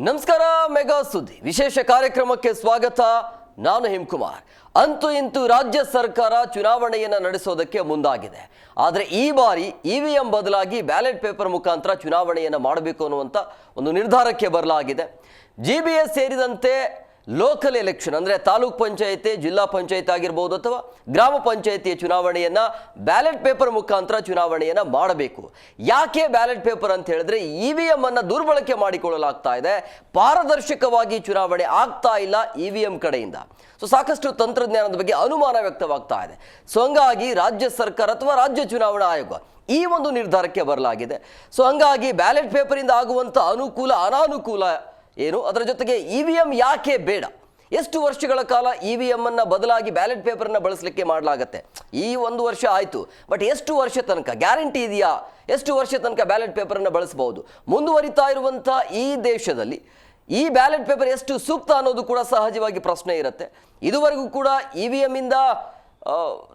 ನಮಸ್ಕಾರ. ಮೆಗಾ ಸುದ್ದಿ ವಿಶೇಷ ಕಾರ್ಯಕ್ರಮಕ್ಕೆ ಸ್ವಾಗತ. ನಾನು ಹಿಮಕುಮಾರ್. ಅಂತೂ ಇಂತೂ ರಾಜ್ಯ ಸರ್ಕಾರ ಚುನಾವಣೆಯನ್ನು ನಡೆಸೋದಕ್ಕೆ ಮುಂದಾಗಿದೆ. ಆದರೆ ಈ ಬಾರಿ ಇವಿಎಂ ಬದಲಾಗಿ ಬ್ಯಾಲೆಟ್ ಪೇಪರ್ ಮುಖಾಂತರ ಚುನಾವಣೆಯನ್ನು ಮಾಡಬೇಕು ಅನ್ನುವಂಥ ಒಂದು ನಿರ್ಧಾರಕ್ಕೆ ಬರಲಾಗಿದೆ. ಜಿಬಿಎಸ್ ಸೇರಿದಂತೆ ಲೋಕಲ್ ಎಲೆಕ್ಷನ್ ಅಂದರೆ ತಾಲೂಕ್ ಪಂಚಾಯತಿ, ಜಿಲ್ಲಾ ಪಂಚಾಯತ್ ಆಗಿರ್ಬೋದು ಅಥವಾ ಗ್ರಾಮ ಪಂಚಾಯತಿಯ ಚುನಾವಣೆಯನ್ನು ಬ್ಯಾಲೆಟ್ ಪೇಪರ್ ಮುಖಾಂತರ ಚುನಾವಣೆಯನ್ನು ಮಾಡಬೇಕು. ಯಾಕೆ ಬ್ಯಾಲೆಟ್ ಪೇಪರ್ ಅಂತ ಹೇಳಿದ್ರೆ ಇವಿಎಂ ಅನ್ನು ದುರ್ಬಳಕೆ ಮಾಡಿಕೊಳ್ಳಲಾಗ್ತಾ ಇದೆ, ಪಾರದರ್ಶಕವಾಗಿ ಚುನಾವಣೆ ಆಗ್ತಾ ಇಲ್ಲ ಇವಿಎಂ ಕಡೆಯಿಂದ. ಸಾಕಷ್ಟು ತಂತ್ರಜ್ಞಾನದ ಬಗ್ಗೆ ಅನುಮಾನ ವ್ಯಕ್ತವಾಗ್ತಾ ಇದೆ. ಹಂಗಾಗಿ ರಾಜ್ಯ ಸರ್ಕಾರ ಅಥವಾ ರಾಜ್ಯ ಚುನಾವಣಾ ಆಯೋಗ ಈ ಒಂದು ನಿರ್ಧಾರಕ್ಕೆ ಬರಲಾಗಿದೆ. ಹಂಗಾಗಿ ಬ್ಯಾಲೆಟ್ ಪೇಪರಿಂದ ಆಗುವಂಥ ಅನುಕೂಲ ಅನಾನುಕೂಲ ಏನು, ಅದರ ಜೊತೆಗೆ ಇವಿಎಂ ಯಾಕೆ ಬೇಡ, ಎಷ್ಟು ವರ್ಷಗಳ ಕಾಲ ಇವಿಎಂ ಅನ್ನು ಬದಲಾಗಿ ಬ್ಯಾಲೆಟ್ ಪೇಪರ್ನ ಬಳಸಲಿಕ್ಕೆ ಮಾಡಲಾಗತ್ತೆ, ಈ ಒಂದು ವರ್ಷ ಆಯಿತು, ಬಟ್ ಎಷ್ಟು ವರ್ಷ ತನಕ ಗ್ಯಾರಂಟಿ ಇದೆಯಾ, ಎಷ್ಟು ವರ್ಷ ತನಕ ಬ್ಯಾಲೆಟ್ ಪೇಪರನ್ನು ಬಳಸಬಹುದು, ಮುಂದುವರಿತಾ ಇರುವಂಥ ಈ ದೇಶದಲ್ಲಿ ಈ ಬ್ಯಾಲೆಟ್ ಪೇಪರ್ ಎಷ್ಟು ಸೂಕ್ತ ಅನ್ನೋದು ಕೂಡ ಸಹಜವಾಗಿ ಪ್ರಶ್ನೆ ಇರುತ್ತೆ. ಇದುವರೆಗೂ ಕೂಡ ಇವಿಎಂ ಇಂದ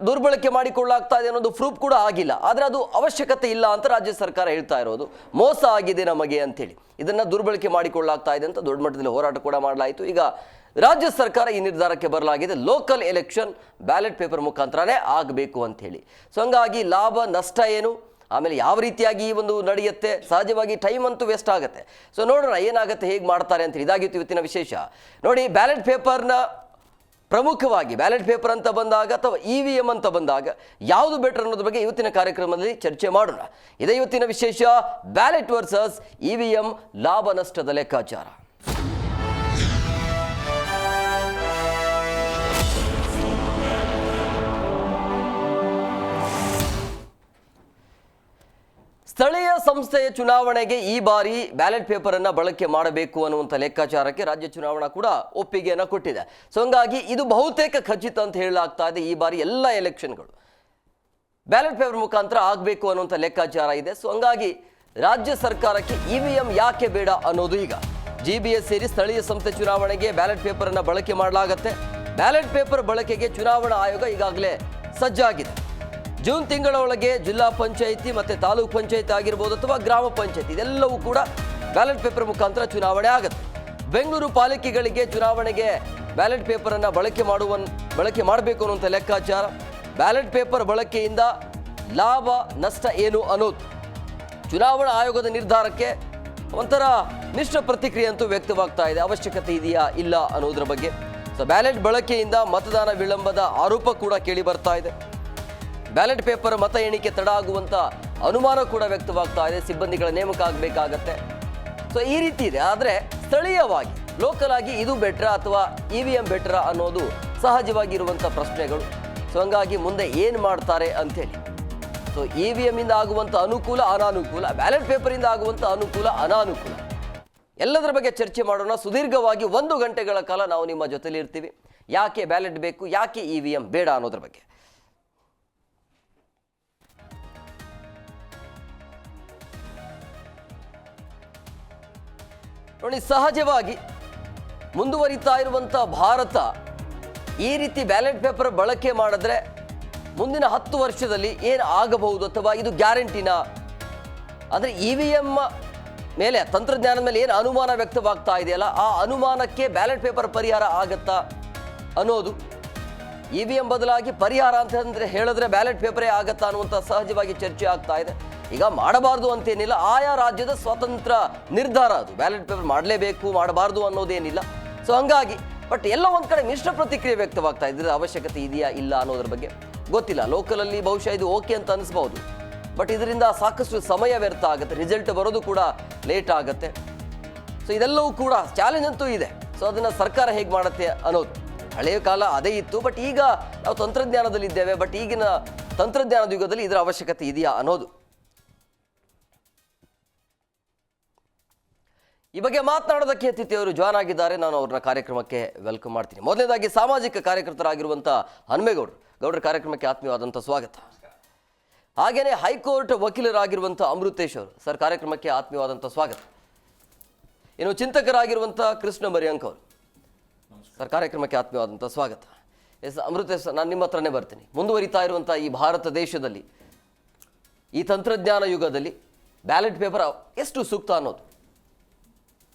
ದುರ್ಬಳಕೆ ಮಾಡಿಕೊಳ್ಳಲಾಗ್ತಾ ಇದೆ ಅನ್ನೋದು ಪ್ರೂಫ್ ಕೂಡ ಆಗಿಲ್ಲ. ಆದರೆ ಅದು ಅವಶ್ಯಕತೆ ಇಲ್ಲ ಅಂತ ರಾಜ್ಯ ಸರ್ಕಾರ ಹೇಳ್ತಾ ಇರೋದು. ಮೋಸ ಆಗಿದೆ ನಮಗೆ ಅಂತೇಳಿ ಇದನ್ನು ದುರ್ಬಳಕೆ ಮಾಡಿಕೊಳ್ಳಲಾಗ್ತಾ ಇದೆ ಅಂತ ದೊಡ್ಡ ಮಟ್ಟದಲ್ಲಿ ಹೋರಾಟ ಕೂಡ ಮಾಡಲಾಯಿತು. ಈಗ ರಾಜ್ಯ ಸರ್ಕಾರ ಈ ನಿರ್ಧಾರಕ್ಕೆ ಬರಲಾಗಿದೆ, ಲೋಕಲ್ ಎಲೆಕ್ಷನ್ ಬ್ಯಾಲೆಟ್ ಪೇಪರ್ ಮುಖಾಂತರನೇ ಆಗಬೇಕು ಅಂಥೇಳಿ. ಹಂಗಾಗಿ ಲಾಭ ನಷ್ಟ ಏನು, ಆಮೇಲೆ ಯಾವ ರೀತಿಯಾಗಿ ಈ ಒಂದು ನಡೆಯುತ್ತೆ, ಸಹಜವಾಗಿ ಟೈಮ್ ಅಂತೂ ವೇಸ್ಟ್ ಆಗುತ್ತೆ. ನೋಡೋಣ ಏನಾಗುತ್ತೆ, ಹೇಗೆ ಮಾಡ್ತಾರೆ ಅಂತೇಳಿ. ಇದಾಗಿತ್ತು ಇವತ್ತಿನ ವಿಶೇಷ. ನೋಡಿ, ಬ್ಯಾಲೆಟ್ ಪೇಪರ್ನ ಪ್ರಮುಖವಾಗಿ ಬ್ಯಾಲೆಟ್ ಪೇಪರ್ ಅಂತ ಬಂದಾಗ ಅಥವಾ ಇವಿಎಂ ಅಂತ ಬಂದಾಗ ಯಾವುದು ಬೆಟರ್ ಅನ್ನೋದ್ರ ಬಗ್ಗೆ ಇವತ್ತಿನ ಕಾರ್ಯಕ್ರಮದಲ್ಲಿ ಚರ್ಚೆ ಮಾಡೋಣ. ಇದೇ ಇವತ್ತಿನ ವಿಶೇಷ, ಬ್ಯಾಲೆಟ್ ವರ್ಸಸ್ ಇವಿಎಂ ಲಾಭ ನಷ್ಟದ ಲೆಕ್ಕಾಚಾರ. ಸ್ಥಳೀಯ ಸಂಸ್ಥೆಯ ಚುನಾವಣೆಗೆ ಈ ಬಾರಿ ಬ್ಯಾಲೆಟ್ ಪೇಪರ್ ಅನ್ನು ಬಳಕೆ ಮಾಡಬೇಕು ಅನ್ನುವಂಥ ಲೆಕ್ಕಾಚಾರಕ್ಕೆ ರಾಜ್ಯ ಚುನಾವಣಾ ಕೂಡ ಒಪ್ಪಿಗೆಯನ್ನು ಕೊಟ್ಟಿದೆ. ಹಂಗಾಗಿ ಇದು ಬಹುತೇಕ ಖಚಿತ ಅಂತ ಹೇಳಲಾಗ್ತಾ ಇದೆ. ಈ ಬಾರಿ ಎಲ್ಲ ಎಲೆಕ್ಷನ್ಗಳು ಬ್ಯಾಲೆಟ್ ಪೇಪರ್ ಮುಖಾಂತರ ಆಗಬೇಕು ಅನ್ನುವಂಥ ಲೆಕ್ಕಾಚಾರ ಇದೆ. ಹಂಗಾಗಿ ರಾಜ್ಯ ಸರ್ಕಾರಕ್ಕೆ ಇವಿಎಂ ಯಾಕೆ ಬೇಡ ಅನ್ನೋದು ಈಗ ಜಿಬಿಎಸ್ ಸೇರಿ ಸ್ಥಳೀಯ ಸಂಸ್ಥೆ ಚುನಾವಣೆಗೆ ಬ್ಯಾಲೆಟ್ ಪೇಪರ್ ಅನ್ನು ಬಳಕೆ ಮಾಡಲಾಗುತ್ತೆ. ಬ್ಯಾಲೆಟ್ ಪೇಪರ್ ಬಳಕೆಗೆ ಚುನಾವಣಾ ಆಯೋಗ ಈಗಾಗಲೇ ಸಜ್ಜಾಗಿದೆ. ಜೂನ್ ತಿಂಗಳ ಒಳಗೆ ಜಿಲ್ಲಾ ಪಂಚಾಯಿತಿ ಮತ್ತು ತಾಲೂಕ್ ಪಂಚಾಯಿತಿ ಆಗಿರ್ಬೋದು ಅಥವಾ ಗ್ರಾಮ ಪಂಚಾಯಿತಿ ಇದೆಲ್ಲವೂ ಕೂಡ ಬ್ಯಾಲೆಟ್ ಪೇಪರ್ ಮುಖಾಂತರ ಚುನಾವಣೆ ಆಗುತ್ತೆ. ಬೆಂಗಳೂರು ಪಾಲಿಕೆಗಳಿಗೆ ಚುನಾವಣೆಗೆ ಬ್ಯಾಲೆಟ್ ಪೇಪರನ್ನು ಬಳಕೆ ಮಾಡಬೇಕು ಅನ್ನುವಂಥ ಲೆಕ್ಕಾಚಾರ. ಬ್ಯಾಲೆಟ್ ಪೇಪರ್ ಬಳಕೆಯಿಂದ ಲಾಭ ನಷ್ಟ ಏನು ಅನ್ನೋದು ಚುನಾವಣಾ ಆಯೋಗದ ನಿರ್ಧಾರಕ್ಕೆ ಒಂಥರ ಮಿಶ್ರ ಪ್ರತಿಕ್ರಿಯೆ ಅಂತೂ ವ್ಯಕ್ತವಾಗ್ತಾ ಇದೆ. ಅವಶ್ಯಕತೆ ಇದೆಯಾ ಇಲ್ಲ ಅನ್ನೋದ್ರ ಬಗ್ಗೆ. ಬ್ಯಾಲೆಟ್ ಬಳಕೆಯಿಂದ ಮತದಾನ ವಿಳಂಬದ ಆರೋಪ ಕೂಡ ಕೇಳಿ ಬರ್ತಾ ಇದೆ. ಬ್ಯಾಲೆಟ್ ಪೇಪರ್ ಮತ ಎಣಿಕೆ ತಡ ಆಗುವಂಥ ಅನುಮಾನ ಕೂಡ ವ್ಯಕ್ತವಾಗ್ತಾ ಇದೆ. ಸಿಬ್ಬಂದಿಗಳ ನೇಮಕ ಆಗಬೇಕಾಗತ್ತೆ. ಈ ರೀತಿ ಇದೆ. ಆದರೆ ಸ್ಥಳೀಯವಾಗಿ ಲೋಕಲ್ ಆಗಿ ಇದು ಬೆಟ್ರಾ ಅಥವಾ ಇವಿಎಂ ಬೆಟ್ರಾ ಅನ್ನೋದು ಸಹಜವಾಗಿ ಇರುವಂಥ ಪ್ರಶ್ನೆಗಳು. ಹಂಗಾಗಿ ಮುಂದೆ ಏನು ಮಾಡ್ತಾರೆ ಅಂಥೇಳಿ. ಇವಿಎಂ ಇಂದ ಆಗುವಂಥ ಅನುಕೂಲ ಅನಾನುಕೂಲ, ಬ್ಯಾಲೆಟ್ ಪೇಪರಿಂದ ಆಗುವಂಥ ಅನುಕೂಲ ಅನಾನುಕೂಲ ಎಲ್ಲದರ ಬಗ್ಗೆ ಚರ್ಚೆ ಮಾಡೋಣ. ಸುದೀರ್ಘವಾಗಿ 1 ಗಂಟೆಗಳ ಕಾಲ ನಾವು ನಿಮ್ಮ ಜೊತೆಲಿ ಇರ್ತೀವಿ. ಯಾಕೆ ಬ್ಯಾಲೆಟ್ ಬೇಕು, ಯಾಕೆ ಇವಿಎಂ ಬೇಡ ಅನ್ನೋದ್ರ ಬಗ್ಗೆ. ನೋಡಿ, ಸಹಜವಾಗಿ ಮುಂದುವರಿತಾ ಇರುವಂಥ ಭಾರತ ಈ ರೀತಿ ಬ್ಯಾಲೆಟ್ ಪೇಪರ್ ಬಳಕೆ ಮಾಡಿದ್ರೆ ಮುಂದಿನ 10 ವರ್ಷದಲ್ಲಿ ಏನು ಆಗಬಹುದು ಅಥವಾ ಇದು ಗ್ಯಾರಂಟಿನಾ, ಅಂದರೆ ಇವಿಎಂ ಮೇಲೆ ತಂತ್ರಜ್ಞಾನದ ಮೇಲೆ ಏನು ಅನುಮಾನ ವ್ಯಕ್ತವಾಗ್ತಾ ಇದೆಯಲ್ಲ, ಆ ಅನುಮಾನಕ್ಕೆ ಬ್ಯಾಲೆಟ್ ಪೇಪರ್ ಪರಿಹಾರ ಆಗತ್ತಾ ಅನ್ನೋದು. ಇವಿಎಂ ಬದಲಾಗಿ ಪರಿಹಾರ ಅಂತಂದರೆ ಹೇಳಿದ್ರೆ ಬ್ಯಾಲೆಟ್ ಪೇಪರೇ ಆಗತ್ತಾ ಅನ್ನುವಂಥ ಸಹಜವಾಗಿ ಚರ್ಚೆ ಆಗ್ತಾ ಇದೆ. ಈಗ ಮಾಡಬಾರ್ದು ಅಂತೇನಿಲ್ಲ, ಆಯಾ ರಾಜ್ಯದ ಸ್ವತಂತ್ರ ನಿರ್ಧಾರ ಅದು. ಬ್ಯಾಲೆಟ್ ಪೇಪರ್ ಮಾಡಲೇಬೇಕು ಮಾಡಬಾರ್ದು ಅನ್ನೋದೇನಿಲ್ಲ. ಹಂಗಾಗಿ ಬಟ್ ಎಲ್ಲ ಒಂದು ಕಡೆ ಮಿಶ್ರ ಪ್ರತಿಕ್ರಿಯೆ ವ್ಯಕ್ತವಾಗ್ತಾ ಇದ್ರೆ ಅವಶ್ಯಕತೆ ಇದೆಯಾ ಇಲ್ಲ ಅನ್ನೋದ್ರ ಬಗ್ಗೆ ಗೊತ್ತಿಲ್ಲ. ಲೋಕಲಲ್ಲಿ ಬಹುಶಃ ಇದು ಓಕೆ ಅಂತ ಅನಿಸ್ಬಹುದು, ಬಟ್ ಇದರಿಂದ ಸಾಕಷ್ಟು ಸಮಯ ವ್ಯರ್ಥ ಆಗುತ್ತೆ, ರಿಸಲ್ಟ್ ಬರೋದು ಕೂಡ ಲೇಟ್ ಆಗುತ್ತೆ. ಇದೆಲ್ಲವೂ ಕೂಡ ಚಾಲೆಂಜ್ ಅಂತೂ ಇದೆ. ಅದನ್ನು ಸರ್ಕಾರ ಹೇಗೆ ಮಾಡುತ್ತೆ ಅನ್ನೋದು. ಹಳೆಯ ಕಾಲ ಅದೇ ಇತ್ತು, ಬಟ್ ಈಗ ನಾವು ತಂತ್ರಜ್ಞಾನದಲ್ಲಿ ಇದ್ದೇವೆ. ಬಟ್ ಈಗಿನ ತಂತ್ರಜ್ಞಾನದ ಯುಗದಲ್ಲಿ ಇದರ ಅವಶ್ಯಕತೆ ಇದೆಯಾ ಅನ್ನೋದು. ಈ ಬಗ್ಗೆ ಮಾತನಾಡೋದಕ್ಕೆ ಅತಿಥಿಯವರು ಜಾಯ್ನ್ ಆಗಿದ್ದಾರೆ. ನಾನು ಅವ್ರನ್ನ ಕಾರ್ಯಕ್ರಮಕ್ಕೆ ವೆಲ್ಕಮ್ ಮಾಡ್ತೀನಿ. ಮೊದಲನೇದಾಗಿ ಸಾಮಾಜಿಕ ಕಾರ್ಯಕರ್ತರಾಗಿರುವಂಥ ಹನುಮೇಗೌಡರ ಕಾರ್ಯಕ್ರಮಕ್ಕೆ ಆತ್ಮೀಯವಾದಂಥ ಸ್ವಾಗತ. ಹಾಗೆಯೇ ಹೈಕೋರ್ಟ್ ವಕೀಲರಾಗಿರುವಂಥ ಅಮೃತೇಶ್ ಅವರು ಸರ್ ಕಾರ್ಯಕ್ರಮಕ್ಕೆ ಆತ್ಮೀಯವಾದಂಥ ಸ್ವಾಗತ. ಇನ್ನು ಚಿಂತಕರಾಗಿರುವಂಥ ಕೃಷ್ಣ ಮರಿಯಂಕ್ ಅವರು ಸರ್ ಕಾರ್ಯಕ್ರಮಕ್ಕೆ ಆತ್ಮೀಯವಾದಂಥ ಸ್ವಾಗತ. ಅಮೃತೇಶ್, ನಾನು ನಿಮ್ಮ ಹತ್ರನೇ ಬರ್ತೀನಿ. ಮುಂದುವರಿತಾ ಇರುವಂಥ ಈ ಭಾರತ ದೇಶದಲ್ಲಿ ಈ ತಂತ್ರಜ್ಞಾನ ಯುಗದಲ್ಲಿ ಬ್ಯಾಲೆಟ್ ಪೇಪರ್ ಎಷ್ಟು ಸೂಕ್ತ ಅನ್ನೋದು.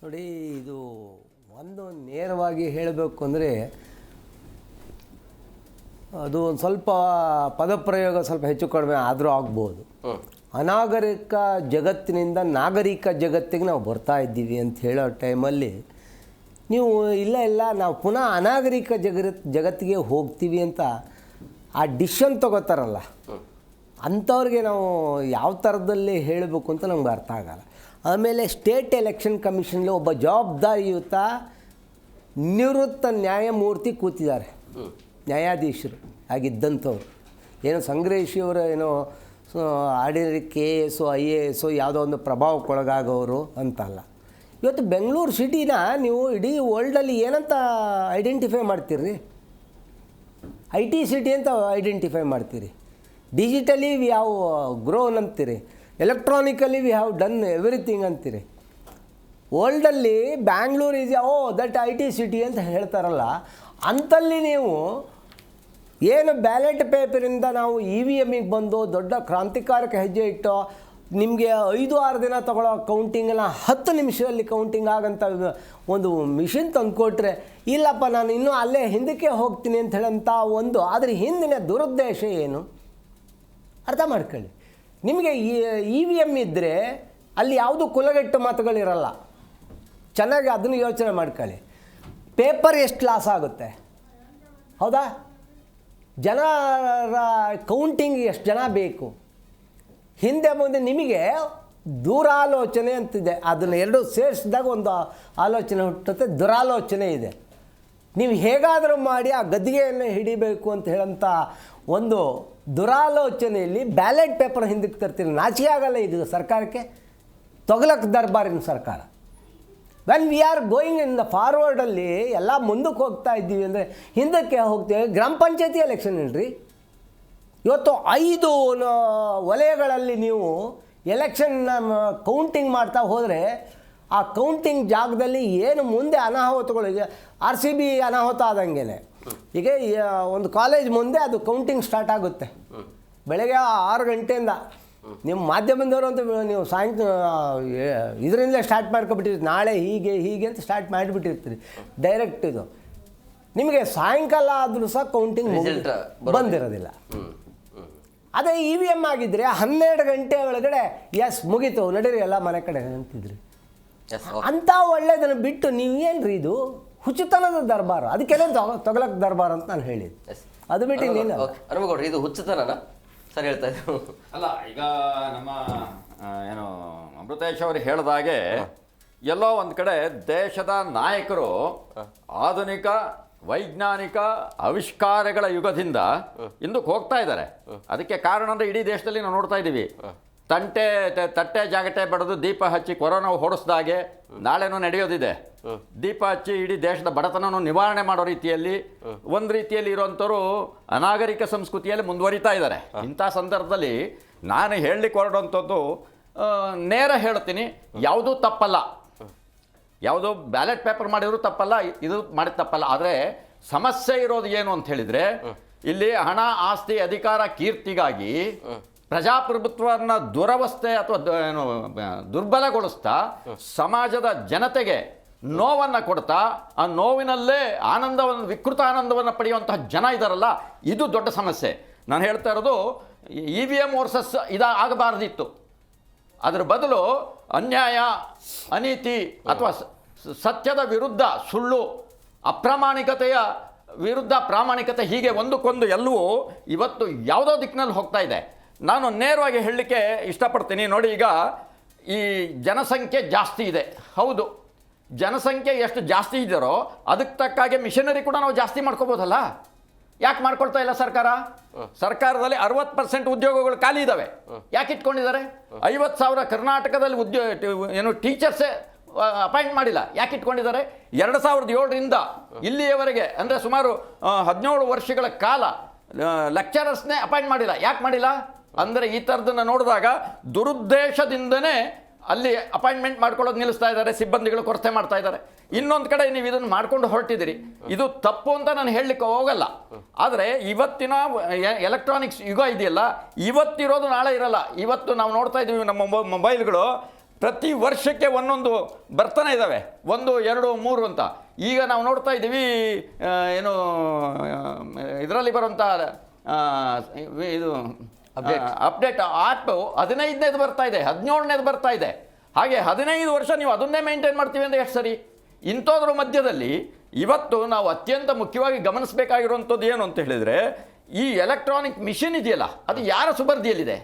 ನೋಡಿ, ಇದು ಒಂದು ನೇರವಾಗಿ ಹೇಳಬೇಕು ಅಂದರೆ ಅದು ಒಂದು ಸ್ವಲ್ಪ ಪದಪ್ರಯೋಗ ಸ್ವಲ್ಪ ಹೆಚ್ಚು ಕಡಿಮೆ ಆದರೂ ಆಗ್ಬೋದು. ಅನಾಗರಿಕ ಜಗತ್ತಿನಿಂದ ನಾಗರಿಕ ಜಗತ್ತಿಗೆ ನಾವು ಬರ್ತಾ ಇದ್ದೀವಿ ಅಂತ ಹೇಳೋ ಟೈಮಲ್ಲಿ ನೀವು ಇಲ್ಲ ನಾವು ಪುನಃ ಅನಾಗರಿಕ ಜಗತ್ತಿಗೆ ಹೋಗ್ತೀವಿ ಅಂತ ಆ ಡಿಶನ್ ತಗೋತಾರಲ್ಲ, ಅಂಥವ್ರಿಗೆ ನಾವು ಯಾವ ಥರದಲ್ಲಿ ಹೇಳಬೇಕು ಅಂತ ನಮ್ಗೆ ಅರ್ಥ ಆಗಲ್ಲ. ಆಮೇಲೆ ಸ್ಟೇಟ್ ಎಲೆಕ್ಷನ್ ಕಮಿಷನ್ಲಿ ಒಬ್ಬ ಜವಾಬ್ದಾರಿಯುತ ನಿವೃತ್ತ ನ್ಯಾಯಮೂರ್ತಿ ಕೂತಿದ್ದಾರೆ, ನ್ಯಾಯಾಧೀಶರು ಆಗಿದ್ದಂಥವ್ರು. ಏನೋ ಸಂಗ್ರಹಿಸಿಯವರು ಏನೋ ಆರ್ಡಿನರಿ KS IAS ಯಾವುದೋ ಒಂದು ಪ್ರಭಾವಕ್ಕೊಳಗಾಗೋರು ಅಂತಲ್ಲ. ಇವತ್ತು ಬೆಂಗಳೂರು ಸಿಟಿನ ನೀವು ಇಡೀ ವರ್ಲ್ಡಲ್ಲಿ ಏನಂತ ಐಡೆಂಟಿಫೈ ಮಾಡ್ತೀರಿ? IT ಸಿಟಿ ಅಂತ ಐಡೆಂಟಿಫೈ ಮಾಡ್ತೀರಿ. ಡಿಜಿಟಲಿ ವಿ ಹ್ಯಾವ್ ಗ್ರೋನ್ ಅಂತೀರಿ, electronically we have done everything ಅಂತೀರಿ. ವರ್ಲ್ಡಲ್ಲಿ Bangalore is that IT city ಅಂತ ಹೇಳ್ತಾರಲ್ಲ, ಅಂಥಲ್ಲಿ ನೀವು ಏನು ಬ್ಯಾಲೆಟ್ ಪೇಪರಿಂದ ನಾವು EVMಗೆ ಬಂದು ದೊಡ್ಡ ಕ್ರಾಂತಿಕಾರಕ ಹೆಜ್ಜೆ ಇಟ್ಟು ನಿಮಗೆ 5-6 ದಿನ ತಗೊಳ್ಳೋ ಕೌಂಟಿಂಗನ್ನು 10 ನಿಮಿಷದಲ್ಲಿ ಕೌಂಟಿಂಗ್ ಆಗೋಂಥ ಒಂದು ಮಿಷಿನ್ ತಂದುಕೊಟ್ರೆ, ಇಲ್ಲಪ್ಪ ನಾನು ಇನ್ನೂ ಅಲ್ಲೇ ಹಿಂದಕ್ಕೆ ಹೋಗ್ತೀನಿ ಅಂತ ಹೇಳೋಂಥ ಒಂದು, ಅದರ ಹಿಂದಿನ ದುರುದ್ದೇಶ ಏನು ಅರ್ಥ ಮಾಡ್ಕೊಳ್ಳಿ. ನಿಮಗೆ EVM ಇದ್ದರೆ ಅಲ್ಲಿ ಯಾವುದು ಕುಲಗೆಟ್ಟು ಮಾತುಗಳಿರಲ್ಲ. ಚೆನ್ನಾಗಿ ಅದನ್ನು ಯೋಚನೆ ಮಾಡ್ಕೊಳ್ಳಿ. ಪೇಪರ್ ಎಷ್ಟು ಲಾಸ್ ಆಗುತ್ತೆ, ಹೌದಾ? ಜನರ ಕೌಂಟಿಂಗ್ ಎಷ್ಟು ಜನ ಬೇಕು, ಹಿಂದೆ ಮುಂದೆ ನಿಮಗೆ ದೂರಾಲೋಚನೆ ಅಂತಿದೆ. ಅದನ್ನು ಎರಡು ಸೇರಿಸಿದಾಗ ಒಂದು ಆಲೋಚನೆ ಹುಟ್ಟುತ್ತೆ, ದುರಾಲೋಚನೆ ಇದೆ. ನೀವು ಹೇಗಾದರೂ ಮಾಡಿ ಆ ಗದ್ದಿಗೆಯನ್ನು ಹಿಡಿಬೇಕು ಅಂತ ಹೇಳೋಂಥ ಒಂದು ದುರಾಲೋಚನೆಯಲ್ಲಿ ಬ್ಯಾಲೆಟ್ ಪೇಪರ್ ಹಿಂದಕ್ಕೆ ತರ್ತೀರಿ. ನಾಚಿಕೆ ಆಗಲ್ಲ ಇದು ಸರ್ಕಾರಕ್ಕೆ? ತೊಗಲಕ್ ದರ್ಬಾರಿನ ಸರ್ಕಾರ. When we are going in the ಫಾರ್ವರ್ಡಲ್ಲಿ ಎಲ್ಲ ಮುಂದಕ್ಕೆ ಹೋಗ್ತಾ ಇದ್ದೀವಿ ಅಂದರೆ ಹಿಂದಕ್ಕೆ ಹೋಗ್ತೀವಿ. ಗ್ರಾಮ ಪಂಚಾಯತಿ ಎಲೆಕ್ಷನ್ ಇಲ್ರಿ, ಇವತ್ತು 5 ವಲಯಗಳಲ್ಲಿ ನೀವು ಎಲೆಕ್ಷನ್ನ ಕೌಂಟಿಂಗ್ ಮಾಡ್ತಾ ಹೋದರೆ ಆ ಕೌಂಟಿಂಗ್ ಜಾಗದಲ್ಲಿ ಏನು ಮುಂದೆ ಅನಾಹುತಗಳಿಗೆ RCB ಅನಾಹುತ ಆದಂಗೆ ಈಗ ಒಂದು ಕಾಲೇಜ್ ಮುಂದೆ ಅದು ಕೌಂಟಿಂಗ್ ಸ್ಟಾರ್ಟ್ ಆಗುತ್ತೆ ಬೆಳಗ್ಗೆ 6 ಗಂಟೆಯಿಂದ. ನಿಮ್ಮ ಮಾಧ್ಯಮದವರು ಅಂತ ನೀವು ಇದರಿಂದಲೇ ಸ್ಟಾರ್ಟ್ ಮಾಡ್ಕೊಬಿಟ್ಟಿರ್ತೀರಿ, ನಾಳೆ ಹೀಗೆ ಅಂತ ಸ್ಟಾರ್ಟ್ ಮಾಡಿಬಿಟ್ಟಿರ್ತೀರಿ ಡೈರೆಕ್ಟ್. ಇದು ನಿಮಗೆ ಸಾಯಂಕಾಲ ಆದರೂ ಸಹ ಕೌಂಟಿಂಗ್ ಬಂದಿರೋದಿಲ್ಲ. ಅದೇ EVM ಆಗಿದ್ದರೆ 12 ಗಂಟೆ ಒಳಗಡೆ ಮುಗೀತು, ನಡೀರಿ ಎಲ್ಲ ಮನೆ ಕಡೆ ಅಂತಿದ್ರಿ. ಅಂಥ ಒಳ್ಳೆಯದನ್ನು ಬಿಟ್ಟು ನೀವೇನ್ರಿ ಇದು ಹುಚ್ಚುತನದ ದರ್ಬಾರು, ಅದಕ್ಕೆಲ್ಲ ತೊಗಲಕ್ ದರ್ಬಾರ್ ಅಂತ ನಾನು ಹೇಳಿದ್ದು. ಅದು ಬಿಟ್ಟು ನೀನು ಅನುಮಗೌಡ್ರಿ, ಇದು ಹುಚ್ಚುತನ ಸರಿ ಹೇಳ್ತಾ ಇದ್ರು ಅಲ್ಲ. ಈಗ ನಮ್ಮ ಏನು ಅಮೃತೇಶ್ ಅವರು ಹೇಳಿದಾಗೆ ಎಲ್ಲೋ ಒಂದು ಕಡೆ ದೇಶದ ನಾಯಕರು ಆಧುನಿಕ ವೈಜ್ಞಾನಿಕ ಆವಿಷ್ಕಾರಗಳ ಯುಗದಿಂದ ಹಿಂದಕ್ಕೆ ಹೋಗ್ತಾ ಇದ್ದಾರೆ. ಅದಕ್ಕೆ ಕಾರಣ ಅಂದರೆ ಇಡೀ ದೇಶದಲ್ಲಿ ನಾವು ನೋಡ್ತಾ ಇದ್ದೀವಿ, ತಟ್ಟೆ ಜಾಗಟೆ ಬಡದು ದೀಪ ಹಚ್ಚಿ ಕೊರೋನಾ ಹೊಡೆಸ್ದಾಗೆ ನಾಳೆನೂ ನಡೆಯೋದಿದೆ. ದೀಪ ಹಚ್ಚಿ ಇಡೀ ದೇಶದ ಬಡತನವನ್ನು ನಿವಾರಣೆ ಮಾಡೋ ರೀತಿಯಲ್ಲಿ ಒಂದು ರೀತಿಯಲ್ಲಿ ಇರುವಂಥವ್ರು ಅನಾಗರಿಕ ಸಂಸ್ಕೃತಿಯಲ್ಲಿ ಮುಂದುವರಿತಾ ಇದ್ದಾರೆ. ಇಂಥ ಸಂದರ್ಭದಲ್ಲಿ ನಾನು ಹೇಳಲಿಕ್ಕೆ ಹೊರಡುವಂಥದ್ದು ನೇರ ಹೇಳ್ತೀನಿ, ಯಾವುದೂ ತಪ್ಪಲ್ಲ, ಯಾವುದೋ ಬ್ಯಾಲೆಟ್ ಪೇಪರ್ ಮಾಡಿದ್ರು ತಪ್ಪಲ್ಲ, ಇದು ಮಾಡಿದ ತಪ್ಪಲ್ಲ. ಆದರೆ ಸಮಸ್ಯೆ ಇರೋದು ಏನು ಅಂತ ಹೇಳಿದರೆ, ಇಲ್ಲಿ ಹಣ ಆಸ್ತಿ ಅಧಿಕಾರ ಕೀರ್ತಿಗಾಗಿ ಪ್ರಜಾಪ್ರಭುತ್ವವನ್ನು ದುರವಸ್ಥೆ ಅಥವಾ ಏನು ದುರ್ಬಲಗೊಳಿಸ್ತಾ ಸಮಾಜದ ಜನತೆಗೆ ನೋವನ್ನು ಕೊಡ್ತಾ ಆ ನೋವಿನಲ್ಲೇ ಆನಂದವನ್ನು ವಿಕೃತ ಆನಂದವನ್ನು ಪಡೆಯುವಂತಹ ಜನ ಇದ್ದಾರಲ್ಲ, ಇದು ದೊಡ್ಡ ಸಮಸ್ಯೆ. ನಾನು ಹೇಳ್ತಾ ಇರೋದು EVM ವರ್ಸಸ್ ಆಗಬಾರ್ದಿತ್ತು. ಅದರ ಬದಲು ಅನ್ಯಾಯ ಅನೀತಿ ಅಥವಾ ಸತ್ಯದ ವಿರುದ್ಧ ಸುಳ್ಳು, ಅಪ್ರಾಮಾಣಿಕತೆಯ ವಿರುದ್ಧ ಪ್ರಾಮಾಣಿಕತೆ, ಹೀಗೆ ಒಂದಕ್ಕೊಂದು ಎಲ್ಲವೂ ಇವತ್ತು ಯಾವುದೋ ದಿಕ್ಕಿನಲ್ಲಿ ಹೋಗ್ತಾ ಇದೆ. ನಾನು ನೇರವಾಗಿ ಹೇಳಲಿಕ್ಕೆ ಇಷ್ಟಪಡ್ತೀನಿ. ನೋಡಿ, ಈಗ ಈ ಜನಸಂಖ್ಯೆ ಜಾಸ್ತಿ ಇದೆ, ಹೌದು. ಜನಸಂಖ್ಯೆ ಎಷ್ಟು ಜಾಸ್ತಿ ಇದೆಯೋ ಅದಕ್ಕೆ ತಕ್ಕಾಗೆ ಮಿಷನರಿ ಕೂಡ ನಾವು ಜಾಸ್ತಿ ಮಾಡ್ಕೋಬೋದಲ್ಲ. ಯಾಕೆ ಮಾಡ್ಕೊಳ್ತಾ ಇಲ್ಲ ಸರ್ಕಾರ? ಸರ್ಕಾರದಲ್ಲಿ 60% ಉದ್ಯೋಗಗಳು ಖಾಲಿ ಇದ್ದಾವೆ. ಯಾಕೆ ಇಟ್ಕೊಂಡಿದ್ದಾರೆ? 50,000 ಕರ್ನಾಟಕದಲ್ಲಿ ಏನು ಟೀಚರ್ಸೇ ಅಪಾಯಿಂಟ್ ಮಾಡಿಲ್ಲ. ಯಾಕೆ ಇಟ್ಕೊಂಡಿದ್ದಾರೆ? 2007ರಿಂದ ಇಲ್ಲಿಯವರೆಗೆ ಅಂದರೆ ಸುಮಾರು 17 ವರ್ಷಗಳ ಕಾಲ ಲೆಕ್ಚರರ್ಸ್ನೇ ಅಪಾಯಿಂಟ್ ಮಾಡಿಲ್ಲ. ಯಾಕೆ ಮಾಡಿಲ್ಲ ಅಂದರೆ ಈ ಥರದನ್ನು ನೋಡಿದಾಗ ದುರುದ್ದೇಶದಿಂದನೇ ಅಲ್ಲಿ ಅಪಾಯಿಂಟ್ಮೆಂಟ್ ಮಾಡ್ಕೊಳ್ಳೋದು ನಿಲ್ಲಿಸ್ತಾ ಇದ್ದಾರೆ, ಸಿಬ್ಬಂದಿಗಳು ಕೊರತೆ ಮಾಡ್ತಾ ಇದ್ದಾರೆ. ಇನ್ನೊಂದು ಕಡೆ ನೀವು ಇದನ್ನು ಮಾಡ್ಕೊಂಡು ಹೊರಟಿದ್ದೀರಿ, ಇದು ತಪ್ಪು ಅಂತ ನಾನು ಹೇಳಲಿಕ್ಕೆ ಹೋಗಲ್ಲ. ಆದರೆ ಇವತ್ತಿನ ಎಲೆಕ್ಟ್ರಾನಿಕ್ಸ್ ಯುಗ ಇದೆಯಲ್ಲ, ಇವತ್ತಿರೋದು ನಾಳೆ ಇರಲ್ಲ. ಇವತ್ತು ನಾವು ನೋಡ್ತಾ ಇದ್ದೀವಿ ನಮ್ಮ ಮೊಬೈಲ್ಗಳು ಪ್ರತಿ ವರ್ಷಕ್ಕೆ ಒಂದೊಂದು ಬರ್ತಾನೆ ಇದ್ದಾವೆ, 1, 2, 3 ಅಂತ. ಈಗ ನಾವು ನೋಡ್ತಾ ಇದ್ದೀವಿ ಏನು ಇದರಲ್ಲಿ ಬರುವಂಥ ಇದು ಅಪ್ಡೇಟ್ ಆ್ಯಪ್ 15ನೇದು ಬರ್ತಾ ಇದೆ, 17ನೇದು ಬರ್ತಾ ಇದೆ. ಹಾಗೆ 15 ವರ್ಷ ನೀವು ಅದನ್ನೇ ಮೇಂಟೈನ್ ಮಾಡ್ತೀವಿ ಅಂದರೆ ಎಷ್ಟು ಸರಿ? ಇಂಥದ್ರ ಮಧ್ಯದಲ್ಲಿ ಇವತ್ತು ನಾವು ಅತ್ಯಂತ ಮುಖ್ಯವಾಗಿ ಗಮನಿಸಬೇಕಾಗಿರುವಂಥದ್ದು ಏನು ಅಂತ ಹೇಳಿದರೆ, ಈ ಎಲೆಕ್ಟ್ರಾನಿಕ್ ಮಿಷಿನ್ ಇದೆಯಲ್ಲ, ಅದು ಯಾರ ಸುಪರ್ದಿಯಲ್ಲಿದೆ,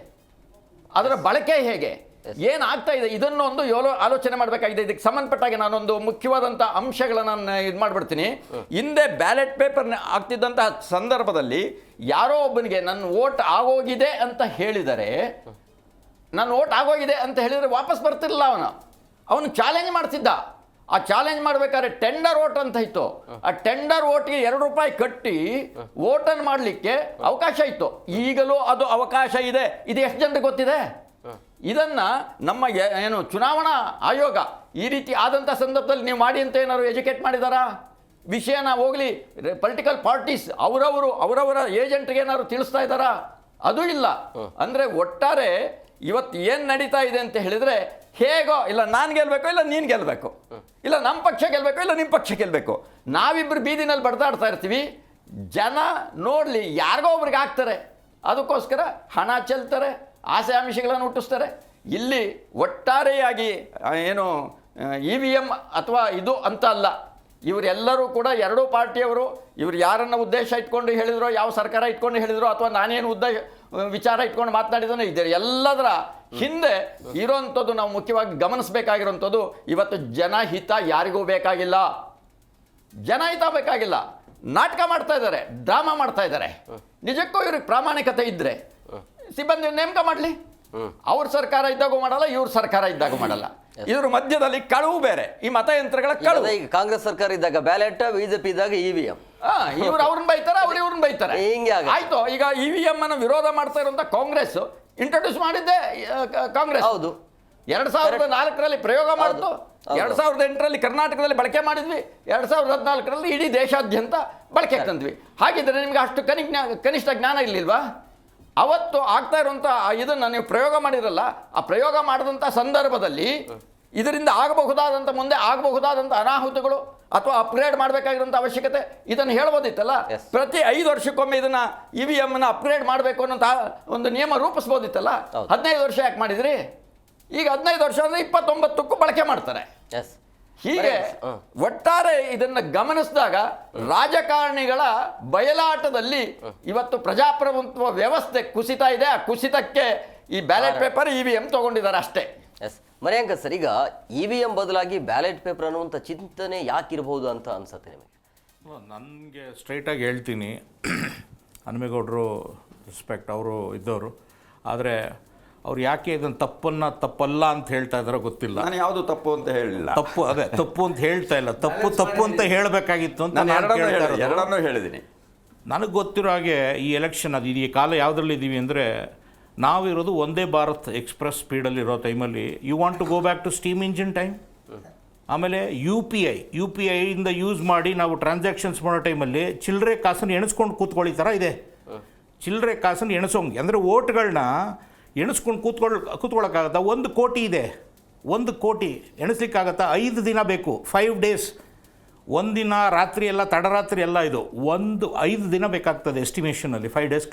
ಅದರ ಬಳಕೆ ಹೇಗೆ, ಏನಾಗ್ತಾ ಇದೆ, ಇದನ್ನೊಂದು ಆಲೋಚನೆ ಮಾಡಬೇಕಾಗಿದೆ. ಇದಕ್ಕೆ ಸಂಬಂಧಪಟ್ಟಾಗ ನಾನೊಂದು ಮುಖ್ಯವಾದಂಥ ಅಂಶಗಳನ್ನು ನಾನು ಇದು ಮಾಡಿಬಿಡ್ತೀನಿ. ಹಿಂದೆ ಬ್ಯಾಲೆಟ್ ಪೇಪರ್ ಆಗ್ತಿದ್ದಂತಹ ಸಂದರ್ಭದಲ್ಲಿ ಯಾರೋ ಒಬ್ಬನಿಗೆ ನನ್ನ ವೋಟ್ ಆಗೋಗಿದೆ ಅಂತ ಹೇಳಿದರೆ, ನನ್ನ ವೋಟ್ ಆಗೋಗಿದೆ ಅಂತ ಹೇಳಿದರೆ ವಾಪಸ್ ಬರ್ತಿರಲಿಲ್ಲ. ಅವನು ಚಾಲೆಂಜ್ ಮಾಡ್ತಿದ್ದ. ಆ ಚಾಲೆಂಜ್ ಮಾಡಬೇಕಾದ್ರೆ ಟೆಂಡರ್ ವೋಟ್ ಅಂತ ಇತ್ತು. ಆ ಟೆಂಡರ್ ವೋಟ್ಗೆ ₹2 ಕಟ್ಟಿ ವೋಟನ್ನು ಮಾಡಲಿಕ್ಕೆ ಅವಕಾಶ ಇತ್ತು. ಈಗಲೂ ಅದು ಅವಕಾಶ ಇದೆ. ಇದು ಎಷ್ಟು ಜನರಿಗೆ ಗೊತ್ತಿದೆ? ಇದನ್ನು ನಮ್ಮ ಏನು ಚುನಾವಣಾ ಆಯೋಗ ಈ ರೀತಿ ಆದಂಥ ಸಂದರ್ಭದಲ್ಲಿ ನೀವು ಮಾಡಿ ಅಂತ ಏನಾದ್ರು ಎಜುಕೇಟ್ ಮಾಡಿದಾರಾ? ವಿಷಯನ ಹೋಗಲಿ ಪೊಲಿಟಿಕಲ್ ಪಾರ್ಟೀಸ್ ಅವರವರ ಏಜೆಂಟ್ಗೆ ಏನಾದ್ರು ತಿಳಿಸ್ತಾ ಇದ್ದಾರಾ? ಅದು ಇಲ್ಲ. ಅಂದರೆ ಒಟ್ಟಾರೆ ಇವತ್ತು ಏನು ನಡೀತಾ ಇದೆ ಅಂತ ಹೇಳಿದರೆ, ಹೇಗೋ ಇಲ್ಲ ನಾನು ಗೆಲ್ಲಬೇಕು, ಇಲ್ಲ ನೀನು ಗೆಲ್ಲಬೇಕು, ಇಲ್ಲ ನಮ್ಮ ಪಕ್ಷ ಗೆಲ್ಲಬೇಕು, ಇಲ್ಲ ನಿಮ್ಮ ಪಕ್ಷ ಗೆಲ್ಲಬೇಕು, ನಾವಿಬ್ಬರು ಬೀದಿನಲ್ಲಿ ಬಡ್ದಾಡ್ತಾ ಇರ್ತೀವಿ. ಜನ ನೋಡಲಿ, ಯಾರಿಗೋ ಒಬ್ರಿಗೆ ಹಾಕ್ತಾರೆ, ಅದಕ್ಕೋಸ್ಕರ ಹಣ ಚೆಲ್ತಾರೆ, ಆಸೆ ಆಮಿಷಗಳನ್ನು ಹುಟ್ಟಿಸ್ತಾರೆ. ಇಲ್ಲಿ ಒಟ್ಟಾರೆಯಾಗಿ ಏನು EVM ಅಥವಾ ಇದು ಅಂತ ಅಲ್ಲ, ಇವರೆಲ್ಲರೂ ಕೂಡ ಎರಡೂ ಪಾರ್ಟಿಯವರು. ಇವರು ಯಾರನ್ನ ಉದ್ದೇಶ ಇಟ್ಕೊಂಡು ಹೇಳಿದ್ರೋ, ಯಾವ ಸರ್ಕಾರ ಇಟ್ಕೊಂಡು ಹೇಳಿದ್ರೋ, ಅಥವಾ ನಾನೇನು ವಿಚಾರ ಇಟ್ಕೊಂಡು ಮಾತನಾಡಿದನೋ, ಇದ್ದಾರೆ ಎಲ್ಲದರ ಹಿಂದೆ ಇರೋವಂಥದ್ದು ನಾವು ಮುಖ್ಯವಾಗಿ ಗಮನಿಸಬೇಕಾಗಿರೋಂಥದ್ದು. ಇವತ್ತು ಜನಹಿತ ಯಾರಿಗೂ ಬೇಕಾಗಿಲ್ಲ, ಜನಹಿತ ಬೇಕಾಗಿಲ್ಲ. ನಾಟಕ ಮಾಡ್ತಾ ಇದ್ದಾರೆ, ಡ್ರಾಮಾ ಮಾಡ್ತಾ ಇದ್ದಾರೆ. ನಿಜಕ್ಕೂ ಇವ್ರಿಗೆ ಪ್ರಾಮಾಣಿಕತೆ ಇದ್ದರೆ ಸಿಬ್ಬಂದಿ ನೇಮಕ ಮಾಡಲಿ. ಅವ್ರ ಸರ್ಕಾರ ಇದ್ದಾಗೂ ಮಾಡಲ್ಲ, ಇವ್ರ ಸರ್ಕಾರ ಇದ್ದಾಗೂ ಮಾಡಲ್ಲ. ಇದ್ರ ಮಧ್ಯದಲ್ಲಿ ಕಳುವು ಬೇರೆ, ಈ ಮತಯಂತ್ರಗಳ ಕಳುವು. ಈಗ ಕಾಂಗ್ರೆಸ್ ಸರ್ಕಾರ ಇದ್ದಾಗ ಬ್ಯಾಲೆಟ್, ಬಿಜೆಪಿ ಇದ್ದಾಗ EVM. ಇವ್ರು ಅವ್ರನ್ನ ಬೈತಾರೆ, ಅವ್ರು ಇವ್ರನ್ನ ಬೈತಾರೆ. ಹಿಂಗೆ ಆಯ್ತು. ಈಗ EVM ಅನ್ನು ವಿರೋಧ ಮಾಡ್ತಾ ಇರುವಂತ ಕಾಂಗ್ರೆಸ್ ಇಂಟ್ರೊಡ್ಯೂಸ್ ಮಾಡಿದ್ದೆ ಕಾಂಗ್ರೆಸ್. ಹೌದು. 2004ರಲ್ಲಿ ಪ್ರಯೋಗ ಮಾಡಿತು, 2008ರಲ್ಲಿ ಕರ್ನಾಟಕದಲ್ಲಿ ಬಳಕೆ ಮಾಡಿದ್ವಿ, 2014ರಲ್ಲಿ ಇಡೀ ದೇಶಾದ್ಯಂತ ಬಳಕೆ ತಂದ್ವಿ. ಹಾಗಿದ್ರೆ ನಿಮ್ಗೆ ಅಷ್ಟು ಕನಿಷ್ಠ ಜ್ಞಾನ ಇರಲಿಲ್ವಾ? ಅವತ್ತು ಆಗ್ತಾ ಇರುವಂಥ ಇದನ್ನು ನೀವು ಪ್ರಯೋಗ ಮಾಡಿರಲ್ಲ. ಆ ಪ್ರಯೋಗ ಮಾಡಿದಂಥ ಸಂದರ್ಭದಲ್ಲಿ ಇದರಿಂದ ಆಗಬಹುದಾದಂಥ, ಮುಂದೆ ಆಗಬಹುದಾದಂಥ ಅನಾಹುತಗಳು ಅಥವಾ ಅಪ್ಗ್ರೇಡ್ ಮಾಡಬೇಕಾಗಿರುವಂಥ ಅವಶ್ಯಕತೆ ಇದನ್ನು ಹೇಳ್ಬೋದಿತ್ತಲ್ಲ. ಪ್ರತಿ 5 ವರ್ಷಕ್ಕೊಮ್ಮೆ ಇದನ್ನು EVM ಅಪ್ಗ್ರೇಡ್ ಮಾಡಬೇಕು ಅನ್ನೋಂಥ ಒಂದು ನಿಯಮ ರೂಪಿಸ್ಬೋದಿತ್ತಲ್ಲ. 15 ವರ್ಷ ಯಾಕೆ ಮಾಡಿದ್ರಿ? ಈಗ 15 ವರ್ಷ ಅಂದರೆ 29ಕ್ಕೂ ಬಳಕೆ ಮಾಡ್ತಾರೆ. ಹೀಗೆ ಒಟ್ಟಾರೆ ಇದನ್ನು ಗಮನಿಸಿದಾಗ ರಾಜಕಾರಣಿಗಳ ಬಯಲಾಟದಲ್ಲಿ ಇವತ್ತು ಪ್ರಜಾಪ್ರಭುತ್ವ ವ್ಯವಸ್ಥೆ ಕುಸಿತಾ ಇದೆ. ಆ ಕುಸಿತಕ್ಕೆ ಈ ಬ್ಯಾಲೆಟ್ ಪೇಪರ್ EVM ತಗೊಂಡಿದ್ದಾರೆ ಅಷ್ಟೇ. ಮರಿಯಾಂಕ ಸರ್, ಈಗ EVM ಬದಲಾಗಿ ಬ್ಯಾಲೆಟ್ ಪೇಪರ್ ಅನ್ನುವಂಥ ಚಿಂತನೆ ಯಾಕಿರಬಹುದು ಅಂತ ಅನ್ಸುತ್ತೆ ನಿಮಗೆ? ನನಗೆ ಸ್ಟ್ರೈಟಾಗಿ ಹೇಳ್ತೀನಿ, ಹನುಮೇಗೌಡರು ರೆಸ್ಪೆಕ್ಟ್, ಅವರು ಇದ್ದವರು. ಆದರೆ ಅವ್ರು ಯಾಕೆ ಇದನ್ನು ತಪ್ಪಲ್ಲ ಅಂತ ಹೇಳ್ತಾ ಇದ್ದಾರೋ ಗೊತ್ತಿಲ್ಲ. ನಾನು ಯಾವುದು ತಪ್ಪು ಅಂತ ಹೇಳಿಲ್ಲ. ತಪ್ಪು ಅಂತ ಹೇಳ್ತಾ ಇಲ್ಲ, ತಪ್ಪು ಅಂತ ಹೇಳಬೇಕಾಗಿತ್ತು ಅಂತ ಎರಡನ್ನೂ ಹೇಳಿದ್ದೀನಿ. ನನಗೆ ಗೊತ್ತಿರೋ ಹಾಗೆ ಈ ಎಲೆಕ್ಷನ್ ಅದು ಈ ಕಾಲ ಯಾವುದ್ರಲ್ಲಿ ಇದ್ದೀವಿ ಅಂದರೆ, ನಾವಿರೋದು ಒಂದೇ ಭಾರತ್ ಎಕ್ಸ್ಪ್ರೆಸ್ ಸ್ಪೀಡಲ್ಲಿರೋ ಟೈಮಲ್ಲಿ you want to go back to steam engine time. ಆಮೇಲೆ ಯು ಪಿ ಐಯಿಂದ ಯೂಸ್ ಮಾಡಿ ನಾವು ಟ್ರಾನ್ಸಾಕ್ಷನ್ಸ್ ಮಾಡೋ ಟೈಮಲ್ಲಿ ಚಿಲ್ಲರೆ ಕಾಸನ್ನು ಎಣಿಸ್ಕೊಂಡು ಕೂತ್ಕೊಳ್ಳಿ ಥರ ಇದೆ. ಚಿಲ್ಲರೆ ಕಾಸನ್ನು ಎಣಿಸೋಂಗೆ ಅಂದರೆ ಓಟ್ಗಳನ್ನ ಎಣಿಸ್ಕೊಂಡು ಕೂತ್ಕೊಳ್ಳೋಕ್ಕಾಗತ್ತಾ? 1 ಕೋಟಿ ಇದೆ, 1 ಕೋಟಿ ಎಣಿಸ್ಲಿಕ್ಕಾಗತ್ತಾ? 5 ದಿನ ಬೇಕು, 5 days. ಒಂದಿನ ರಾತ್ರಿ ಎಲ್ಲ, ತಡರಾತ್ರಿ ಎಲ್ಲ, ಇದು 5 ದಿನ ಬೇಕಾಗ್ತದೆ ಎಸ್ಟಿಮೇಷನಲ್ಲಿ, 5 days.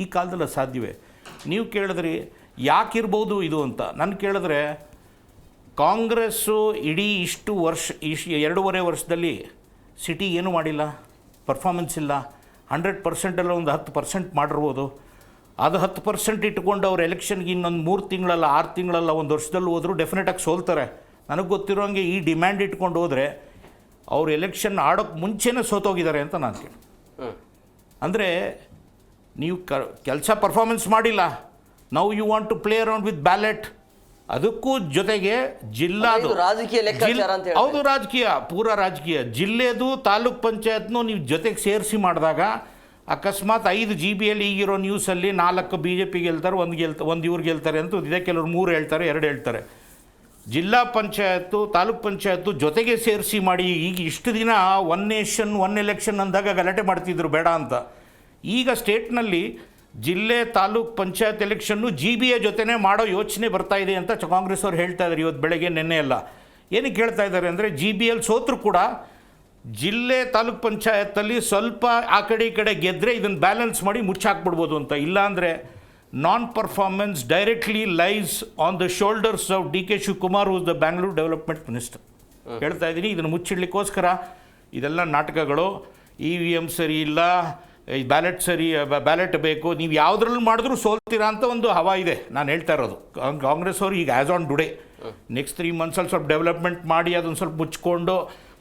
ಈ ಕಾಲದಲ್ಲಿ ಸಾಧ್ಯವೇ? ನೀವು ಕೇಳಿದ್ರಿ ಯಾಕಿರ್ಬೋದು ಇದು ಅಂತ. ನಾನು ಕೇಳಿದ್ರೆ, ಕಾಂಗ್ರೆಸ್ಸು ಇಡೀ ಇಷ್ಟು 2.5 ವರ್ಷದಲ್ಲಿ ಸಿಟಿ ಏನೂ ಮಾಡಿಲ್ಲ, ಪರ್ಫಾರ್ಮೆನ್ಸ್ ಇಲ್ಲ. 100%ಅಲ್ಲ ಒಂದು 10% ಮಾಡಿರ್ಬೋದು. ಅದು 10% ಇಟ್ಕೊಂಡು ಅವ್ರು ಎಲೆಕ್ಷನ್ಗೆ ಇನ್ನೊಂದು 3 ತಿಂಗಳಲ್ಲ, 6 ತಿಂಗಳಲ್ಲ, 1 ವರ್ಷದಲ್ಲಿ ಹೋದರೂ ಡೆಫಿನೆಟಾಗಿ ಸೋಲ್ತಾರೆ. ನನಗೆ ಗೊತ್ತಿರೋಂಗೆ ಈ ಡಿಮ್ಯಾಂಡ್ ಇಟ್ಕೊಂಡು ಹೋದರೆ ಅವ್ರು ಎಲೆಕ್ಷನ್ ಆಡೋಕ್ಕೆ ಮುಂಚೆನೇ ಸೋತೋಗಿದ್ದಾರೆ ಅಂತ ನಾನು ಕೇಳಿ. ಅಂದರೆ ನೀವು ಕೆಲಸ ಪರ್ಫಾರ್ಮೆನ್ಸ್ ಮಾಡಿಲ್ಲ, now you want to play around with ballot. ಅದಕ್ಕೂ ಜೊತೆಗೆ ಜಿಲ್ಲಾದು ಹೌದು, ರಾಜಕೀಯ, ಪೂರ ರಾಜಕೀಯ. ಜಿಲ್ಲೆದು, ತಾಲೂಕ್ ಪಂಚಾಯತ್ನೂ ನೀವು ಜೊತೆಗೆ ಸೇರಿಸಿ ಮಾಡಿದಾಗ ಅಕಸ್ಮಾತ್ 5 GB ಈಗಿರೋ ನ್ಯೂಸಲ್ಲಿ 4 BJP ಗೆಲ್ತಾರೆ, 1 ಇವ್ರು ಗೆಲ್ತಾರೆ ಅಂತ ಇದೆ. ಕೆಲವರು 3 ಹೇಳ್ತಾರೆ, 2 ಹೇಳ್ತಾರೆ. ಜಿಲ್ಲಾ ಪಂಚಾಯತ್ತು, ತಾಲೂಕ್ ಪಂಚಾಯತ್ತು ಜೊತೆಗೆ ಸೇರಿಸಿ ಮಾಡಿ. ಈಗ ಇಷ್ಟು ದಿನ 1 ನೇಷನ್ 1 ಎಲೆಕ್ಷನ್ ಅಂದಾಗ ಗಲಾಟೆ ಮಾಡ್ತಿದ್ರು ಬೇಡ ಅಂತ. ಈಗ ಸ್ಟೇಟ್ನಲ್ಲಿ ಜಿಲ್ಲೆ ತಾಲೂಕ್ ಪಂಚಾಯತ್ ಎಲೆಕ್ಷನ್ನು GBA ಜೊತೆನೇ ಮಾಡೋ ಯೋಚನೆ ಬರ್ತಾ ಇದೆ ಅಂತ ಕಾಂಗ್ರೆಸ್ ಅವ್ರು ಹೇಳ್ತಾ ಇದ್ದಾರೆ ಇವತ್ತು ಬೆಳಗ್ಗೆ, ನಿನ್ನೆ ಎಲ್ಲ. ಏನಕ್ಕೆ ಹೇಳ್ತಾ ಇದ್ದಾರೆ ಅಂದರೆ GBL ಸೋತರು ಕೂಡ ಜಿಲ್ಲೆ ತಾಲೂಕ್ ಪಂಚಾಯತ್ತಲ್ಲಿ ಸ್ವಲ್ಪ ಆ ಕಡೆ ಈ ಕಡೆ ಗೆದ್ದರೆ ಇದನ್ನು ಬ್ಯಾಲೆನ್ಸ್ ಮಾಡಿ ಮುಚ್ಚಾಕ್ಬಿಡ್ಬೋದು ಅಂತ. ಇಲ್ಲಾಂದರೆ non performance directly lies on the shoulders of DK Shivakumar was the Bangalore development minister. ಹೇಳ್ತಾ ಇದ್ದೀನಿ, ಇದನ್ನು ಮುಚ್ಚಿಡ್ಲಿಕ್ಕೋಸ್ಕರ ಇದೆಲ್ಲ ನಾಟಕಗಳು. EVM ಸರಿ ಇಲ್ಲ, ಬ್ಯಾಲೆಟ್ ಸರಿ, ಬ್ಯಾಲೆಟ್ ಬೇಕು, ನೀವು ಯಾವುದ್ರಲ್ಲೂ ಮಾಡಿದ್ರೂ ಸೋಲ್ತೀರಾ ಅಂತ ಒಂದು ಹವಾ ಇದೆ. ನಾನು ಹೇಳ್ತಾ ಇರೋದು ಕಾಂಗ್ರೆಸ್ ಅವರು ಈಗ ಆ್ಯಸ್ ಆನ್ ಟುಡೇ ನೆಕ್ಸ್ಟ್ 3 ಮಂತ್ಸಲ್ಲಿ ಸ್ವಲ್ಪ ಡೆವಲಪ್ಮೆಂಟ್ ಮಾಡಿ ಅದನ್ನು ಸ್ವಲ್ಪ ಮುಚ್ಕೊಂಡು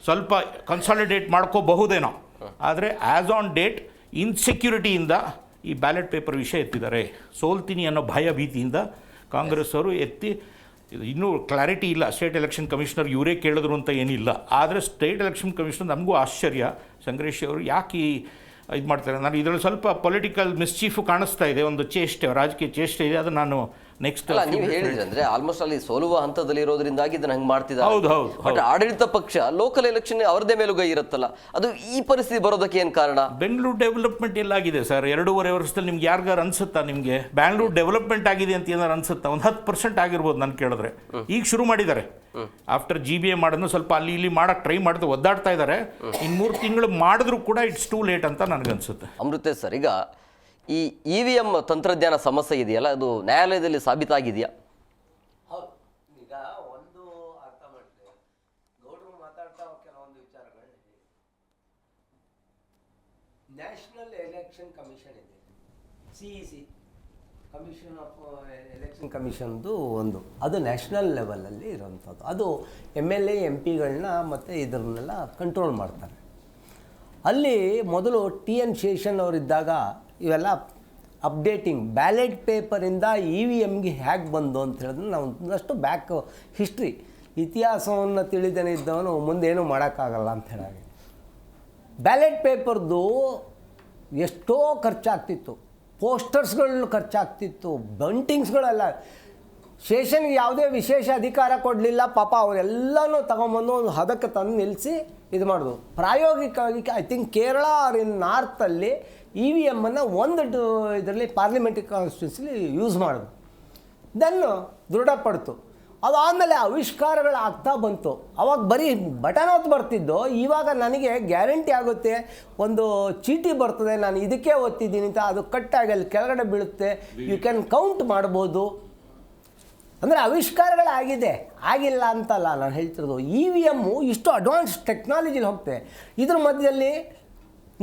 ಸ್ವಲ್ಪ ಕನ್ಸಾಲಿಡೇಟ್ ಮಾಡ್ಕೋಬಹುದೇನೋ. ಆದರೆ ಆ್ಯಸ್ ಆನ್ ಡೇಟ್ ಇನ್ಸೆಕ್ಯೂರಿಟಿಯಿಂದ ಈ ಬ್ಯಾಲೆಟ್ ಪೇಪರ್ ವಿಷಯ ಎತ್ತಿದ್ದಾರೆ. ಸೋಲ್ತೀನಿ ಅನ್ನೋ ಭಯ ಭೀತಿಯಿಂದ ಕಾಂಗ್ರೆಸ್ ಅವರು ಎತ್ತಿ, ಇದು ಇನ್ನೂ ಕ್ಲಾರಿಟಿ ಇಲ್ಲ. ಸ್ಟೇಟ್ ಎಲೆಕ್ಷನ್ ಕಮಿಷನರ್ ಇವರೇ ಕೇಳಿದ್ರು ಅಂತ ಏನಿಲ್ಲ. ಆದರೆ ಸ್ಟೇಟ್ ಎಲೆಕ್ಷನ್ ಕಮಿಷನರ್ ನಮಗೂ ಆಶ್ಚರ್ಯ, ಸಂಗ್ರೇಶ್ ಅವರು ಯಾಕೆ ಇದು ಮಾಡ್ತಾರೆ. ನಾನು ಇದರಲ್ಲಿ ಸ್ವಲ್ಪ ಪೊಲಿಟಿಕಲ್ ಮಿಸ್ಚೀಫು ಕಾಣಿಸ್ತಾ ಇದೆ, ಒಂದು ಚೇಷ್ಟೆ, ರಾಜಕೀಯ ಚೇಷ್ಟೆ ಇದೆ. ಅದು ನಾನು ನೆಕ್ಸ್ಟ್ ನೀವು ಹೇಳಿದ್ರೆ ಅಂದ್ರೆ ಆಲ್ಮೋಸ್ಟ್ ಅಲ್ಲಿ ಸೋಲುವ ಹಂತದಲ್ಲಿ ಇರೋದ್ರಿಂದಾಗಿ ಇದನ್ನ ಹಂಗೆ ಮಾಡ್ತಿದ್ದಾರೆ. ಹೌದು ಹೌದು. ಬಟ್ ಆಡಳಿತ ಪಕ್ಷ ಲೋಕಲ್ ಎಲೆಕ್ಷನ್ ಅವರದೇ ಮೇಲುಗೈ ಇರುತ್ತಲ್ಲ, ಅದು ಈ ಪರಿಸ್ಥಿತಿ ಬರೋದಕ್ಕೆ ಏನು ಕಾರಣ? ಬೆಂಗಳೂರು ಡೆವಲಪ್ಮೆಂಟ್ ಎಲ್ಲಾಗಿದೆ ಸರ್ 2.5 ವರ್ಷದಲ್ಲಿ? ನಿಮ್ಗೆ ಯಾರಿಗಾರು ಅನ್ಸುತ್ತಾ? ನಿಮಗೆ ಬ್ಯಾಂಗ್ಳೂರು ಡೆವಲಪ್ಮೆಂಟ್ ಆಗಿದೆ ಅಂತ ಏನಾರು ಅನ್ಸುತ್ತಾ? ಒಂದು 10% ಆಗಿರ್ಬೋದು ನಾನು ಕೇಳಿದ್ರೆ. ಈಗ ಶುರು ಮಾಡಿದ್ದಾರೆ ಆಫ್ಟರ್ GBA ಮಾಡೋದು, ಸ್ವಲ್ಪ ಅಲ್ಲಿ ಇಲ್ಲಿ ಮಾಡಕ್ಕೆ ಟ್ರೈ ಮಾಡ್ತಾ ಒದ್ದಾಡ್ತಾ ಇದ್ದಾರೆ. ಇನ್ನು 3 ತಿಂಗಳು ಮಾಡಿದ್ರು ಕೂಡ ಇಟ್ಸ್ ಟೂ ಲೇಟ್ ಅಂತ ನನಗನ್ಸುತ್ತೆ. ಅಮೃತೇಶ್ ಸರ್, ಈಗ ಈ EVM ತಂತ್ರಜ್ಞಾನ ಸಮಸ್ಯೆ ಇದೆಯಲ್ಲ, ಅದು ನ್ಯಾಯಾಲಯದಲ್ಲಿ ಸಾಬೀತಾಗಿದೆಯಾ? ಹೌದು. ಈಗ ಒಂದು ಅರ್ಥ ಮಾಡ್ತೇವೆ, ಗೌಡ್ರು ಮಾತಾಡ್ತಾ ಕೆಲವೊಂದು ವಿಚಾರಗಳು. ನ್ಯಾಷನಲ್ ಎಲೆಕ್ಷನ್ ಕಮಿಷನ್ ಇದೆ, CEC, ಕಮಿಷನ್ ಆಫ್ ಎಲೆಕ್ಷನ್ ಕಮಿಷನ್ದು ಒಂದು, ಅದು ನ್ಯಾಷನಲ್ ಲೆವೆಲಲ್ಲಿ ಇರೋವಂಥದ್ದು. ಅದು MLA MP-ಗಳನ್ನ ಮತ್ತು ಇದನ್ನೆಲ್ಲ ಕಂಟ್ರೋಲ್ ಮಾಡ್ತಾರೆ. ಅಲ್ಲಿ ಮೊದಲು TN ಶೇಷನ್ ಅವರಿದ್ದಾಗ ಇವೆಲ್ಲ ಅಪ್ಡೇಟಿಂಗ್ ಬ್ಯಾಲೆಟ್ ಪೇಪರಿಂದ EVMಗೆ ಹೇಗೆ ಬಂದು ಅಂತ ಹೇಳಿದ್ರೆ ನಾವು ಒಂದಷ್ಟು ಬ್ಯಾಕ್ ಹಿಸ್ಟ್ರಿ, ಇತಿಹಾಸವನ್ನು ತಿಳಿದೇನೆ ಇದ್ದವನು ಮುಂದೇನು ಮಾಡೋಕ್ಕಾಗಲ್ಲ ಅಂತ ಹೇಳಿ. ಬ್ಯಾಲೆಟ್ ಪೇಪರ್ದು ಎಷ್ಟೋ ಖರ್ಚಾಗ್ತಿತ್ತು, ಪೋಸ್ಟರ್ಸ್ಗಳು ಖರ್ಚಾಗ್ತಿತ್ತು, ಬಂಟಿಂಗ್ಸ್ಗಳೆಲ್ಲ. ಶೇಷನ್ಗೆ ಯಾವುದೇ ವಿಶೇಷ ಅಧಿಕಾರ ಕೊಡಲಿಲ್ಲ ಪಾಪ, ಅವರೆಲ್ಲನೂ ತಗೊಂಬಂದು ಒಂದು ಹದಕ್ಕೆ ತಂದು ನಿಲ್ಲಿಸಿ ಇದು ಮಾಡೋದು. ಪ್ರಾಯೋಗಿಕವಾಗಿ ಐ ಥಿಂಕ್ ಕೇರಳ ಆರ್ ಇನ್ ನಾರ್ತಲ್ಲಿ EVM-ಅನ್ನು ಒಂದು ಇದರಲ್ಲಿ ಪಾರ್ಲಿಮೆಂಟ್ರಿ ಕಾನ್ಸ್ಟಿಟ್ಯೂನ್ಸಿಲಿ ಯೂಸ್ ಮಾಡೋದು. ಇದನ್ನು ದೃಢಪಡ್ತು. ಅದಾದಮೇಲೆ ಆವಿಷ್ಕಾರಗಳು ಆಗ್ತಾ ಬಂತು. ಅವಾಗ ಬರೀ ಬಟನ್ ಹೊತ್ತು ಬರ್ತಿದ್ದು, ಇವಾಗ ನನಗೆ ಗ್ಯಾರಂಟಿ ಆಗುತ್ತೆ, ಒಂದು ಚೀಟಿ ಬರ್ತದೆ, ನಾನು ಇದಕ್ಕೆ ಒತ್ತಿದ್ದೀನಿ ಅಂತ, ಅದು ಕಟ್ಟಾಗಿ ಅಲ್ಲಿ ಕೆಳಗಡೆ ಬೀಳುತ್ತೆ, ಯು ಕ್ಯಾನ್ ಕೌಂಟ್ ಮಾಡ್ಬೋದು. ಅಂದರೆ ಆವಿಷ್ಕಾರಗಳಾಗಿದೆ, ಆಗಿಲ್ಲ ಅಂತಲ್ಲ ನಾನು ಹೇಳ್ತಿರೋದು. EVM ಇಷ್ಟು ಅಡ್ವಾನ್ಸ್ ಟೆಕ್ನಾಲಜಿಲಿ ಹೋಗ್ತೆ. ಇದ್ರ ಮಧ್ಯದಲ್ಲಿ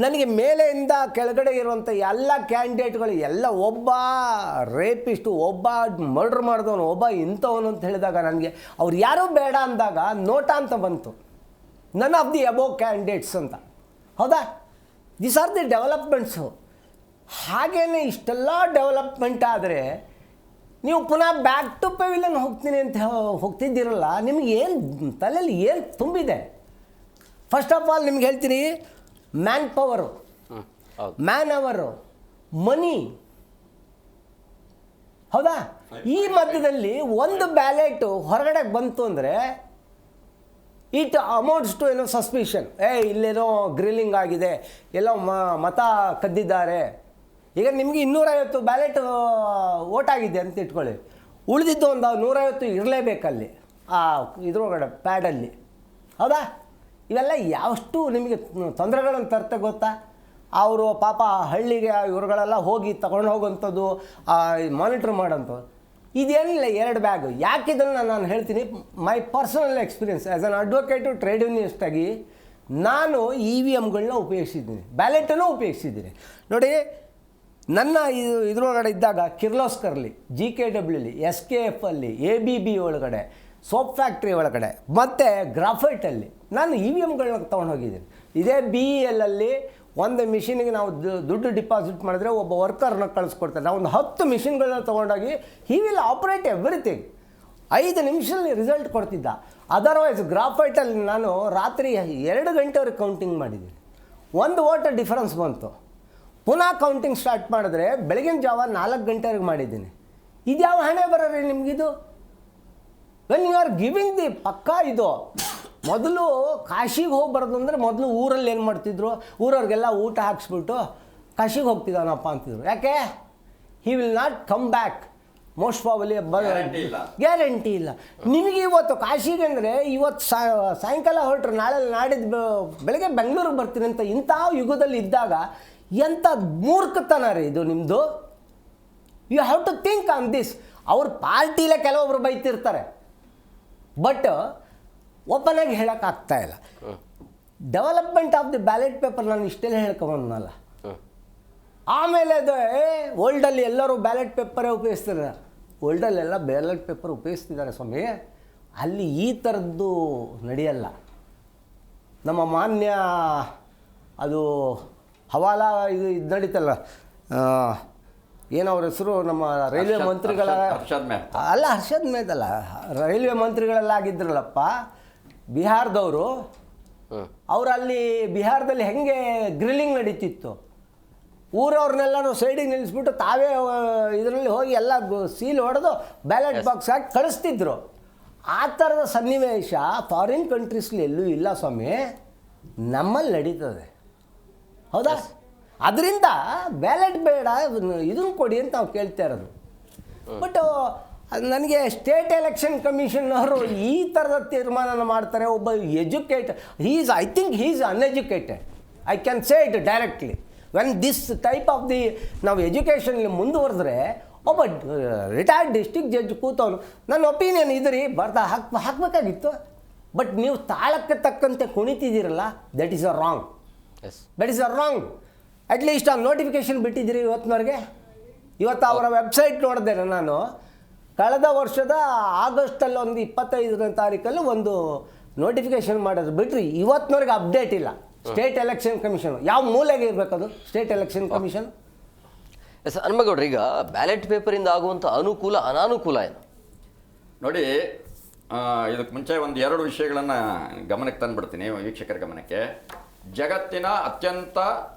ನನಗೆ ಮೇಲೆಯಿಂದ ಕೆಳಗಡೆ ಇರುವಂಥ ಎಲ್ಲ ಕ್ಯಾಂಡಿಡೇಟ್ಗಳು ಎಲ್ಲ ಒಬ್ಬ ರೇಪಿಸ್ಟು, ಒಬ್ಬ ಮರ್ಡರ್ ಮಾಡಿದವನು, ಒಬ್ಬ ಇಂಥವನು ಅಂತ ಹೇಳಿದಾಗ ನನಗೆ ಅವ್ರು ಯಾರೂ ಬೇಡ ಅಂದಾಗ ನೋಟಾ ಅಂತ ಬಂತು, none of the above candidates ಅಂತ. ಹೌದಾ? This are the developments. ಹಾಗೇನೆ ಇಷ್ಟೆಲ್ಲ ಡೆವಲಪ್ಮೆಂಟ್ ಆದರೆ ನೀವು ಪುನಃ ಬ್ಯಾಕ್ ಟು ಪೆವಿಲಿಯನ್ ಹೋಗ್ತೀನಿ ಅಂತ ಹೋಗ್ತಿದ್ದೀರಲ್ಲ, ನಿಮ್ಗೆ ಏನು ತಲೆಯಲ್ಲಿ ಏನು ತುಂಬಿದೆ? ಫಸ್ಟ್ ಆಫ್ ಆಲ್ ನಿಮ್ಗೆ ಹೇಳ್ತೀನಿ, ಮ್ಯಾನ್ ಪವರು, ಮ್ಯಾನ್ ಅವರು, ಮನಿ. ಹೌದಾ? ಈ ಮಧ್ಯದಲ್ಲಿ ಒಂದು ಬ್ಯಾಲೆಟು ಹೊರಗಡೆ ಬಂತು ಅಂದರೆ ಇಟ್ ಅಮೌಂಟ್ಸ್ ಟು ಏನೋ ಸಸ್ಪಿಷನ್, ಇಲ್ಲೇನೋ ಗ್ರಿಲ್ಲಿಂಗ್ ಆಗಿದೆ, ಎಲ್ಲೋ ಮತ ಕದ್ದಿದ್ದಾರೆ. ಈಗ ನಿಮಗೆ 250 ಬ್ಯಾಲೆಟ್ ವೋಟ್ ಆಗಿದೆ ಅಂತ ಇಟ್ಕೊಳ್ಳಿ, ಉಳಿದಿದ್ದು ಒಂದು 150 ಇರಲೇಬೇಕಲ್ಲಿ ಆ ಇದ್ರೊಳಗಡೆ ಪ್ಯಾಡಲ್ಲಿ. ಹೌದಾ? ಇವೆಲ್ಲ ಯಾವಷ್ಟು ನಿಮಗೆ ತೊಂದರೆಗಳನ್ನು ತರ್ತೆ ಗೊತ್ತಾ? ಅವರು ಪಾಪ ಹಳ್ಳಿಗೆ ಇವ್ರುಗಳೆಲ್ಲ ಹೋಗಿ ತಗೊಂಡು ಹೋಗೋಂಥದ್ದು, ಮಾನಿಟ್ರ್ ಮಾಡೋಂಥದ್ದು. ಇದೇನಿಲ್ಲ 2 ಬ್ಯಾಗ್. ಯಾಕಿದನ್ನು ನಾನು ಹೇಳ್ತೀನಿ, my personal experience as an advocate, trade ಯೂನಿಯನಿಸ್ಟಾಗಿ ನಾನು EVMಗಳನ್ನ ಉಪಯೋಗಿಸಿದ್ದೀನಿ, ಬ್ಯಾಲೆಟನ್ನು ಉಪಯೋಗಿಸಿದ್ದೀನಿ. ನೋಡಿ, ನನ್ನ ಇದ್ರೊಳಗಡೆ ಇದ್ದಾಗ ಕಿರ್ಲೋಸ್ಕರ್ಲಿ, GKW, SKF-ಅಲ್ಲಿ, ABB ಒಳಗಡೆ, ಸೋಪ್ ಫ್ಯಾಕ್ಟ್ರಿ ಒಳಗಡೆ, ಮತ್ತು ಗ್ರಾಫೈಟಲ್ಲಿ ನಾನು EVMಗಳನ್ನ ತೊಗೊಂಡೋಗಿದ್ದೀನಿ. ಇದೇ BEL-ಅಲ್ಲಿ ಒಂದು ಮಿಷಿನಿಗೆ ನಾವು ದುಡ್ಡು ಡಿಪಾಸಿಟ್ ಮಾಡಿದ್ರೆ ಒಬ್ಬ ವರ್ಕರ್ನ ಕಳಿಸ್ಕೊಡ್ತಾರೆ. ನಾವು ಒಂದು 10 ಮಿಷಿನ್ಗಳನ್ನ ತೊಗೊಂಡೋಗಿ ಹಿ ವಿಲ್ ಆಪ್ರೇಟ್ ಎವ್ರಿಥಿಂಗ್. 5 ನಿಮಿಷದಲ್ಲಿ ರಿಸಲ್ಟ್ ಕೊಡ್ತಿದ್ದ. ಅದರ್ವೈಸ್ ಗ್ರಾಫೈಟಲ್ಲಿ ನಾನು ರಾತ್ರಿ 2 ಗಂಟೆವರೆಗೆ ಕೌಂಟಿಂಗ್ ಮಾಡಿದ್ದೀನಿ. 1 ವೋಟ್ ಡಿಫರೆನ್ಸ್ ಬಂತು. ಪುನಃ ಕೌಂಟಿಂಗ್ ಸ್ಟಾರ್ಟ್ ಮಾಡಿದ್ರೆ ಬೆಳಗಿನ ಜಾವ 4 ಗಂಟೆವರೆಗೆ ಮಾಡಿದ್ದೀನಿ. ಇದ್ಯಾವ ಹಣೆ ಬರೋರಿ ನಿಮಗಿದು? When you are giving the ಪಕ್ಕಾ ಇದು. ಮೊದಲು ಕಾಶಿಗೆ ಹೋಗ್ಬಾರ್ದು ಅಂದರೆ ಮೊದಲು ಊರಲ್ಲಿ ಏನು ಮಾಡ್ತಿದ್ರು, ಊರವ್ರಿಗೆಲ್ಲ ಊಟ ಹಾಕ್ಸ್ಬಿಟ್ಟು ಕಾಶಿಗೆ ಹೋಗ್ತಿದ್ದಾನಪ್ಪ ಅಂತಿದ್ರು. ಯಾಕೆ? He will not come back most probably. Guarantee ಇಲ್ಲ. ಗ್ಯಾರಂಟಿ ಇಲ್ಲ. ನಿಮಗೆ ಇವತ್ತು ಕಾಶಿಗೆ ಅಂದರೆ ಇವತ್ತು ಸಾಯಂಕಾಲ ಹೊರಟ್ರೆ ನಾಡಿದ್ದು ಬೆಳಗ್ಗೆ ಬೆಂಗಳೂರಿಗೆ ಬರ್ತೀನಿ ಅಂತ ಇಂಥ ಯುಗದಲ್ಲಿ ಇದ್ದಾಗ ಎಂಥ ಮೂರ್ಖತನ ರೀ ಇದು ನಿಮ್ಮದು. You have to think on this. ಅವ್ರ ಪಾರ್ಟಿಲೇ ಕೆಲವೊಬ್ರು ಬೈತಿರ್ತಾರೆ, ಬಟ್ ಓಪನ್ ಆಗಿ ಹೇಳೋಕ್ಕಾಗ್ತಾ ಇಲ್ಲ. Development of the ballot paper ನಾನು ಇಷ್ಟೆಲ್ಲ ಹೇಳ್ಕೊಂಬಂದಲ್ಲ. ಆಮೇಲೆ ಅದು ಓಲ್ಡಲ್ಲಿ ಎಲ್ಲರೂ ಬ್ಯಾಲೆಟ್ ಪೇಪರೇ ಉಪಯೋಗಿಸ್ತಾರೆ. ಓಲ್ಡಲ್ಲೆಲ್ಲ ಬ್ಯಾಲೆಟ್ ಪೇಪರ್ ಉಪಯೋಗಿಸ್ತಿದ್ದಾರೆ ಸ್ವಾಮಿ. ಅಲ್ಲಿ ಈ ಥರದ್ದು ನಡೆಯಲ್ಲ. ನಮ್ಮ ಮಾನ್ಯ ಅದು ಹವಾಲಾ ಇದು ನಡೀತಲ್ಲ, ಏನವ್ರ ಹೆಸರು, ನಮ್ಮ ರೈಲ್ವೆ ಮಂತ್ರಿಗಳ ಅಲ್ಲ, ಹರ್ಷದ್ ಮೇದಲ್ಲ, ರೈಲ್ವೆ ಮಂತ್ರಿಗಳಲ್ಲಾಗಿದ್ರಲ್ಲಪ್ಪ ಬಿಹಾರದವರು. ಅವರು ಅಲ್ಲಿ ಬಿಹಾರದಲ್ಲಿ ಹೆಂಗೆ ಗ್ರಿಲ್ಲಿಂಗ್ ನಡೀತಿತ್ತು, ಊರವ್ರನ್ನೆಲ್ಲರೂ ಸೈಡಿಗೆ ನಿಲ್ಲಿಸ್ಬಿಟ್ಟು ತಾವೇ ಇದರಲ್ಲಿ ಹೋಗಿ ಎಲ್ಲ ಸೀಲ್ ಹೊಡೆದು ಬ್ಯಾಲೆಟ್ ಬಾಕ್ಸ್ ಹಾಕಿ ಕಳಿಸ್ತಿದ್ರು. ಆ ಥರದ ಸನ್ನಿವೇಶ ಫಾರಿನ್ ಕಂಟ್ರೀಸ್ಲಿ ಎಲ್ಲೂ ಇಲ್ಲ ಸ್ವಾಮಿ, ನಮ್ಮಲ್ಲಿ ನಡೀತದೆ. ಹೌದಾ? ಅದರಿಂದ ಬ್ಯಾಲೆಟ್ ಬೇಡ, ಇದನ್ನು ಕೊಡಿ ಅಂತ ನಾವು ಕೇಳ್ತಾ ಇರೋದು. ಬಟ್ ನನಗೆ ಸ್ಟೇಟ್ ಎಲೆಕ್ಷನ್ ಕಮಿಷನ್ನವರು ಈ ಥರದ ತೀರ್ಮಾನ ಮಾಡ್ತಾರೆ. ಒಬ್ಬ educated, I think he is uneducated. I can say it directly. When this type of the ನಾವು ಎಜುಕೇಷನ್ಲಿ ಮುಂದುವರೆದ್ರೆ ಒಬ್ಬ ರಿಟೈರ್ಡ್ ಡಿಸ್ಟ್ರಿಕ್ಟ್ ಜಡ್ಜ್ ಕೂತವನು ನನ್ನ ಒಪಿನಿಯನ್ ಇದ್ರಿ ಹಾಕಬೇಕಾಗಿತ್ತು. ಬಟ್ ನೀವು ತಾಳಕ್ಕೆ ತಕ್ಕಂತೆ ಕುಣಿತಿದ್ದೀರಲ್ಲ, that is a wrong. That is a wrong. At least ಆ ನೋಟಿಫಿಕೇಷನ್ ಬಿಟ್ಟಿದ್ದೀರಿ ಇವತ್ತಿನವರೆಗೆ. ಇವತ್ತು ಅವರ ವೆಬ್ಸೈಟ್ ನೋಡಿದೆ ನಾನು, ಕಳೆದ ವರ್ಷದ ಆಗಸ್ಟಲ್ಲಿ ಒಂದು 25ನೇ ತಾರೀಕಲ್ಲಿ ಒಂದು ನೋಟಿಫಿಕೇಷನ್ ಮಾಡೋದು ಬಿಟ್ರಿ ಇವತ್ತಿನವರೆಗೆ ಅಪ್ಡೇಟ್ ಇಲ್ಲ. ಸ್ಟೇಟ್ ಎಲೆಕ್ಷನ್ ಕಮಿಷನ್ ಯಾವ ಮೂಲೆಗೆ ಇರಬೇಕದು ಸ್ಟೇಟ್ ಎಲೆಕ್ಷನ್ ಕಮಿಷನ್? ಎಸ್ ಹನುಮೇಗೌಡ್ರು, ಈಗ ಬ್ಯಾಲೆಟ್ ಪೇಪರಿಂದ ಆಗುವಂಥ ಅನುಕೂಲ ಅನಾನುಕೂಲ ಏನು ನೋಡಿ. ಇದಕ್ಕೆ ಮುಂಚೆ ಒಂದು 2 ವಿಷಯಗಳನ್ನು ಗಮನಕ್ಕೆ ತಂದುಬಿಡ್ತೀನಿ ವೀಕ್ಷಕರ ಗಮನಕ್ಕೆ. ಜಗತ್ತಿನ ಅತ್ಯಂತ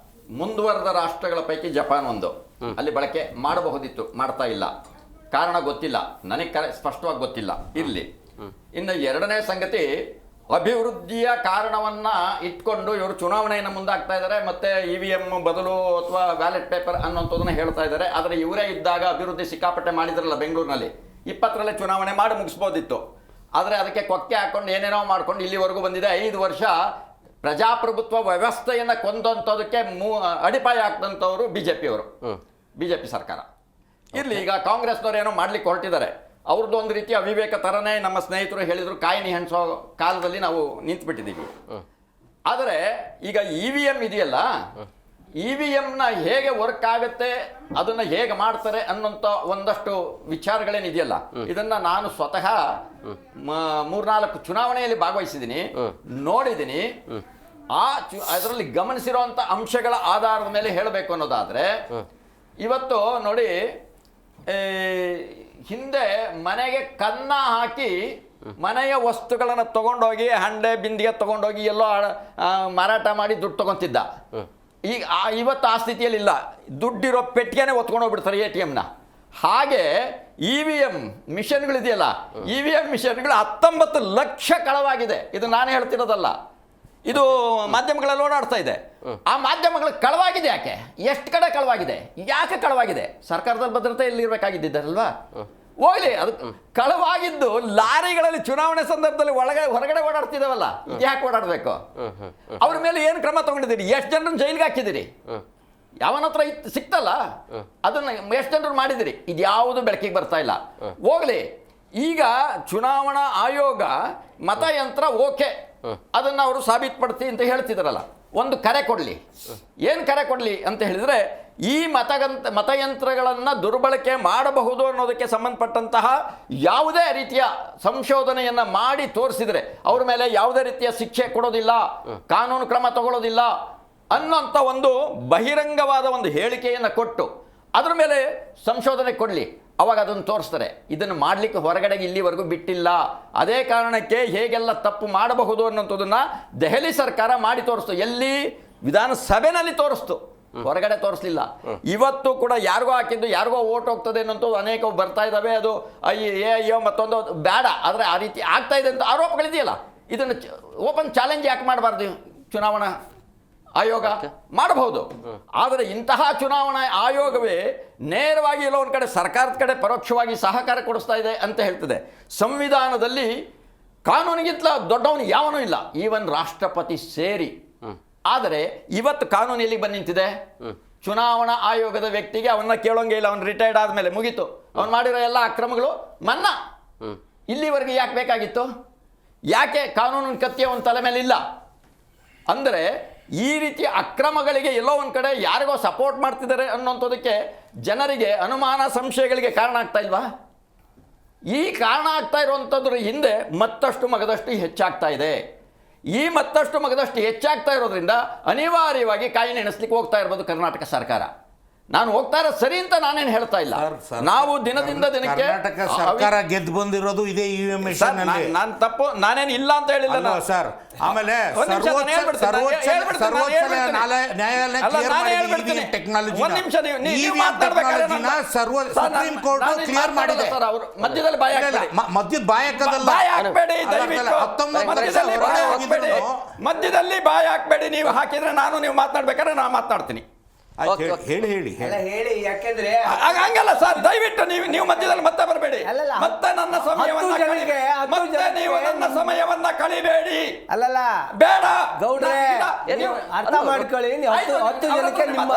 ಮುಂದುವರೆದ ರಾಷ್ಟ್ರಗಳ ಪೈಕಿ ಜಪಾನ್ ಒಂದು. ಅಲ್ಲಿ ಬಳಕೆ ಮಾಡಬಹುದಿತ್ತು, ಮಾಡ್ತಾ ಇಲ್ಲ. ಕಾರಣ ಗೊತ್ತಿಲ್ಲ ನನಗೆ, ಸ್ಪಷ್ಟವಾಗಿ ಗೊತ್ತಿಲ್ಲ. ಇರಲಿ. ಇನ್ನು 2ನೇ ಸಂಗತಿ, ಅಭಿವೃದ್ಧಿಯ ಕಾರಣವನ್ನ ಇಟ್ಕೊಂಡು ಇವರು ಚುನಾವಣೆಯನ್ನು ಮುಂದಾಗ್ತಾ ಇದ್ದಾರೆ. ಮತ್ತೆ EVM ಬದಲು ಅಥವಾ ಬ್ಯಾಲೆಟ್ ಪೇಪರ್ ಅನ್ನೋಂಥದ್ದನ್ನ ಹೇಳ್ತಾ ಇದ್ದಾರೆ. ಆದರೆ ಇವರೇ ಇದ್ದಾಗ ಅಭಿವೃದ್ಧಿ ಸಿಕ್ಕಾಪಟ್ಟೆ ಮಾಡಿದ್ರಲ್ಲ ಬೆಂಗಳೂರಿನಲ್ಲಿ, 20ರಲ್ಲೇ ಚುನಾವಣೆ ಮಾಡಿ ಮುಗಿಸ್ಬೋದಿತ್ತು. ಆದರೆ ಅದಕ್ಕೆ ಕೊಕ್ಕೆ ಹಾಕೊಂಡು ಏನೇನೋ ಮಾಡ್ಕೊಂಡು ಇಲ್ಲಿವರೆಗೂ ಬಂದಿದೆ. 5 ವರ್ಷ ಪ್ರಜಾಪ್ರಭುತ್ವ ವ್ಯವಸ್ಥೆಯನ್ನು ಕೊಂದಂಥದಕ್ಕೆ ಅಡಿಪಾಯ ಹಾಕಿದಂಥವ್ರು ಬಿಜೆಪಿ ಸರ್ಕಾರ. ಇರಲಿ, ಈಗ ಕಾಂಗ್ರೆಸ್ನವ್ರು ಏನೋ ಮಾಡ್ಲಿಕ್ಕೆ ಹೊರಟಿದ್ದಾರೆ. ಅವ್ರದ್ದು ಒಂದು ರೀತಿಯ ಅವಿವೇಕ ಥರನೇ ನಮ್ಮ ಸ್ನೇಹಿತರು ಹೇಳಿದರು, ಕಾಯಿನಿ ಹಣಿಸೋ ಕಾಲದಲ್ಲಿ ನಾವು ನಿಂತುಬಿಟ್ಟಿದ್ದೀವಿ. ಆದರೆ ಈಗ EVM ಇದೆಯಲ್ಲ, EVMನ ಹೇಗೆ ವರ್ಕ್ ಆಗುತ್ತೆ, ಅದನ್ನು ಹೇಗೆ ಮಾಡ್ತಾರೆ ಅನ್ನೋಂಥ ಒಂದಷ್ಟು ವಿಚಾರಗಳೇನಿದೆಯಲ್ಲ, ಇದನ್ನು ನಾನು ಸ್ವತಃ 3-4 ಚುನಾವಣೆಯಲ್ಲಿ ಭಾಗವಹಿಸಿದ್ದೀನಿ, ನೋಡಿದ್ದೀನಿ. ಅದರಲ್ಲಿ ಗಮನಿಸಿರುವಂಥ ಅಂಶಗಳ ಆಧಾರದ ಮೇಲೆ ಹೇಳಬೇಕು ಅನ್ನೋದಾದರೆ, ಇವತ್ತು ನೋಡಿ, ಹಿಂದೆ ಮನೆಗೆ ಕನ್ನ ಹಾಕಿ ಮನೆಯ ವಸ್ತುಗಳನ್ನು ತಗೊಂಡೋಗಿ ಹಂಡೆ ಬಿಂದಿಗೆ ತಗೊಂಡೋಗಿ ಎಲ್ಲೋ ಮಾರಾಟ ಮಾಡಿ ದುಡ್ಡು ತಗೊಂತಿದ್ದ. ಈಗ ಇವತ್ತು ಆ ಸ್ಥಿತಿಯಲ್ಲಿ ಇಲ್ಲ. ದುಡ್ಡಿರೋ ಪೆಟ್ಟಿಗೆನೇ ಒತ್ಕೊಂಡು ಹೋಗ್ಬಿಡ್ತಾರೆ ATMನ. ಹಾಗೆ EVM ಮಿಷನ್ಗಳಿದೆಯಲ್ಲ, EVM ಮಿಷನ್ಗಳು 19 ಲಕ್ಷ ಕಳವಾಗಿದೆ. ಇದು ನಾನು ಹೇಳ್ತಿರೋದಲ್ಲ, ಇದು ಮಾಧ್ಯಮಗಳಲ್ಲಿ ಓಡಾಡ್ತಾ ಇದೆ. ಆ ಮಾಧ್ಯಮಗಳು ಕಳವಾಗಿದೆ. ಯಾಕೆ, ಎಷ್ಟು ಕಡೆ ಕಳವಾಗಿದೆ, ಯಾಕೆ ಕಳವಾಗಿದೆ? ಸರ್ಕಾರದಲ್ಲಿ ಭದ್ರತೆ ಇಲ್ಲಿರ್ಬೇಕಾಗಿದ್ದಲ್ವಾ? ಹೋಗ್ಲಿ, ಅದು ಕಳವಾಗಿದ್ದು ಲಾರಿಗಳಲ್ಲಿ ಚುನಾವಣೆ ಸಂದರ್ಭದಲ್ಲಿ ಹೊರಗಡೆ ಓಡಾಡ್ತಿದಾವಲ್ಲ, ಯಾಕೆ ಓಡಾಡಬೇಕು? ಅವ್ರ ಮೇಲೆ ಏನು ಕ್ರಮ ತಗೊಂಡಿದ್ದೀರಿ? ಎಷ್ಟು ಜನರನ್ನು ಜೈಲಿಗೆ ಹಾಕಿದ್ದೀರಿ? ಯಾವನ ಹತ್ರ ಸಿಕ್ತಲ್ಲ ಅದನ್ನ ಎಷ್ಟು ಜನರು ಮಾಡಿದಿರಿ? ಇದ್ಯಾವುದು ಬೆಳಕಿಗೆ ಬರ್ತಾ ಇಲ್ಲ. ಹೋಗ್ಲಿ, ಈಗ ಚುನಾವಣಾ ಆಯೋಗ ಮತಯಂತ್ರ ಓಕೆ, ಅದನ್ನು ಅವರು ಸಾಬೀತುಪಡಿಸಿ ಅಂತ ಹೇಳ್ತಿದಾರಲ್ಲ. ಒಂದು ಕರೆ ಕೊಡಲಿ. ಏನು ಕರೆ ಕೊಡಲಿ ಅಂತ ಹೇಳಿದರೆ, ಈ ಮತಯಂತ್ರಗಳನ್ನು ದುರ್ಬಳಕೆ ಮಾಡಬಹುದು ಅನ್ನೋದಕ್ಕೆ ಸಂಬಂಧಪಟ್ಟಂತಹ ಯಾವುದೇ ರೀತಿಯ ಸಂಶೋಧನೆಯನ್ನು ಮಾಡಿ ತೋರಿಸಿದರೆ ಅವ್ರ ಮೇಲೆ ಯಾವುದೇ ರೀತಿಯ ಶಿಕ್ಷೆ ಕೊಡೋದಿಲ್ಲ, ಕಾನೂನು ಕ್ರಮ ತಗೊಳ್ಳೋದಿಲ್ಲ ಅನ್ನೋಂಥ ಒಂದು ಬಹಿರಂಗವಾದ ಒಂದು ಹೇಳಿಕೆಯನ್ನು ಕೊಟ್ಟು ಅದ್ರ ಮೇಲೆ ಸಂಶೋಧನೆ ಕೊಡಲಿ, ಅವಾಗ ಅದನ್ನು ತೋರಿಸ್ತಾರೆ. ಇದನ್ನು ಮಾಡಲಿಕ್ಕೆ ಹೊರಗಡೆಗೆ ಇಲ್ಲಿವರೆಗೂ ಬಿಟ್ಟಿಲ್ಲ. ಅದೇ ಕಾರಣಕ್ಕೆ ಹೇಗೆಲ್ಲ ತಪ್ಪು ಮಾಡಬಹುದು ಅನ್ನೋಂಥದ್ದನ್ನು ದೆಹಲಿ ಸರ್ಕಾರ ಮಾಡಿ ತೋರಿಸ್ತು. ಎಲ್ಲಿ? ವಿಧಾನಸಭೆಯಲ್ಲಿ ತೋರಿಸ್ತು, ಹೊರಗಡೆ ತೋರಿಸ್ಲಿಲ್ಲ. ಇವತ್ತು ಕೂಡ ಯಾರಿಗೋ ಹಾಕಿದ್ದು ಯಾರಿಗೋ ಓಟ್ ಹೋಗ್ತದೆ ಅನ್ನೋಂಥ ಅನೇಕ ಬರ್ತಾ ಇದ್ದಾವೆ. ಅದು ಅಯ್ಯೋ ಮತ್ತೊಂದು ಬೇಡ, ಆದರೆ ಆ ರೀತಿ ಆಗ್ತಾ ಇದೆ ಅಂತ ಆರೋಪಗಳಿದೆಯಲ್ಲ, ಇದನ್ನು ಓಪನ್ ಚಾಲೆಂಜ್ ಯಾಕೆ ಮಾಡಬಾರ್ದು ಚುನಾವಣಾ ಆಯೋಗ ಮಾಡಬಹುದು. ಆದರೆ ಇಂತಹ ಚುನಾವಣಾ ಆಯೋಗವೇ ನೇರವಾಗಿ ಎಲ್ಲೋ ಒಂದು ಕಡೆ ಸರ್ಕಾರದ ಕಡೆ ಪರೋಕ್ಷವಾಗಿ ಸಹಕಾರ ಕೊಡಿಸ್ತಾ ಇದೆ ಅಂತ ಹೇಳ್ತದೆ. ಸಂವಿಧಾನದಲ್ಲಿ ಕಾನೂನಿಗಿಂತ ದೊಡ್ಡವನು ಯಾವನೂ ಇಲ್ಲ, ಈವನ್ ರಾಷ್ಟ್ರಪತಿ ಸೇರಿ. ಆದರೆ ಇವತ್ತು ಕಾನೂನು ಎಲ್ಲಿಗೆ ಬಂದು ನಿಂತಿದೆ? ಚುನಾವಣಾ ಆಯೋಗದ ವ್ಯಕ್ತಿಗೆ ಅವನ್ನ ಕೇಳೋಂಗೆ ಇಲ್ಲ, ಅವನು ರಿಟೈರ್ಡ್ ಆದಮೇಲೆ ಮುಗೀತು, ಅವನು ಮಾಡಿರೋ ಎಲ್ಲ ಅಕ್ರಮಗಳು ಮನ್ನಾ. ಇಲ್ಲಿವರೆಗೆ ಯಾಕೆ ಬೇಕಾಗಿತ್ತು? ಯಾಕೆ ಕಾನೂನಿನ ಕತ್ತಿ ಅವನ ತಲೆ ಮೇಲೆ ಇಲ್ಲ? ಅಂದರೆ ಈ ರೀತಿಯ ಅಕ್ರಮಗಳಿಗೆ ಎಲ್ಲೋ ಒಂದು ಕಡೆ ಯಾರಿಗೋ ಸಪೋರ್ಟ್ ಮಾಡ್ತಿದ್ದಾರೆ ಅನ್ನೋಂಥದಕ್ಕೆ ಜನರಿಗೆ ಅನುಮಾನ ಸಂಶಯಗಳಿಗೆ ಕಾರಣ ಆಗ್ತಾ ಇಲ್ವಾ? ಈ ಕಾರಣ ಆಗ್ತಾ ಇರುವಂಥದ್ರ ಹಿಂದೆ ಮತ್ತಷ್ಟು ಮಗದಷ್ಟು ಹೆಚ್ಚಾಗ್ತಾ ಇದೆ. ಈ ಮತ್ತಷ್ಟು ಮಗದಷ್ಟು ಹೆಚ್ಚಾಗ್ತಾ ಇರೋದ್ರಿಂದ ಅನಿವಾರ್ಯವಾಗಿ ಕಾಯಿ ನೆನೆಸ್ಲಿಕ್ಕೆ ಹೋಗ್ತಾ ಇರ್ಬೋದು ಕರ್ನಾಟಕ ಸರ್ಕಾರ. ನಾನು ಹೋಗ್ತಾ ಇರೋ ಸರಿ ಅಂತ ನಾನೇನು ಹೇಳ್ತಾ ಇಲ್ಲ. ನಾವು ದಿನದಿಂದ ದಿನಕ್ಕೆ ಕರ್ನಾಟಕ ಸರ್ಕಾರ ಗೆದ್ದು ಬಂದಿರೋದು ಇದೇ ಇವಿಎಂ ಮಿಷನ್ ಅಲ್ಲಿ. ನಾನು ತಪ್ಪು, ನಾನೇನು ಇಲ್ಲ ಅಂತ ಹೇಳಿಲ್ಲ ಸರ್. ಆಮೇಲೆ ಸರ್ವೋಚ್ಚ ನ್ಯಾಯಾಲಯ ಕ್ಲಿಯರ್ ಮಾಡಿದೆ ಇವಿಎಂ ಟೆಕ್ನಾಲಜಿನ. ಸುಪ್ರೀಂ ಕೋರ್ಟ್ ಕ್ಲಿಯರ್ ಮಾಡಿದೆ. ಮಧ್ಯದಲ್ಲಿ ಮಧ್ಯದ ಬಾಯಕದಲ್ಲ, ಮಧ್ಯದಲ್ಲಿ ಬಾಯ ಹಾಕ್ಬೇಡಿ. ನೀವು ಹಾಕಿದ್ರೆ ನೀವು ಮಾತನಾಡ್ಬೇಕಾದ್ರೆ ನಾನು ಮಾತನಾಡ್ತೀನಿ. ಹೇಳಿ ಯಾಕೆಂದ್ರೆ ಹಂಗಲ್ಲ ಸರ್, ದಯವಿಟ್ಟು ನೀವು ಮಧ್ಯದಲ್ಲಿ ಮತ್ತೆ ಬರಬೇಡಿ. ಮತ್ತೆ ನನ್ನ ಸಮಯವನ್ನ ಕಳಿಬೇಡಿ. ಅಲ್ಲಲ್ಲ ಬೇಡ ಗೌಡ್ರೆ, ನೀವು ಅರ್ಥ ಮಾಡ್ಕೊಳ್ಳಿ. ನೀವು 10 ಜನಕ್ಕೆ ನಿಮ್ಮ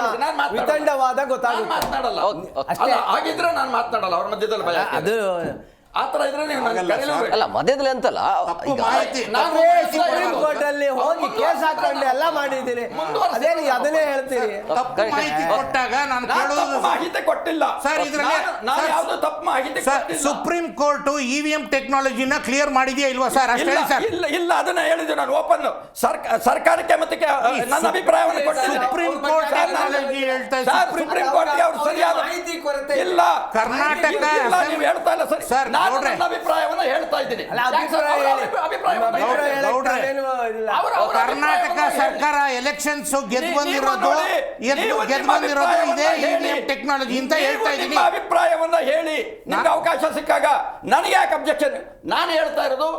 ವಿತಂಡವಾದ ಗೊತ್ತಾಗುತ್ತೆ. ಮಾತನಾಡಲ್ಲ ಹಾಗಿದ್ರೆ ನಾನು ಮಾತನಾಡಲ್ಲ. ಅವ್ರ ಮಧ್ಯದಲ್ಲಿ ಭಯ ಅದು ಆ ಥರ ಇದ್ರೆ ನೀವು ಅಲ್ಲ ಮಧ್ಯದಲ್ಲಿ ಅಂತಲ್ಲ. ಸುಪ್ರೀಂ ಕೋರ್ಟ್ ಅಲ್ಲಿ ಹೋಗಿ ಕೇಸ್ ಹಾಕೊಂಡು ಎಲ್ಲ ಮಾಡಿದ್ದೀರಿ, ಅದೇನು ಅದನ್ನೇ ಹೇಳ್ತೀರಿ? ಕೊಟ್ಟಾಗ ನಾನು ಮಾಹಿತಿ ಕೊಟ್ಟಿಲ್ಲ ಸರ್. ಇದರಲ್ಲಿ ತಪ್ಪು ಮಾಹಿತಿ ಸುಪ್ರೀಂ ಕೋರ್ಟ್ ಇವಿಎಂ ಟೆಕ್ನಾಲಜಿನ ಕ್ಲಿಯರ್ ಮಾಡಿದೆಯಾ ಇಲ್ವಾ ಸರ್? ಅಷ್ಟೇ ಸರ್. ಇಲ್ಲ ಅದನ್ನ ಹೇಳಿದ್ದು ನಾನು ಓಪನ್ ಸರ್ಕಾರಕ್ಕೆ ಮತ್ತೆ ನನ್ನ ಅಭಿಪ್ರಾಯವನ್ನು ಕೊಟ್ಟಿದ್ದೀನಿ. ಸುಪ್ರೀಂ ಕೋರ್ಟ್ ಟೆಕ್ನಾಲಜಿ ಹೇಳ್ತಾ ಇದೆ. ಸುಪ್ರೀಂ ಕೋರ್ಟ್ ಅವರು ಸರಿಯಾದ ಮಾಹಿತಿ ಕೊರತೆ ಇಲ್ಲ. ಕರ್ನಾಟಕ ನೀವು ಹೇಳ್ತಾ ಇಲ್ಲ ಸರ್. ನನ್ನ ಅಭಿಪ್ರಾಯವನ್ನು ಹೇಳ್ತಾ ಇದ್ದೀನಿ. ಕರ್ನಾಟಕ ಸರ್ಕಾರ ಎಲೆಕ್ಷನ್ಸ್ ಗೆದ್ದು ಬಂದಿರೋದು ಇದೇ ಇವಿಎಂ ಟೆಕ್ನಾಲಜಿ ಅಂತ ಹೇಳ್ತಾ ಇದ್ದೀನಿ. ಅಭಿಪ್ರಾಯವನ್ನ ಹೇಳಿ, ನಿಮ್ಗೆ ಅವಕಾಶ ಸಿಕ್ಕಾಗ. ನನಗೆ ಯಾಕೆ ಅಬ್ಜೆಕ್ಷನ್? ನಾನು ಹೇಳ್ತಾ ಇರೋದು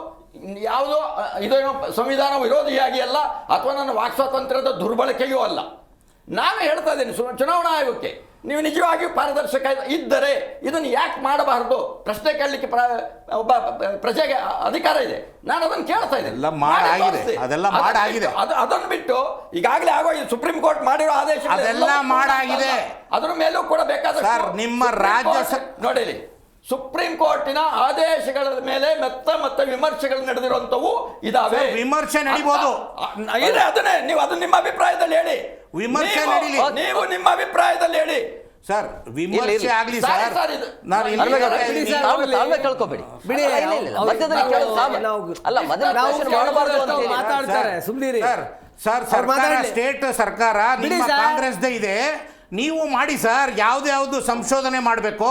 ಯಾವುದೋ ಇದೇನೋ ಸಂವಿಧಾನ ವಿರೋಧಿಯಾಗಿ ಅಲ್ಲ, ಅಥವಾ ನನ್ನ ವಾಕ್ ಸ್ವಾತಂತ್ರ್ಯದ ದುರ್ಬಳಕೆಯೂ ಅಲ್ಲ. ನಾನು ಹೇಳ್ತಾ ಇದ್ದೀನಿ ಚುನಾವಣಾ ಆಯೋಗಕ್ಕೆ, ನೀವು ನಿಜವಾಗಿಯೂ ಪಾರದರ್ಶಕ ಇದ್ದರೆ ಇದನ್ನು ಯಾಕೆ ಮಾಡಬಾರದು? ಪ್ರಶ್ನೆ ಕೇಳಲಿಕ್ಕೆ ಒಬ್ಬ ಪ್ರಜೆಗೆ ಅಧಿಕಾರ ಇದೆ. ನಾನು ಅದನ್ನು ಕೇಳ್ತಾ ಇದ್ದೇನೆ. ಅದನ್ನು ಬಿಟ್ಟು ಈಗಾಗಲೇ ಆಗೋಗಿದೆ. ಸುಪ್ರೀಂ ಕೋರ್ಟ್ ಮಾಡಿರೋ ಆದೇಶ ಅದೆಲ್ಲ ಮಾಡಾಗಿದೆ. ಅದರ ಮೇಲೂ ಕೂಡ ಬೇಕಾದ ನಿಮ್ಮ ರಾಜ್ಯ ನೋಡಿ, ಸುಪ್ರೀಂ ಕೋರ್ಟಿನ ಆದೇಶಗಳ ಮೇಲೆ ಮತ್ತೆ ವಿಮರ್ಶೆಗಳು ನಡೆದಿರುವಂತವು ಇದಾವೆ. ವಿಮರ್ಶೆ ನಡೀಬಹುದು ಇದೆ. ಅದನ್ನೇ ನೀವು ಅದನ್ನ ನಿಮ್ಮ ಅಭಿಪ್ರಾಯದಲ್ಲಿ ಹೇಳಿ. ವಿಮರ್ಶೆ ನಡೀಲಿ. ನೀವು ನಿಮ್ಮ ಅಭಿಪ್ರಾಯದಲ್ಲಿ ಹೇಳಿ ಸರ್. ವಿಮರ್ಶೆ ಆಗ್ಲಿ ಸರ್. ಕಳ್ಕೊಬೇಡಿ ಬಿಡಿ. ಅಲ್ಲ ಮಾತಾಡ್ತಾರೆ, ಸುಮ್ಮನಿರಿ ಸರ್. ಸರ್ಕಾರ ಸ್ಟೇಟ್ ಸರ್ಕಾರ ನಿಮ್ಮ ಕಾಂಗ್ರೆಸ್ದೇ ಇದೆ. ನೀವು ಮಾಡಿ ಸರ್. ಯಾವ್ದು ಸಂಶೋಧನೆ ಮಾಡಬೇಕು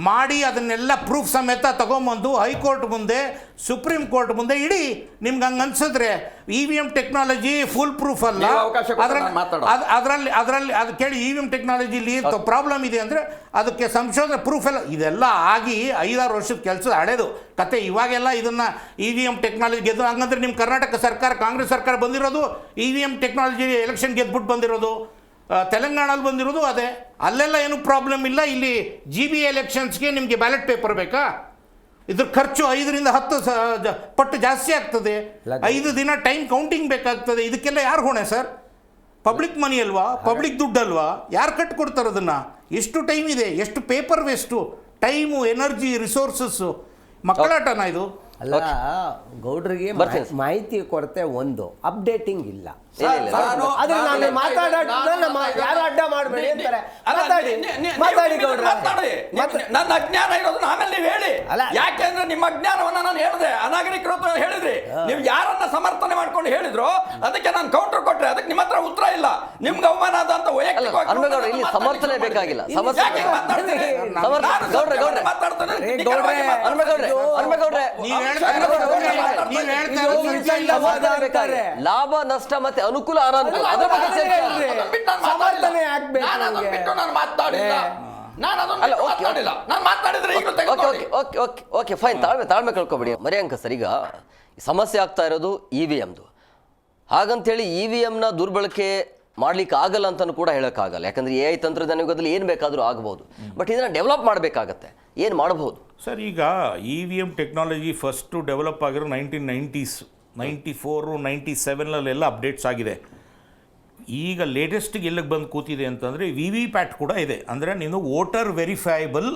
ಮಾಡಿ ಅದನ್ನೆಲ್ಲ ಪ್ರೂಫ್ ಸಮೇತ ತಗೊಂಬಂದು ಹೈಕೋರ್ಟ್ ಮುಂದೆ ಸುಪ್ರೀಂ ಕೋರ್ಟ್ ಮುಂದೆ ಇಡಿ. ನಿಮ್ಗೆ ಹಂಗೆ ಅನ್ಸಿದ್ರೆ ಇವಿಎಂ ಟೆಕ್ನಾಲಜಿ ಫುಲ್ ಪ್ರೂಫ್ ಅಲ್ಲ. ಅದರಲ್ಲಿ ಅದು ಕೇಳಿ, ಇವಿಎಂ ಟೆಕ್ನಾಲಜಿಲಿ ಪ್ರಾಬ್ಲಮ್ ಇದೆ ಅಂದರೆ ಅದಕ್ಕೆ ಸಂಶೋಧನೆ ಪ್ರೂಫ್ ಎಲ್ಲ ಇದೆಲ್ಲ ಆಗಿ 5-6 ವರ್ಷದ ಕೆಲಸದ ಹಳೇದು ಕತೆ. ಇವಾಗೆಲ್ಲ ಇದನ್ನು ಇವಿಎಂ ಟೆಕ್ನಾಲಜಿ ಗೆದ್ದು ಹಂಗಂದ್ರೆ ನಿಮ್ಮ ಕರ್ನಾಟಕ ಸರ್ಕಾರ ಕಾಂಗ್ರೆಸ್ ಸರ್ಕಾರ ಬಂದಿರೋದು ಇವಿಎಂ ಟೆಕ್ನಾಲಜಿ ಎಲೆಕ್ಷನ್ ಗೆದ್ಬಿಟ್ಟು ಬಂದಿರೋದು. ತೆಲಂಗಾಣಲ್ಲಿ ಬಂದಿರೋದು ಅದೇ. ಅಲ್ಲೆಲ್ಲ ಏನು ಪ್ರಾಬ್ಲಮ್ ಇಲ್ಲ. ಇಲ್ಲಿ GB ಎಲೆಕ್ಷನ್ಸ್ಗೆ ನಿಮಗೆ ಬ್ಯಾಲೆಟ್ ಪೇಪರ್ ಬೇಕಾ? ಇದ್ರ ಖರ್ಚು 5ರಿಂದ 10 ಪಟ್ಟು ಜಾಸ್ತಿ ಆಗ್ತದೆ. 5 ದಿನ ಟೈಮ್ ಕೌಂಟಿಂಗ್ ಬೇಕಾಗ್ತದೆ. ಇದಕ್ಕೆಲ್ಲ ಯಾರು ಹೊಣೆ ಸರ್? ಪಬ್ಲಿಕ್ ಮನಿ ಅಲ್ವಾ? ಪಬ್ಲಿಕ್ ದುಡ್ಡು ಅಲ್ವಾ? ಯಾರು ಕಟ್ಕೊಡ್ತಾರೆ ಅದನ್ನು? ಎಷ್ಟು ಟೈಮ್ ಇದೆ? ಎಷ್ಟು paper waste, time, energy, resources. ಮಕ್ಕಳಾಟನ ಇದು? ಅಲ್ಲ ಗೌಡ್ರಿಗೆ ಮಾಹಿತಿ ಕೊರತೆ, ಒಂದು ಅಪ್ಡೇಟಿಂಗ್ ಇಲ್ಲ. ಆದ್ರೆ ನಾನು ಯಾರು ಅಡ್ಡ ಮಾಡಬೇಡಿ ಅಂತಾರೆ. ಮಾತಾಡಿ ಗೌಡ್ರ. ನನ್ನ ಅಜ್ಞಾನ ಇರೋದನ್ನ ಆಮೇಲೆ ನೀವು ಹೇಳಿ. ಯಾಕೆಂದ್ರೆ ನಿಮ್ಮ ಅಜ್ಞಾನವನ್ನ ನಾನು ಹೇಳಿದೆ, ಅನಾಗರಿಕರು ಹೇಳಿದ್ರಿ. ನೀವು ಯಾರನ್ನ ಸಮರ್ಥನೆ ಮಾಡ್ಕೊಂಡು ಹೇಳಿದ್ರು ಅದಕ್ಕೆ ನಾನು ಕೌಂಟರ್ ಕೊಟ್ರೆ ಅದಕ್ಕೆ ನಿಮ್ಮ ಹತ್ರ ಉತ್ತರ ಇಲ್ಲ. ನಿಮ್ಗೆ ಅವಮಾನ ಆದ ಅಂತ ವೈಯಕ್ತಿಕವಾಗಿ ಸಮರ್ಥನೆ ಬೇಕಾಗಿಲ್ಲ. ಲಾಭ ನಷ್ಟ ಮತ್ತೆ ಅನುಕೂಲ ಅನಾನುಕೂಲ ಅದರ ಬಗ್ಗೆ ಸಮರ್ಥನೆ ಆಗ್ಬೇಕು. Okay fine. ತಾಳ್ಮೆ ಕಳ್ಕೊಬೇಡಿ. ಮರಿಯಂಕ ಸರ್, ಈಗ ಸಮಸ್ಯೆ ಆಗ್ತಾ ಇರೋದು EVMದು. ಹಾಗಂತೇಳಿ EVMನ ದುರ್ಬಳಕೆ ಮಾಡ್ಲಿಕ್ಕೆ ಆಗಲ್ಲ ಅಂತಲೂ ಕೂಡ ಹೇಳೋಕ್ಕಾಗಲ್ಲ. ಯಾಕಂದ್ರೆ AI ತಂತ್ರಜ್ಞಾನ ಯುಗದಲ್ಲಿ ಏನು ಬೇಕಾದರೂ ಆಗ್ಬೋದು. ಬಟ್ ಇದನ್ನು ಡೆವಲಪ್ ಮಾಡಬೇಕಾಗತ್ತೆ. ಏನು ಮಾಡಬಹುದು ಸರ್? ಈಗ EVM ಟೆಕ್ನಾಲಜಿ ಫಸ್ಟು ಡೆವಲಪ್ ಆಗಿರೋ 1990s, 94, 97 ಅಪ್ಡೇಟ್ಸ್ ಆಗಿದೆ. ಈಗ ಲೇಟೆಸ್ಟಿಗೆ ಎಲ್ಲಿಗೆ ಬಂದು ಕೂತಿದೆ ಅಂತಂದರೆ VVPAT ಕೂಡ ಇದೆ. ಅಂದರೆ ನೀನು ವೋಟರ್ ವೆರಿಫೈಬಲ್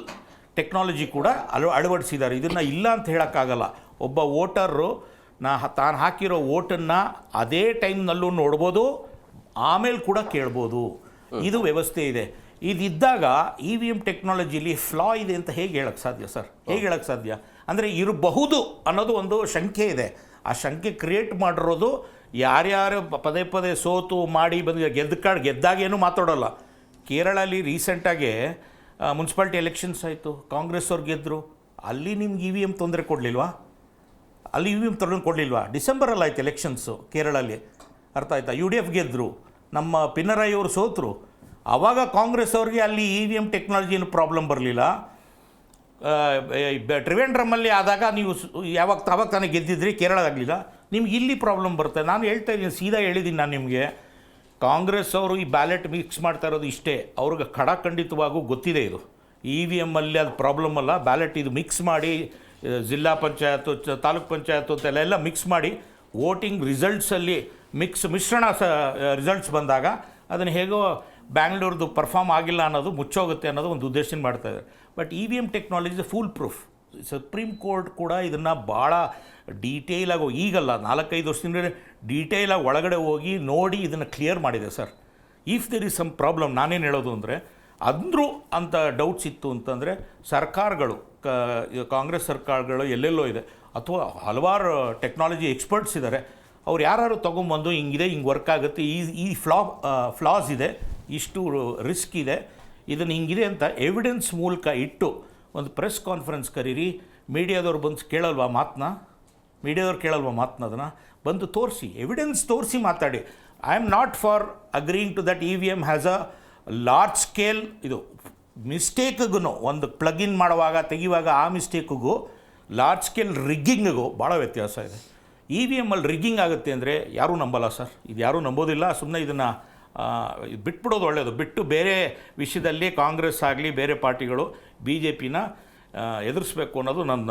ಟೆಕ್ನಾಲಜಿ ಕೂಡ ಅಳವಡಿಸಿದ್ದಾರೆ. ಇದನ್ನು ಇಲ್ಲ ಅಂತ ಹೇಳೋಕ್ಕಾಗಲ್ಲ. ಒಬ್ಬ ವೋಟರು ತಾನು ಹಾಕಿರೋ ವೋಟನ್ನು ಅದೇ ಟೈಮ್ನಲ್ಲೂ ನೋಡ್ಬೋದು, ಆಮೇಲೆ ಕೂಡ ಕೇಳ್ಬೋದು. ಇದು ವ್ಯವಸ್ಥೆ ಇದೆ. ಇದಿದ್ದಾಗ EVM ಟೆಕ್ನಾಲಜಿಲಿ ಫ್ಲಾ ಇದೆ ಅಂತ ಹೇಗೆ ಹೇಳಕ್ಕೆ ಸಾಧ್ಯ ಸರ್? ಹೇಗೆ ಹೇಳಕ್ಕೆ ಸಾಧ್ಯ? ಅಂದರೆ ಇರಬಹುದು ಅನ್ನೋದು ಒಂದು ಶಂಕೆ ಇದೆ. ಆ ಶಂಕೆ ಕ್ರಿಯೇಟ್ ಮಾಡಿರೋದು ಯಾರ್ಯಾರು ಪದೇ ಪದೇ ಸೋತು ಮಾಡಿ ಬಂದು ಗೆದ್ದಾಗೇನು ಮಾತಾಡೋಲ್ಲ. ಕೇರಳಲ್ಲಿ ರೀಸೆಂಟಾಗಿ ಮುನ್ಸಿಪಾಲ್ಟಿ ಎಲೆಕ್ಷನ್ಸ್ ಆಯಿತು, ಕಾಂಗ್ರೆಸ್ ಅವ್ರು ಗೆದ್ದರು. ಅಲ್ಲಿ ನಿಮ್ಗೆ EVM ತೊಂದರೆ ಕೊಡಲಿಲ್ವಾ? ಅಲ್ಲಿ EVM ತೊಂದರೆ ಕೊಡಲಿಲ್ವಾ? ಡಿಸೆಂಬರಲ್ಲಿ ಆಯ್ತು ಎಲೆಕ್ಷನ್ಸು ಕೇರಳಲ್ಲಿ, ಅರ್ಥ ಆಯ್ತಾ? UDF ಗೆದ್ದರು, ನಮ್ಮ ಪಿನರಾಯಿ ಅವರು ಸೋತರು. ಆವಾಗ ಕಾಂಗ್ರೆಸ್ ಅವ್ರಿಗೆ ಅಲ್ಲಿ EVM ಟೆಕ್ನಾಲಜಿ ಏನು ಪ್ರಾಬ್ಲಮ್ ಬರಲಿಲ್ಲ. ತ್ರಿವೇಂದ್ರಮಲ್ಲಿ ಆದಾಗ ನೀವು ಅವಾಗ ತಾನೇ ಗೆದ್ದಿದ್ರಿ, ಕೇರಳದಾಗಲಿಲ್ಲ. ನಿಮ್ಗೆ ಇಲ್ಲಿ ಪ್ರಾಬ್ಲಮ್ ಬರುತ್ತೆ. ನಾನು ಹೇಳ್ತಾ ಇದ್ದೀನಿ, ಸೀದಾ ಹೇಳಿದ್ದೀನಿ ನಾನು ನಿಮಗೆ. ಕಾಂಗ್ರೆಸ್ ಅವರು ಈ ಬ್ಯಾಲೆಟ್ ಮಿಕ್ಸ್ ಮಾಡ್ತಾ ಇರೋದು ಇಷ್ಟೇ. ಅವ್ರಿಗೆ ಖಡಾಖಂಡಿತವಾಗೂ ಗೊತ್ತಿದೆ ಇದು EVM ಅಲ್ಲಿ ಅದು ಪ್ರಾಬ್ಲಮ್ ಅಲ್ಲ. ಬ್ಯಾಲೆಟ್ ಇದು ಮಿಕ್ಸ್ ಮಾಡಿ ಜಿಲ್ಲಾ ಪಂಚಾಯತು, ತಾಲೂಕ್ ಪಂಚಾಯತು ಅಂತೆಲ್ಲ ಮಿಕ್ಸ್ ಮಾಡಿ ವೋಟಿಂಗ್ ರಿಸಲ್ಟ್ಸಲ್ಲಿ ಮಿಶ್ರಣ ರಿಸಲ್ಟ್ಸ್ ಬಂದಾಗ ಅದನ್ನು ಹೇಗೋ ಬ್ಯಾಂಗ್ಳೂರ್ದು ಪರ್ಫಾರ್ಮ್ ಆಗಿಲ್ಲ ಅನ್ನೋದು ಮುಚ್ಚೋಗುತ್ತೆ ಅನ್ನೋದು ಒಂದು ಉದ್ದೇಶನ ಮಾಡ್ತಾಯಿದ್ದಾರೆ. But EVM technology full proof. Supreme court ಕೂಡ ಇದನ್ನು ಭಾಳ ಡೀಟೇಲಾಗಿ ಈಗಲ್ಲ 4-5 ವರ್ಷದಿಂದ ಡೀಟೇಲಾಗಿ ಒಳಗಡೆ ಹೋಗಿ ನೋಡಿ ಇದನ್ನು ಕ್ಲಿಯರ್ ಮಾಡಿದೆ sir. If there is some problem, ನಾನೇನು ಹೇಳೋದು ಅಂದರೆ ಅಂದರೂ ಅಂತ ಡೌಟ್ಸ್ ಇತ್ತು ಅಂತಂದರೆ ಸರ್ಕಾರಗಳು, ಕಾಂಗ್ರೆಸ್ ಸರ್ಕಾರಗಳು ಎಲ್ಲೆಲ್ಲೋ ಇದೆ, ಅಥವಾ ಹಲವಾರು ಟೆಕ್ನಾಲಜಿ ಎಕ್ಸ್ಪರ್ಟ್ಸ್ ಇದ್ದಾರೆ, ಅವ್ರು ಯಾರು ತೊಗೊಂಬಂದು ಹಿಂಗಿದೆ, ಹಿಂಗೆ ವರ್ಕ್ ಆಗುತ್ತೆ, ಈ ಫ್ಲಾಸ್ ಇದೆ, ಇಷ್ಟು ರಿಸ್ಕ್ ಇದೆ, ಇದನ್ನು ಹಿಂಗಿದೆ ಅಂತ ಎವಿಡೆನ್ಸ್ ಮೂಲಕ ಇಟ್ಟು ಒಂದು ಪ್ರೆಸ್ ಕಾನ್ಫರೆನ್ಸ್ ಕರೀರಿ. ಮೀಡಿಯಾದವ್ರು ಬಂದು ಕೇಳಲ್ವಾ ಮಾತನ್ನ ಅದನ್ನು ಬಂದು ತೋರಿಸಿ, ಎವಿಡೆನ್ಸ್ ತೋರಿಸಿ ಮಾತಾಡಿ. I am not for agreeing to that EVM has a large scale. ಇದು ಮಿಸ್ಟೇಕ್ಗೂ, ಒಂದು ಪ್ಲಗಿನ್ ಮಾಡುವಾಗ ತೆಗಿಯುವಾಗ ಆ ಮಿಸ್ಟೇಕ್ಗೂ ಲಾರ್ಜ್ ಸ್ಕೇಲ್ ರಿಗ್ಗಿಂಗಿಗೂ ಭಾಳ ವ್ಯತ್ಯಾಸ ಇದೆ. EVM ಅಲ್ಲಿ ರಿಗ್ಗಿಂಗ್ ಆಗುತ್ತೆ ಅಂದರೆ ಯಾರೂ ನಂಬಲ್ಲ ಸರ್. ಇದು ಯಾರೂ ನಂಬೋದಿಲ್ಲ. ಸುಮ್ಮನೆ ಇದನ್ನು ಬಿಟ್ಬಿಡೋದು ಒಳ್ಳೆಯದು. ಬಿಟ್ಟು ಬೇರೆ ವಿಷಯದಲ್ಲಿ ಕಾಂಗ್ರೆಸ್ ಆಗಲಿ ಬೇರೆ ಪಾರ್ಟಿಗಳು BJPನ ಎದುರಿಸಬೇಕು ಅನ್ನೋದು ನನ್ನ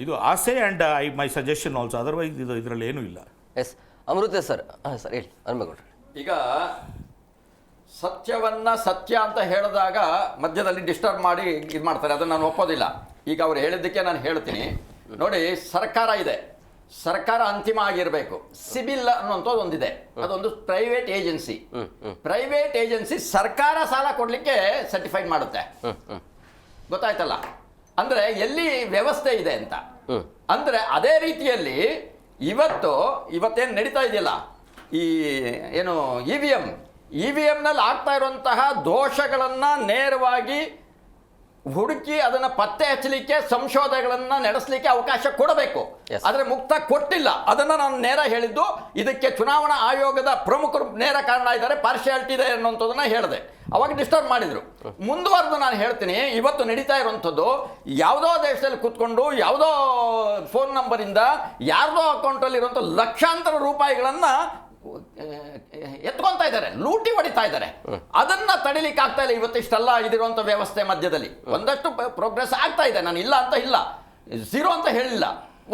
ಇದು ಆಸೆ and my suggestion also. Otherwise ಇದರಲ್ಲಿ ಏನೂ ಇಲ್ಲ. ಎಸ್ ಅಮೃತ ಸರ್. ಹಾಂ ಸರ್ ಹೇಳಿ ಹನುಮೇಗೌಡ್ರು. ಈಗ ಸತ್ಯವನ್ನ ಸತ್ಯ ಅಂತ ಹೇಳಿದಾಗ ಮಧ್ಯದಲ್ಲಿ ಡಿಸ್ಟರ್ಬ್ ಮಾಡಿ ಇದು ಮಾಡ್ತಾರೆ, ಅದನ್ನು ನಾನು ಒಪ್ಪೋದಿಲ್ಲ. ಈಗ ಅವ್ರು ಹೇಳಿದ್ದಕ್ಕೆ ನಾನು ಹೇಳ್ತೀನಿ ನೋಡಿ. ಸರ್ಕಾರ ಇದೆ, ಸರ್ಕಾರ ಅಂತಿಮ ಆಗಿರಬೇಕು. ಸಿಬಿಲ್ ಅನ್ನುವಂಥದ್ದು ಒಂದಿದೆ, ಅದೊಂದು ಪ್ರೈವೇಟ್ ಏಜೆನ್ಸಿ. ಪ್ರೈವೇಟ್ ಏಜೆನ್ಸಿ ಸರ್ಕಾರ ಸಾಲ ಕೊಡಲಿಕ್ಕೆ ಸರ್ಟಿಫೈಡ್ ಮಾಡುತ್ತೆ. ಗೊತ್ತಾಯ್ತಲ್ಲ? ಅಂದ್ರೆ ಎಲ್ಲಿ ವ್ಯವಸ್ಥೆ ಇದೆ ಅಂತ. ಅಂದ್ರೆ ಅದೇ ರೀತಿಯಲ್ಲಿ ಇವತ್ತೇನು ನಡೀತಾ ಇದೆಯಲ್ಲ, ಈ ಏನು EVM ನಲ್ಲಿ ಆಗ್ತಾ ಇರುವಂತಹ ದೋಷಗಳನ್ನ ನೇರವಾಗಿ ಹುಡುಕಿ ಅದನ್ನ ಪತ್ತೆ ಹಚ್ಚಲಿಕ್ಕೆ ಸಂಶೋಧನೆಗಳನ್ನ ನಡೆಸಲಿಕ್ಕೆ ಅವಕಾಶ ಕೊಡಬೇಕು. ಆದ್ರೆ ಮುಕ್ತ ಕೊಟ್ಟಿಲ್ಲ. ಅದನ್ನ ನಾನು ನೇರ ಹೇಳಿದ್ದು. ಇದಕ್ಕೆ ಚುನಾವಣಾ ಆಯೋಗದ ಪ್ರಮುಖರು ನೇರ ಕಾರಣ ಇದ್ದಾರೆ, ಪಾರ್ಶಿಯಾಲಿಟಿ ಇದೆ ಅನ್ನುವಂಥದ್ದನ್ನ ಹೇಳಿದೆ. ಅವಾಗ ಡಿಸ್ಟರ್ಬ್ ಮಾಡಿದ್ರು. ಮುಂದುವರೆದು ನಾನು ಹೇಳ್ತೀನಿ, ಇವತ್ತು ನಡೀತಾ ಇರುವಂಥದ್ದು ಯಾವುದೋ ದೇಶದಲ್ಲಿ ಕೂತ್ಕೊಂಡು ಯಾವುದೋ ಫೋನ್ ನಂಬರಿಂದ ಯಾರ್ದೋ ಅಕೌಂಟಲ್ಲಿ ಇರುವಂಥ ಲಕ್ಷಾಂತರ ರೂಪಾಯಿಗಳನ್ನ ಎತ್ಕೊಂತಾ ಇದ್ದಾರೆ, ಲೂಟಿ ಹೊಡಿತಾ ಇದ್ದಾರೆ. ಅದನ್ನ ತಡಿಲಿಕ್ಕೆ ಆಗ್ತಾ ಇಲ್ಲ. ಇವತ್ತಿಷ್ಟೆಲ್ಲ ಇದಿರುವಂತ ವ್ಯವಸ್ಥೆ ಮಧ್ಯದಲ್ಲಿ ಒಂದಷ್ಟು ಪ್ರೋಗ್ರೆಸ್ ಆಗ್ತಾ ಇದೆ. ನಾನು ಇಲ್ಲ ಅಂತ ಇಲ್ಲ, ಝೀರೋ ಅಂತ ಹೇಳಿಲ್ಲ.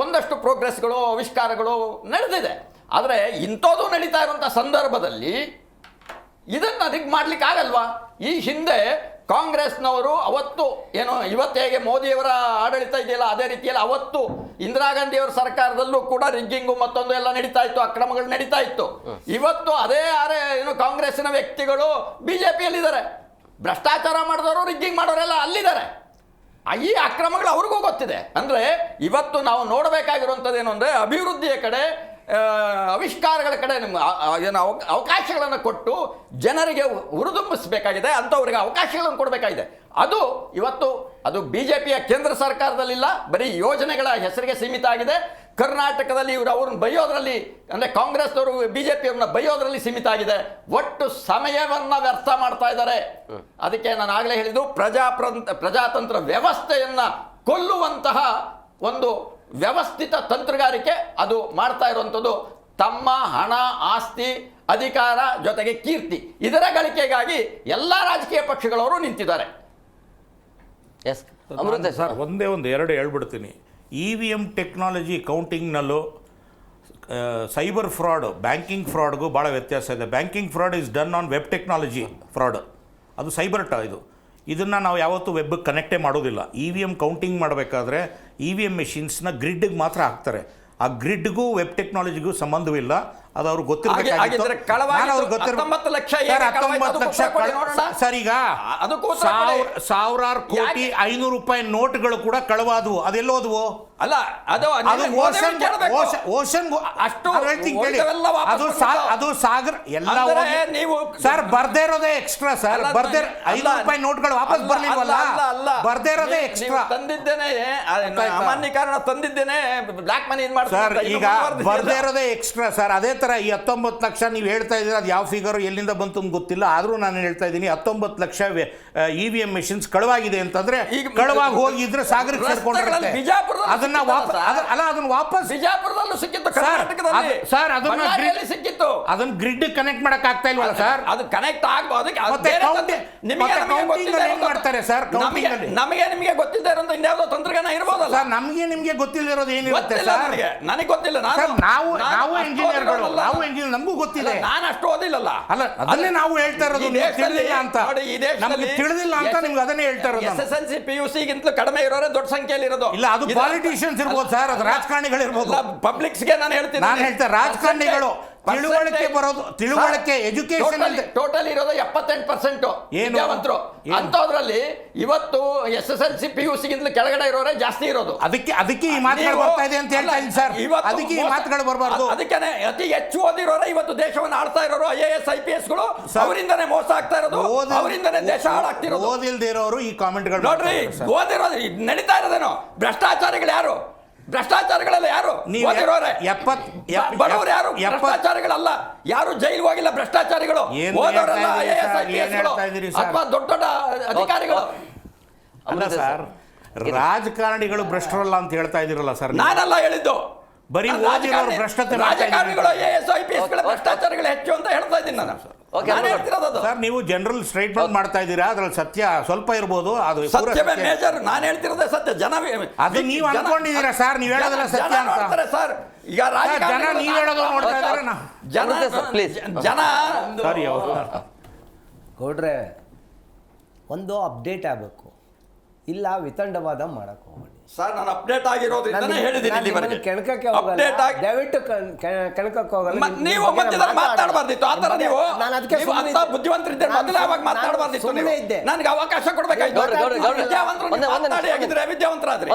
ಒಂದಷ್ಟು ಪ್ರೋಗ್ರೆಸ್ಗಳು, ಆವಿಷ್ಕಾರಗಳು ನಡೆದಿದೆ. ಆದರೆ ಇಂಥದ್ದು ನಡೀತಾ ಇರುವಂಥ ಸಂದರ್ಭದಲ್ಲಿ ಇದನ್ನ ರಿಗ್ ಮಾಡ್ಲಿಕ್ಕೆ ಆಗಲ್ವಾ? ಈ ಹಿಂದೆ ಕಾಂಗ್ರೆಸ್ನವರು ಅವತ್ತು ಏನು ಇವತ್ತು ಹೇಗೆ ಮೋದಿಯವರ ಆಡಳಿತ ಇದೆಯಲ್ಲ ಅದೇ ರೀತಿಯಲ್ಲಿ ಅವತ್ತು ಇಂದಿರಾ ಗಾಂಧಿಯವರ ಸರ್ಕಾರದಲ್ಲೂ ಕೂಡ ರಿಗ್ಗಿಂಗು ಮತ್ತೊಂದು ಎಲ್ಲ ನಡೀತಾ ಇತ್ತು, ಅಕ್ರಮಗಳು ನಡೀತಾ ಇತ್ತು. ಇವತ್ತು ಅದೇ ಏನು ಕಾಂಗ್ರೆಸ್ಸಿನ ವ್ಯಕ್ತಿಗಳು BJPಯಲ್ಲಿದ್ದಾರೆ. ಭ್ರಷ್ಟಾಚಾರ ಮಾಡಿದವರು, ರಿಗ್ಗಿಂಗ್ ಮಾಡೋರೆಲ್ಲ ಅಲ್ಲಿದ್ದಾರೆ. ಈ ಅಕ್ರಮಗಳು ಅವ್ರಿಗೂ ಗೊತ್ತಿದೆ. ಅಂದ್ರೆ ಇವತ್ತು ನಾವು ನೋಡಬೇಕಾಗಿರುವಂಥದ್ದು ಏನು ಅಂದರೆ ಅಭಿವೃದ್ಧಿಯ ಕಡೆ, ಆವಿಷ್ಕಾರಗಳ ಕಡೆ ಏನು ಅವಕಾಶಗಳನ್ನು ಕೊಟ್ಟು ಜನರಿಗೆ ಹುರಿದುಂಬಿಸಬೇಕಾಗಿದೆ, ಅಂಥವ್ರಿಗೆ ಅವಕಾಶಗಳನ್ನು ಕೊಡಬೇಕಾಗಿದೆ. ಅದು BJPಯ ಕೇಂದ್ರ ಸರ್ಕಾರದಲ್ಲಿಲ್ಲ, ಬರೀ ಯೋಜನೆಗಳ ಹೆಸರಿಗೆ ಸೀಮಿತ ಆಗಿದೆ. ಕರ್ನಾಟಕದಲ್ಲಿ ಅವ್ರನ್ನ ಬೈಯೋದ್ರಲ್ಲಿ, ಅಂದರೆ ಕಾಂಗ್ರೆಸ್ನವರು BJPಯವ್ರನ್ನ ಬೈಯೋದ್ರಲ್ಲಿ ಸೀಮಿತ ಆಗಿದೆ. ಒಟ್ಟು ಸಮಯವನ್ನ ವ್ಯರ್ಥ ಮಾಡ್ತಾ ಇದ್ದಾರೆ. ಅದಕ್ಕೆ ನಾನು ಆಗಲೇ ಹೇಳಿದ್ದು, ಪ್ರಜಾತಂತ್ರ ವ್ಯವಸ್ಥೆಯನ್ನ ಕೊಲ್ಲುವಂತಹ ಒಂದು ವ್ಯವಸ್ಥಿತ ತಂತ್ರಗಾರಿಕೆ ಅದು ಮಾಡ್ತಾ ಇರುವಂಥದ್ದು. ತಮ್ಮ ಹಣ, ಆಸ್ತಿ, ಅಧಿಕಾರ ಜೊತೆಗೆ ಕೀರ್ತಿ, ಇದರ ಗಳಿಕೆಗಾಗಿ ಎಲ್ಲ ರಾಜಕೀಯ ಪಕ್ಷಗಳವರು ನಿಂತಿದ್ದಾರೆ. ಎಸ್ ಅಮೃತ ಸರ್ ಎರಡು ಹೇಳ್ಬಿಡ್ತೀನಿ. EVM ಟೆಕ್ನಾಲಜಿ ಕೌಂಟಿಂಗ್ನಲ್ಲೂ ಸೈಬರ್ ಫ್ರಾಡ್, ಬ್ಯಾಂಕಿಂಗ್ ಫ್ರಾಡ್ಗೂ ಭಾಳ ವ್ಯತ್ಯಾಸ ಇದೆ. Banking fraud is done on web technology fraud, ಅದು ಸೈಬರ್ ಇದನ್ನು ನಾವು ಯಾವತ್ತೂ ವೆಬ್ಗೆ ಕನೆಕ್ಟೇ ಮಾಡೋದಿಲ್ಲ. EVM ಕೌಂಟಿಂಗ್ ಮಾಡಬೇಕಾದ್ರೆ EVM ಮೆಷಿನ್ಸ್ನ ಗ್ರಿಡ್ಗೆ ಮಾತ್ರ ಹಾಕ್ತಾರೆ. ಆ ಗ್ರಿಡ್ಗೂ ವೆಬ್ ಟೆಕ್ನಾಲಜಿಗೂ ಸಂಬಂಧವಿಲ್ಲ. ಅದು ಅವ್ರಿಗೆ ಗೊತ್ತಿರಬೇಕಾಗಿತ್ತು. ಸರ್, ಈಗ ಸಾವಿರಾರು ಕೋಟಿ 500 ರೂಪಾಯಿ ನೋಟ್ಗಳು ಕೂಡ ಕಳವಾದವು. ಅದೆಲ್ಲೋದ್ವು? ಅಲ್ಲ, ಅದು ಅದು ಸಾಗರ ಎಲ್ಲ ನೀವು ಸರ್ ಬರ್ದೇ ಇರೋದೇ ಎಕ್ಸ್ಟ್ರಾ. ಸರ್ ಬರ್ದೇ 500 ರೂಪಾಯಿ ನೋಟ್ಗಳು ವಾಪಸ್ ಬರ್ಲಿಲ್ವಲ್ಲ, ಬರ್ದೇ ಇರೋದೇ ಎಕ್ಸ್ಟ್ರಾ. ತಂದಿದ್ದೇನೆ ಅಮಾನ್ಯೀಕರಣ ತಂದಿದ್ದೇನೆ, ಬ್ಲಾಕ್ ಮನಿ ಸರ್. ಈಗ ಬರ್ದೇ ಇರೋದೇ ಎಕ್ಸ್ಟ್ರಾ ಸರ್. ಅದೇ ತರ ಈ 19 ಲಕ್ಷ ನೀವು ಹೇಳ್ತಾ ಇದ್ದೀರಾ, ಅದು ಯಾವ ಫಿಗರ್ ಎಲ್ಲಿಂದ ಬಂತು ಅಂತ ಗೊತ್ತಿಲ್ಲ. ಆದ್ರೂ ನಾನು ಹೇಳ್ತಾ ಇದ್ದೀನಿ 19 ಲಕ್ಷ EVM ಮೆಷಿನ್ಸ್ ಕಳವಾಗಿದೆ ಅಂತಂದ್ರೆ ಕಳವಾಗಿ ಹೋಗಿದ್ರೆ ಸಾಗರಕ್ಕೆ ಸೇರ್ಕೊಂಡಿರುತ್ತೆ. ಅದನ್ನ ವಾಪಸ್ ಬಿಜಾಪುರದಲ್ಲೂ ಸಿಕ್ಕಿತ್ತು, ಕರ್ನಾಟಕದಲ್ಲಿ ಸರ್. ಅದನ್ನ ಸಿಕ್ಕಿತ್ತು. ಅದನ್ನ ಗ್ರಿಡ್ ಕನೆಕ್ಟ್ ಮಾಡಕ್ ಆಗ್ತಾ ಇಲ್ವಲ್ಲ ಸರ್? ಅದು ಕನೆಕ್ಟ್ ಆಗ್ಬೋದು. ಮಾಡ್ತಾರೆ ಸರ್ ನಿಮಗೆ ಗೊತ್ತಿದ್ದ ಇರೋದು ಇನ್ಯಾವುದೋ ತಂತ್ರಜ್ಞಾನ ಇರ್ಬೋದಲ್ಲ. ನಿಮ್ಗೆ ಗೊತ್ತಿಲ್ಲದಿರೋದು ಏನಿರುತ್ತೆ ಸರ್? ನನಗೆ ಗೊತ್ತಿಲ್ಲ. ನಾವು ಇಂಜಿನಿಯರ್ಗಳು, ನಮಗೂ ಗೊತ್ತಿದೆ. ನಾನು ಅಷ್ಟು ಓದಿಲ್ಲಲ್ಲ. ಅಲ್ಲ, ಅದನ್ನೇ ನಾವು ಹೇಳ್ತಾ ಇರೋದು. ತಿಳಿದಿಲ್ಲ ಅಂತ ನಮಗೆ ತಿಳಿದಿಲ್ಲ ಅಂತ ನಿಮ್ಗೆ ಅದನ್ನೇ ಹೇಳ್ತಾ ಇರೋದು. SSLC PUC ಗಿಂತಲೂ ಕಡಿಮೆ ಇರೋರೇ ದೊಡ್ಡ ಸಂಖ್ಯೆಯಲ್ಲಿ ಇರೋದು. ಇಲ್ಲ, ಅದು ಪಾಲಿಟಿಷಿಯನ್ಸ್ ಇರ್ಬೋದು ಸರ್, ಅದು ರಾಜಕಾರಣಿಗಳು ಇರ್ಬೋದು. ಪಬ್ಲಿಕ್ಸ್ಗೆ ನಾನು ಹೇಳ್ತೀನಿ ರಾಜಕಾರಣಿಗಳು ತಿಳುವಳಿಕೆ ಬರೋದು, ತಿಳುವಳಿಕೆ ಎಜುಕೇಶನ್ ಟೋಟಲ್ ಇರೋದು 78% ವಿದ್ಯಾವಂತರು. ಅಂತದ್ರಲ್ಲಿ ಇವತ್ತು SSLC PUC ಗಿಂತಲೂ ಕೆಳಗಡೆ ಇರೋರೇ ಜಾಸ್ತಿ ಇರೋದು. ಅದಕ್ಕೆ ಈ ಮಾತುಗಳು ಬರ್ತಾ ಇದೆ ಅಂತ ಹೇಳ್ತಾ ಇದ್ದೀನಿ ಸರ್. ಅದಕ್ಕೆ ಈ ಮಾತುಗಳು ಬರಬಾರ್ದು. ಅದಕ್ಕೆ ಅತಿ ಹೆಚ್ಚು ಓದಿರೋರೇ ಇವತ್ತು ದೇಶವನ್ನು ಆಳ್ತಾ ಇರೋರು IAS IPS ಗಳು. ಅವರಿಂದನೇ ಮೋಸ ಆಗ್ತಾ ಇರೋದು, ಅವರಿಂದನೇ ದೇಶ ಹಾಳಾಗ್ತಿರೋದು. ಓದಿಲ್ದೇ ಇರೋರು ಈ ಕಾಮೆಂಟ್ಗಳು ನೋಡ್ರಿ, ಓದಿರೋದು ನಡೀತಾ ಇರೋದೇನೋ. ಭ್ರಷ್ಟಾಚಾರಿಗಳು ಯಾರು? ಭ್ರಷ್ಟಾಚಾರಗಳೆಲ್ಲ ಯಾರು? ಬಡವರು ಯಾರು? ಭ್ರಷ್ಟಾಚಾರಿಗಳಲ್ಲ. ಯಾರು ಜೈಲಿಗೆ ಹೋಗಿಲ್ಲ ಭ್ರಷ್ಟಾಚಾರಿಗಳು, ಓದೋರೆಲ್ಲ IAS IPS ಗಳು ಅಥವಾ ದೊಡ್ಡ ದೊಡ್ಡ ಅಧಿಕಾರಿಗಳು. ಅಲ್ಲ ಸರ್, ರಾಜಕಾರಣಿಗಳು ಭ್ರಷ್ಟರಲ್ಲ ಅಂತ ಹೇಳ್ತಾ ಇದ್ದೀರಲ್ಲ ಸರ್? ನಾನಲ್ಲ ಹೇಳಿದ್ದು, ಬರೀ ಓದಿರೋರು ಭ್ರಷ್ಟತೆ ರಾಜಕಾರಣಿಗಳು IAS IPS ಗಳ ಭ್ರಷ್ಟಾಚಾರಗಳು ಹೆಚ್ಚು ಅಂತ ಹೇಳ್ತಾ ಇದ್ದೀನಿ ನಾನು. ಸರ್, ನೀವು ಜನರಲ್ ಸ್ಟೇಟ್ಮೆಂಟ್ ಮಾಡ್ತಾ ಇದ್ದೀರಾ, ಅದ್ರಲ್ಲಿ ಸತ್ಯ ಸ್ವಲ್ಪ ಇರ್ಬೋದು. ಅದು ಸತ್ಯವೇ ಮೇಜರ್. ನಾನು ಹೇಳ್ತಿರೋದೇ ಸತ್ಯ. ಜನ ಅದು ನೀವು ಅನ್ಕೊಂಡಿದ್ದೀರಾ ಸರ್? ನೀವು ಹೇಳೋದಲ್ಲ ಸತ್ಯ ಅಂತ ಸರ್. ಈಗ ಜನ ನೀವು ಹೇಳೋದು ನೋಡ್ತಾ ಇದ್ದಾರೆ. ಜನ ಸರಿ ಗೌಡ್ರೆ, ಒಂದು ಅಪ್ಡೇಟ್ ಆಗಬೇಕು, ಇಲ್ಲ ವಿತಂಡವಾದ ಮಾಡಕ್ ಹೋಗಬೇಡಿ ಸರ್. ನಾನು ಅಪ್ಡೇಟ್ ಆಗಿರೋದ್ರಿಂದ ಹೇಳಿದ್ದೀನಿ. ಕೆಣಕಕ್ಕೆ ಹೋಗಲ್ಲ, ದಯವಿಟ್ಟು ಕೆಣಕಕ್ಕೆ ಹೋಗಲ್ಲ. ನೀವು ಮಧ್ಯದಲ್ಲಿ ಮಾತಾಡಬಾರ್ದಿತ್ತು. ಆ ತರ ನೀವು ಬುದ್ಧಿವಂತರಿದ್ದರೆ ಮೊದಲೇ ಅವಾಗ ಮಾತಾಡಬಾರ್ದಿತ್ತು. ನನಗೆ ಅವಕಾಶ ಕೊಡ್ಬೇಕಾಯ್ತು. ವಿದ್ಯಾವಂತರಾದ್ರೆ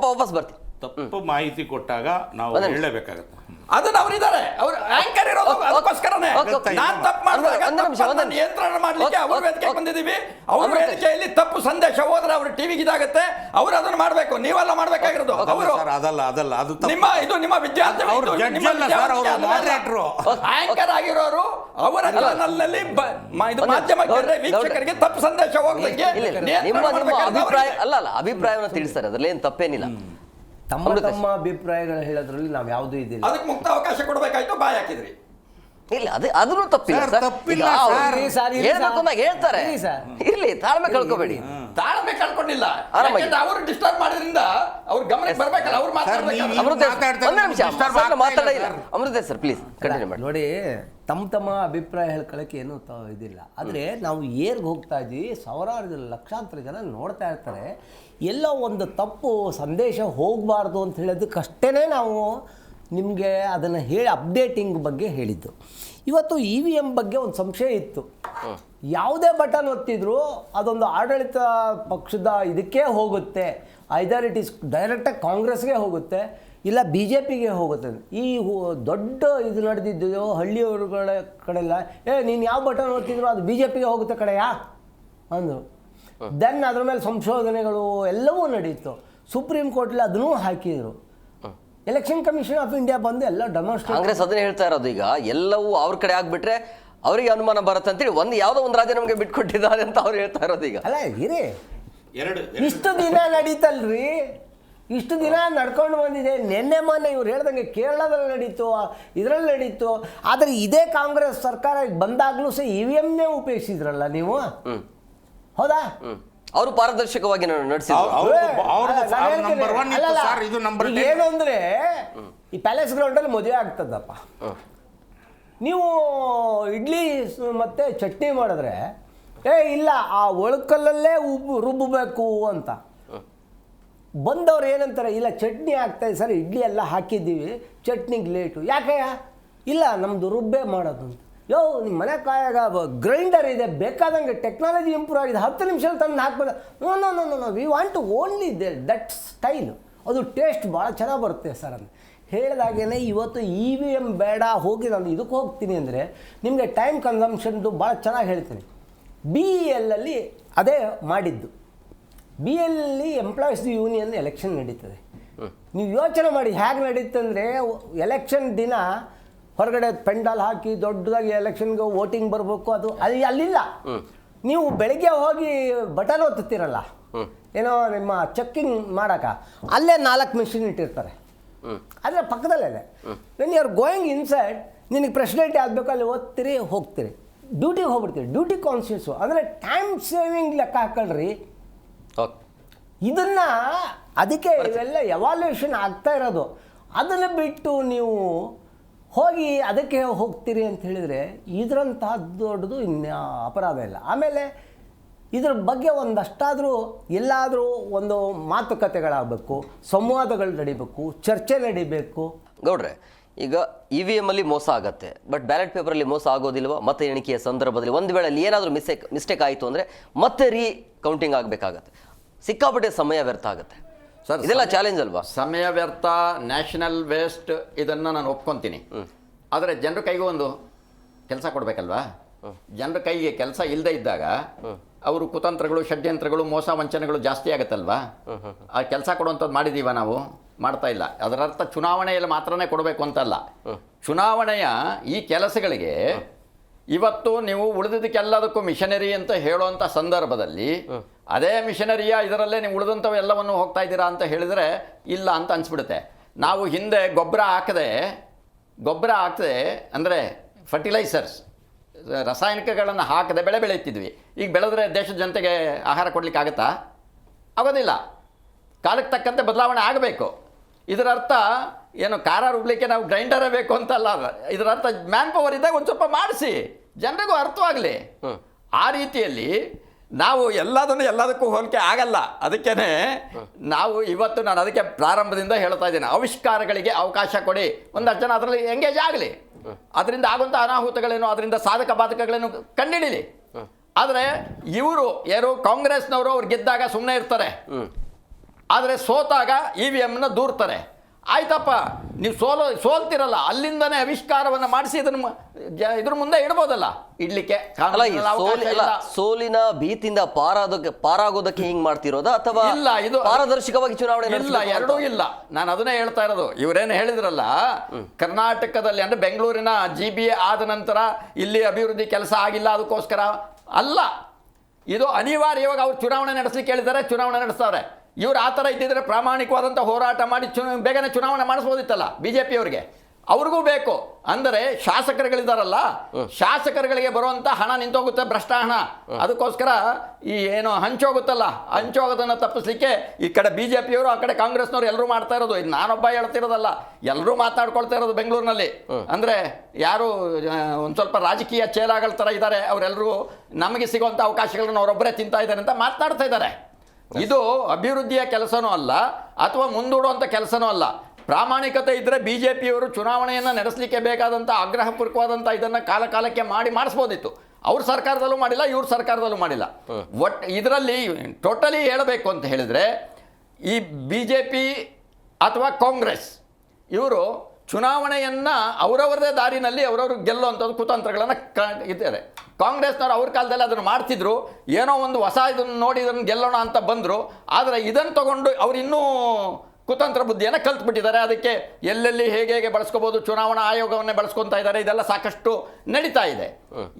ವಾಪಸ್ ಬರ್ತೀನಿ. ತಪ್ಪು ಮಾಹಿತಿ ಕೊಟ್ಟಾಗ ನಾವು ಹೇಳಬೇಕಾಗುತ್ತೆ. ಅದನ್ನ ಅವರಿದ್ದಾರೆ, ಅವ್ರು ಆಂಕರ್ ಇರೋದು ಅದಕ್ಕೋಸ್ಕರನೇ. ನಾನು ತಪ್ಪು ಮಾಡಿದಾಗ ನಿಯಂತ್ರಣ ಮಾಡ್ಲಿಕ್ಕೆ ಅವ್ರ ವೇದಿಕೆಗೆ ಬಂದಿದ್ದೀವಿ. ಅವ್ರ ವೇದಿಕೆಯಲ್ಲಿ ತಪ್ಪು ಸಂದೇಶ ಹೋದ್ರೆ ಅವ್ರ ಟಿವಿಗೆ ಇದಾಗುತ್ತೆ. ಅವ್ರು ಅದನ್ನ ಮಾಡ್ಬೇಕು, ನೀವೆಲ್ಲ ಮಾಡ್ಬೇಕಾಗಿರೋದು. ಅವರು ನಿಮ್ಮ ವಿದ್ಯಾರ್ಥಿ ಆಂಕರ್ ಆಗಿರೋರು ಅವರ ಚಾನಲ್ನಲ್ಲಿ ಇದು ಮಾಧ್ಯಮಕ್ಕೆ ವೀಕ್ಷಕರಿಗೆ ತಪ್ಪು ಸಂದೇಶ ಹೋಗ್ಲಿಕ್ಕೆ ಅಭಿಪ್ರಾಯ ಅಭಿಪ್ರಾಯವನ್ನು ತಿಳಿಸ್ತಾರೆ. ಅದ್ರಲ್ಲಿ ಏನು ತಪ್ಪೇನಿಲ್ಲ. ತಮ್ಮ ಅಭಿಪ್ರಾಯಗಳು ಹೇಳೋದ್ರಲ್ಲಿ ನಾವು ಯಾವುದೂ ಇದಿಲ್ಲ. ಅದಕ್ಕೆ ಮುಕ್ತ ಅವಕಾಶ ಕೊಡಬೇಕಾಯ್ತು, ಬಾಯ್ ಹಾಕಿದ್ರಿ. ಇಲ್ಲ, ಅದನ್ನು ತಪ್ಪಿಲ್ಲ. ಹೇಳ್ತಾರೆ, ಇರ್ಲಿ, ತಾಳ್ಮೆ ಕಳ್ಕೊಬೇಡಿ. ತಾಳ್ಮೆ ಕಳ್ಕೊಂಡಿಲ್ಲ, ಅವರು ಡಿಸ್ಟರ್ಬ್ ಮಾಡೋದ್ರಿಂದ ಅವ್ರ ಗಮನಕ್ಕೆ ಬರ್ಬೇಕಲ್ಲ. ಅವ್ರು ಮಾತಾಡಿಲ್ಲ. ಅಮೃತ ಸರ್, ಪ್ಲೀಸ್ ಕಂಟಿನ್ಯೂ ಮಾಡಿ. ನೋಡಿ, ತಮ್ಮ ಅಭಿಪ್ರಾಯ ಹೇಳ್ಕೊಳಕ್ಕೆ ಏನೂ ಇದಿಲ್ಲ. ಆದರೆ ನಾವು ಏರ್ಗೆ ಹೋಗ್ತಾ ಇದ್ದೀವಿ, ಸಾವಿರಾರು ಲಕ್ಷಾಂತರ ಜನ ನೋಡ್ತಾ ಇರ್ತಾರೆ. ಎಲ್ಲೋ ಒಂದು ತಪ್ಪು ಸಂದೇಶ ಹೋಗಬಾರ್ದು ಅಂತ ಹೇಳೋದಕ್ಕಷ್ಟೇ ನಾವು ನಿಮಗೆ ಅದನ್ನು ಹೇಳಿ ಅಪ್ಡೇಟಿಂಗ್ ಬಗ್ಗೆ ಹೇಳಿದ್ದು. ಇವತ್ತು EVM ಬಗ್ಗೆ ಒಂದು ಸಂಶಯ ಇತ್ತು. ಯಾವುದೇ ಬಟನ್ ಒತ್ತಿದ್ರು ಅದೊಂದು ಆಡಳಿತ ಪಕ್ಷದ ಇದಕ್ಕೆ ಹೋಗುತ್ತೆ. ಐದರ್ ಇಟ್ ಈಸ್ ಡೈರೆಕ್ಟಾಗಿ ಕಾಂಗ್ರೆಸ್ಗೆ ಹೋಗುತ್ತೆ, ಇಲ್ಲ BJPಗೆ ಹೋಗುತ್ತೆ. ಈ ದೊಡ್ಡ ಇದು ನಡೆದಿದ್ದು ಹಳ್ಳಿಯವರುಗಳ ಕಡೆಲ್ಲ, ನೀನು ಯಾವ ಬಟನ್ ಒತ್ತಿದ್ರು ಅದು BJPಗೆ ಹೋಗುತ್ತೆ ಕಡೆಯಾ ಅಂದರು. ದೆನ್ ಅದ್ರ ಮೇಲೆ ಸಂಶೋಧನೆಗಳು ಎಲ್ಲವೂ ನಡೀತು. ಸುಪ್ರೀಂ ಕೋರ್ಟಲ್ಲಿ ಅದನ್ನೂ ಹಾಕಿದರು. ಎಲೆಕ್ಷನ್ ಕಮಿಷನ್ ಆಫ್ ಇಂಡಿಯಾ ಬಂದು ಎಲ್ಲ ಡೆಮಾನ್ಸ್ಟ್ರೇಟ್. ಕಾಂಗ್ರೆಸ್ ಅದನ್ನೇ ಹೇಳ್ತಾ ಇರೋದು. ಈಗ ಎಲ್ಲವೂ ಅವ್ರ ಕಡೆ ಆಗ್ಬಿಟ್ರೆ ಅವರಿಗೆ ಅನುಮಾನ ಬರುತ್ತೆ ಅಂತೇಳಿ ಯಾವುದೋ ಒಂದು ರಾಜ್ಯ ನಮಗೆ ಬಿಟ್ಕೊಟ್ಟಿದ್ದಾರೆ ಅಂತ ಅವ್ರು ಹೇಳ್ತಾ ಇರೋದು. ಈಗ ಅಲ್ಲ ಇರಿ, ಇಷ್ಟು ದಿನ ನಡೀತಲ್ರಿ, ಇಷ್ಟು ದಿನ ನಡ್ಕೊಂಡು ಬಂದಿದೆ. ನಿನ್ನೆ ಮೊನ್ನೆ ಇವ್ರು ಹೇಳ್ದಂಗೆ ಕೇರಳದಲ್ಲಿ ನಡೀತು, ಇದರಲ್ಲಿ ನಡೀತು. ಆದರೆ ಇದೇ ಕಾಂಗ್ರೆಸ್ ಸರ್ಕಾರ ಬಂದಾಗಲೂ ಸಹ EVMನೇ ಉಪಯೋಗಿಸಿದ್ರಲ್ಲ ನೀವು, ಹೌದಾ? ಅವರು ಪಾರದರ್ಶಕವಾಗಿ ನಡೆಸಿದ್ರು. ಏನು ಅಂದರೆ ಈ ಪ್ಯಾಲೇಸ್ ಗ್ರೌಂಡಲ್ಲಿ ಮದುವೆ ಆಗ್ತದಪ್ಪ, ನೀವು ಇಡ್ಲಿ ಮತ್ತು ಚಟ್ನಿ ಮಾಡಿದ್ರೆ ಇಲ್ಲ ಆ ಒಳಕಲ್ಲಲ್ಲೇ ರುಬ್ಬಬೇಕು ಅಂತ. ಬಂದವ್ರು ಏನಂತಾರೆ, ಇಲ್ಲ ಚಟ್ನಿ ಆಗ್ತಾಯಿದೆ ಸರ್, ಇಡ್ಲಿ ಎಲ್ಲ ಹಾಕಿದ್ದೀವಿ, ಚಟ್ನಿಗೆ ಲೇಟು. ಯಾಕೆ? ಇಲ್ಲ ನಮ್ಮದು ರುಬ್ಬೇ ಮಾಡೋದು ಅಂತ. ನಿಮ್ಮ ಮನೆ ಕಾಯಾಗ ಗ್ರೈಂಡರ್ ಇದೆ, ಬೇಕಾದಂಗೆ ಟೆಕ್ನಾಲಜಿ ಇಂಪ್ರೂವ್ ಆಗಿದೆ, 10 ನಿಮಿಷದಲ್ಲಿ ತಂದು ಹಾಕ್ಬೋದು. No we want to only that style, ಅದು ಟೇಸ್ಟ್ ಭಾಳ ಚೆನ್ನಾಗಿ ಬರುತ್ತೆ ಸರ್ ಅಂತ ಹೇಳಿದಾಗೇ ಇವತ್ತು EVM ಬೇಡ, ಹೋಗಿ ನಾನು ಇದಕ್ಕೆ ಹೋಗ್ತೀನಿ ಅಂದರೆ ನಿಮಗೆ ಟೈಮ್ ಕನ್ಸಂಪ್ಷನ್ದು ಭಾಳ ಚೆನ್ನಾಗಿ ಹೇಳ್ತೀನಿ. BEL ಅಲ್ಲಿ ಅದೇ ಮಾಡಿದ್ದು. BEL ಎಂಪ್ಲಾಯೀಸ್ ಯೂನಿಯನ್ ಎಲೆಕ್ಷನ್ ನಡೀತದೆ. ನೀವು ಯೋಚನೆ ಮಾಡಿ ಹೇಗೆ ನಡೀತಂದರೆ, ಎಲೆಕ್ಷನ್ ದಿನ ಹೊರಗಡೆ ಪೆಂಡಾಲ್ ಹಾಕಿ ದೊಡ್ಡದಾಗಿ ಎಲೆಕ್ಷನ್ಗೆ ವೋಟಿಂಗ್ ಬರಬೇಕು, ಅದು ಅಲ್ಲಿಲ್ಲ. ನೀವು ಬೆಳಗ್ಗೆ ಹೋಗಿ ಬಟನ್ ಒತ್ತುತ್ತೀರಲ್ಲ, ಏನೋ ನಿಮ್ಮ ಚೆಕ್ಕಿಂಗ್ ಮಾಡೋಕೆ, ಅಲ್ಲೇ 4 ಮೆಷಿನ್ ಇಟ್ಟಿರ್ತಾರೆ, ಅದರ ಪಕ್ಕದಲ್ಲೇ. When you are going inside, ನಿನಗೆ ಪ್ರೆಸಿಡೆಂಟ್ ಆಗಬೇಕು, ಅಲ್ಲಿ ಓದ್ತೀರಿ, ಹೋಗ್ತೀರಿ, ಡ್ಯೂಟಿಗೆ ಹೋಗ್ಬಿಡ್ತೀರಿ. ಡ್ಯೂಟಿ ಕಾನ್ಷಿಯಸ್ಸು ಅಂದರೆ ಟೈಮ್ ಸೇವಿಂಗ್ ಲೆಕ್ಕ ಹಾಕೊಳ್ರಿ ಇದನ್ನು. ಅದಕ್ಕೆ ಇವೆಲ್ಲ ಎವಾಲ್ಯೂಷನ್ ಆಗ್ತಾ ಇರೋದು. ಅದನ್ನು ಬಿಟ್ಟು ನೀವು ಹೋಗಿ ಅದಕ್ಕೆ ಹೋಗ್ತೀರಿ ಅಂತ ಹೇಳಿದರೆ ಇದರಂಥ ದೊಡ್ಡದು ಇನ್ನು ಅಪರಾಧ ಇಲ್ಲ. ಆಮೇಲೆ ಇದ್ರ ಬಗ್ಗೆ ಒಂದಷ್ಟಾದರೂ ಎಲ್ಲಾದರೂ ಒಂದು ಮಾತುಕತೆಗಳಾಗಬೇಕು, ಸಂವಾದಗಳು ನಡಿಬೇಕು, ಚರ್ಚೆ ನಡಿಬೇಕು. ಗೌಡ್ರೆ, ಈಗ EVM ಅಲ್ಲಿ ಮೋಸ ಆಗತ್ತೆ, ಬಟ್ ಬ್ಯಾಲೆಟ್ ಪೇಪರಲ್ಲಿ ಮೋಸ ಆಗೋದಿಲ್ವಾ? ಮತ್ತೆ ಎಣಿಕೆಯ ಸಂದರ್ಭದಲ್ಲಿ ಒಂದು ವೇಳೆ ಅಲ್ಲಿ ಏನಾದರೂ ಮಿಸ್ಟೇಕ್ ಆಯಿತು ಅಂದರೆ ಮತ್ತೆ ಕೌಂಟಿಂಗ್ ಆಗಬೇಕಾಗತ್ತೆ, ಸಿಕ್ಕಾಪಟ್ಟೆ ಸಮಯ ವ್ಯರ್ಥ ಆಗುತ್ತೆ ಸರ್. ಇದೆಲ್ಲ ಚಾಲೆಂಜ್ ಅಲ್ವಾ? ಸಮಯ ವ್ಯರ್ಥ, ನ್ಯಾಷನಲ್ ವೇಸ್ಟ್, ಇದನ್ನು ನಾನು ಒಪ್ಕೊತೀನಿ. ಆದರೆ ಜನರ ಕೈಗೂ ಒಂದು ಕೆಲಸ ಕೊಡಬೇಕಲ್ವಾ? ಜನರ ಕೈಗೆ ಕೆಲಸ ಇಲ್ಲದೆ ಇದ್ದಾಗ ಅವರು ಕುತಂತ್ರಗಳು, ಷಡ್ಯಂತ್ರಗಳು, ಮೋಸ ವಂಚನೆಗಳು ಜಾಸ್ತಿ ಆಗುತ್ತಲ್ವಾ? ಆ ಕೆಲಸ ಕೊಡುವಂಥದ್ದು ಮಾಡಿದ್ದೀವ ನಾವು? ಮಾಡ್ತಾ ಇಲ್ಲ. ಅದರರ್ಥ ಚುನಾವಣೆಯಲ್ಲಿ ಮಾತ್ರನೇ ಕೊಡಬೇಕು ಅಂತಲ್ಲ. ಚುನಾವಣೆಯ ಈ ಕೆಲಸಗಳಿಗೆ ಇವತ್ತು ನೀವು ಉಳಿದಿದ್ದಕ್ಕೆಲ್ಲದಕ್ಕೂ ಮಿಷನರಿ ಅಂತ ಹೇಳುವಂಥ ಸಂದರ್ಭದಲ್ಲಿ ಅದೇ ಮಿಷನರಿಯ ಇದರಲ್ಲೇ ನೀವು ಉಳಿದಂಥವು ಎಲ್ಲವನ್ನು ಹೋಗ್ತಾ ಇದ್ದೀರಾ ಅಂತ ಹೇಳಿದರೆ ಇಲ್ಲ ಅಂತ ಅನಿಸ್ಬಿಡುತ್ತೆ. ನಾವು ಹಿಂದೆ ಗೊಬ್ಬರ ಹಾಕದೆ ಅಂದರೆ ಫರ್ಟಿಲೈಸರ್ಸ್, ರಾಸಾಯನಿಕಗಳನ್ನು ಹಾಕದೆ ಬೆಳೆ ಬೆಳೀತಿದ್ವಿ. ಈಗ ಬೆಳೆದ್ರೆ ದೇಶದ ಜನತೆಗೆ ಆಹಾರ ಕೊಡಲಿಕ್ಕೆ ಆಗುತ್ತಾ? ಆಗೋದಿಲ್ಲ. ಕಾಲಕ್ಕೆ ತಕ್ಕಂತೆ ಬದಲಾವಣೆ ಆಗಬೇಕು. ಇದರ ಅರ್ಥ ಏನು ಖಾರ ರುಬ್ಲಿಕ್ಕೆ ನಾವು ಗ್ರೈಂಡರೇ ಬೇಕು ಅಂತಲ್ಲ. ಇದರ ಅರ್ಥ ಮ್ಯಾನ್ ಪವರ್ ಇದ್ದಾಗ ಒಂದು ಸ್ವಲ್ಪ ಮಾಡಿಸಿ, ಜನರಿಗೂ ಅರ್ಥವಾಗಲಿ. ಆ ರೀತಿಯಲ್ಲಿ ನಾವು ಎಲ್ಲದಕ್ಕೂ ಹೋಲಿಕೆ ಆಗಲ್ಲ. ಅದಕ್ಕೇ ನಾವು ಇವತ್ತು ನಾನು ಅದಕ್ಕೆ ಪ್ರಾರಂಭದಿಂದ ಹೇಳ್ತಾ ಇದ್ದೇನೆ, ಆವಿಷ್ಕಾರಗಳಿಗೆ ಅವಕಾಶ ಕೊಡಿ, ಒಂದಷ್ಟು ಜನ ಅದರಲ್ಲಿ ಎಂಗೇಜ್ ಆಗಲಿ, ಅದರಿಂದ ಆಗುವಂಥ ಅನಾಹುತಗಳೇನು, ಅದರಿಂದ ಸಾಧಕ ಬಾಧಕಗಳೇನು ಕಂಡುಹಿಡೀಲಿ. ಆದರೆ ಇವರು ಯಾರು ಕಾಂಗ್ರೆಸ್ನವರು ಅವ್ರು ಗೆದ್ದಾಗ ಸುಮ್ಮನೆ ಇರ್ತಾರೆ, ಆದರೆ ಸೋತಾಗ EVMನ ದೂರ್ತಾರೆ. ಆಯ್ತಪ್ಪ, ನೀವು ಸೋಲ್ತಿರಲ್ಲ, ಅಲ್ಲಿಂದನೇ ಆವಿಷ್ಕಾರವನ್ನು ಮಾಡಿಸಿ ಇದ್ರ ಮುಂದೆ ಇಡ್ಬೋದಲ್ಲ, ಇಡ್ಲಿಕ್ಕೆ ಸೋಲಿನ ಭೀತಿಯಿಂದ ಪಾರಾಗೋದಕ್ಕೆ ಹಿಂಗ್ ಮಾಡ್ತಿರೋದ ಅಥವಾ ಇಲ್ಲ? ಇದು ಪಾರದರ್ಶಕವಾಗಿ ಚುನಾವಣೆ ಇಲ್ಲ, ಎರಡೂ ಇಲ್ಲ. ನಾನು ಅದನ್ನೇ ಹೇಳ್ತಾ ಇರೋದು. ಇವರೇನು ಹೇಳಿದ್ರಲ್ಲ, ಕರ್ನಾಟಕದಲ್ಲಿ ಅಂದ್ರೆ ಬೆಂಗಳೂರಿನ GBA ಆದ ನಂತರ ಇಲ್ಲಿ ಅಭಿವೃದ್ಧಿ ಕೆಲಸ ಆಗಿಲ್ಲ, ಅದಕ್ಕೋಸ್ಕರ ಅಲ್ಲ. ಇದು ಅನಿವಾರ್ಯವಾಗಿ ಅವ್ರು ಚುನಾವಣೆ ನಡೆಸಲಿಕ್ಕೆ ಹೇಳಿದ್ದಾರೆ, ಚುನಾವಣೆ ನಡೆಸ್ತಾರೆ. ಇವ್ರು ಆ ಥರ ಇದ್ದಿದ್ರೆ ಪ್ರಾಮಾಣಿಕವಾದಂಥ ಹೋರಾಟ ಮಾಡಿ ಬೇಗನೆ ಚುನಾವಣೆ ಮಾಡಿಸ್ಬೋದಿತ್ತಲ್ಲ BJPಯವರಿಗೆ. ಅವ್ರಿಗೂ ಬೇಕು ಅಂದರೆ ಶಾಸಕರುಗಳಿದಾರಲ್ಲ, ಶಾಸಕರುಗಳಿಗೆ ಬರುವಂಥ ಹಣ ನಿಂತೋಗುತ್ತೆ, ಭ್ರಷ್ಟ ಹಣ. ಅದಕ್ಕೋಸ್ಕರ ಈ ಏನು ಹಂಚೋಗುತ್ತಲ್ಲ, ಹಂಚೋಗೋದನ್ನು ತಪ್ಪಿಸ್ಲಿಕ್ಕೆ ಈ ಕಡೆ BJPಯವರು, ಆ ಕಡೆ ಕಾಂಗ್ರೆಸ್ನವ್ರು ಎಲ್ಲರೂ ಮಾಡ್ತಾ ಇರೋದು. ಇದು ನಾನೊಬ್ಬ ಹೇಳ್ತಿರೋದಲ್ಲ, ಎಲ್ಲರೂ ಮಾತಾಡ್ಕೊಳ್ತಾ ಇರೋದು ಬೆಂಗಳೂರಿನಲ್ಲಿ. ಅಂದರೆ ಯಾರು ಒಂದು ಸ್ವಲ್ಪ ರಾಜಕೀಯ ಚೇಲಾಗಳ ಥರ ಇದ್ದಾರೆ, ಅವರೆಲ್ಲರೂ ನಮಗೆ ಸಿಗುವಂಥ ಅವಕಾಶಗಳನ್ನು ಅವರೊಬ್ಬರೇ ತಿಂತಾ ಇದ್ದಾರೆ ಅಂತ ಮಾತನಾಡ್ತಾ ಇದ್ದಾರೆ. ಇದು ಅಭಿವೃದ್ಧಿಯ ಕೆಲಸನೂ ಅಲ್ಲ, ಅಥವಾ ಮುಂದೂಡುವಂಥ ಕೆಲಸನೂ ಅಲ್ಲ. ಪ್ರಾಮಾಣಿಕತೆ ಇದ್ದರೆ BJPಯವರು ಚುನಾವಣೆಯನ್ನು ನಡೆಸಲಿಕ್ಕೆ ಬೇಕಾದಂಥ ಆಗ್ರಹಪೂರ್ವಕವಾದಂಥ ಇದನ್ನು ಕಾಲಕ್ಕೆ ಮಾಡಿಸ್ಬೋದಿತ್ತು. ಅವ್ರ ಸರ್ಕಾರದಲ್ಲೂ ಮಾಡಿಲ್ಲ, ಇವ್ರ ಸರ್ಕಾರದಲ್ಲೂ ಮಾಡಿಲ್ಲ. ಇದರಲ್ಲಿ ಟೋಟಲಿ ಹೇಳಬೇಕು ಅಂತ ಹೇಳಿದರೆ, ಈ BJP ಅಥವಾ ಕಾಂಗ್ರೆಸ್ ಇವರು ಚುನಾವಣೆಯನ್ನು ಅವರವರದೇ ದಾರಿನಲ್ಲಿ ಅವರವರು ಗೆಲ್ಲುವಂಥದ್ದು ಕುತಂತ್ರಗಳನ್ನು ಇದ್ದಾರೆ. ಕಾಂಗ್ರೆಸ್ನವ್ರು ಅವ್ರ ಕಾಲದಲ್ಲಿ ಅದನ್ನು ಮಾಡ್ತಿದ್ರು, ಏನೋ ಒಂದು ಹೊಸ ಇದನ್ನು ನೋಡಿ ಇದನ್ನು ಗೆಲ್ಲೋಣ ಅಂತ ಬಂದರು. ಆದರೆ ಇದನ್ನು ತಗೊಂಡು ಅವ್ರು ಇನ್ನೂ ಕುತಂತ್ರ ಬುದ್ಧಿಯನ್ನು ಕಲ್ತ್ಬಿಟ್ಟಿದ್ದಾರೆ. ಅದಕ್ಕೆ ಎಲ್ಲೆಲ್ಲಿ ಹೇಗೆ ಬಳಸ್ಕೋಬೋದು, ಚುನಾವಣಾ ಆಯೋಗವನ್ನೇ ಬಳಸ್ಕೊತಾ ಇದ್ದಾರೆ. ಇದೆಲ್ಲ ಸಾಕಷ್ಟು ನಡೀತಾ ಇದೆ.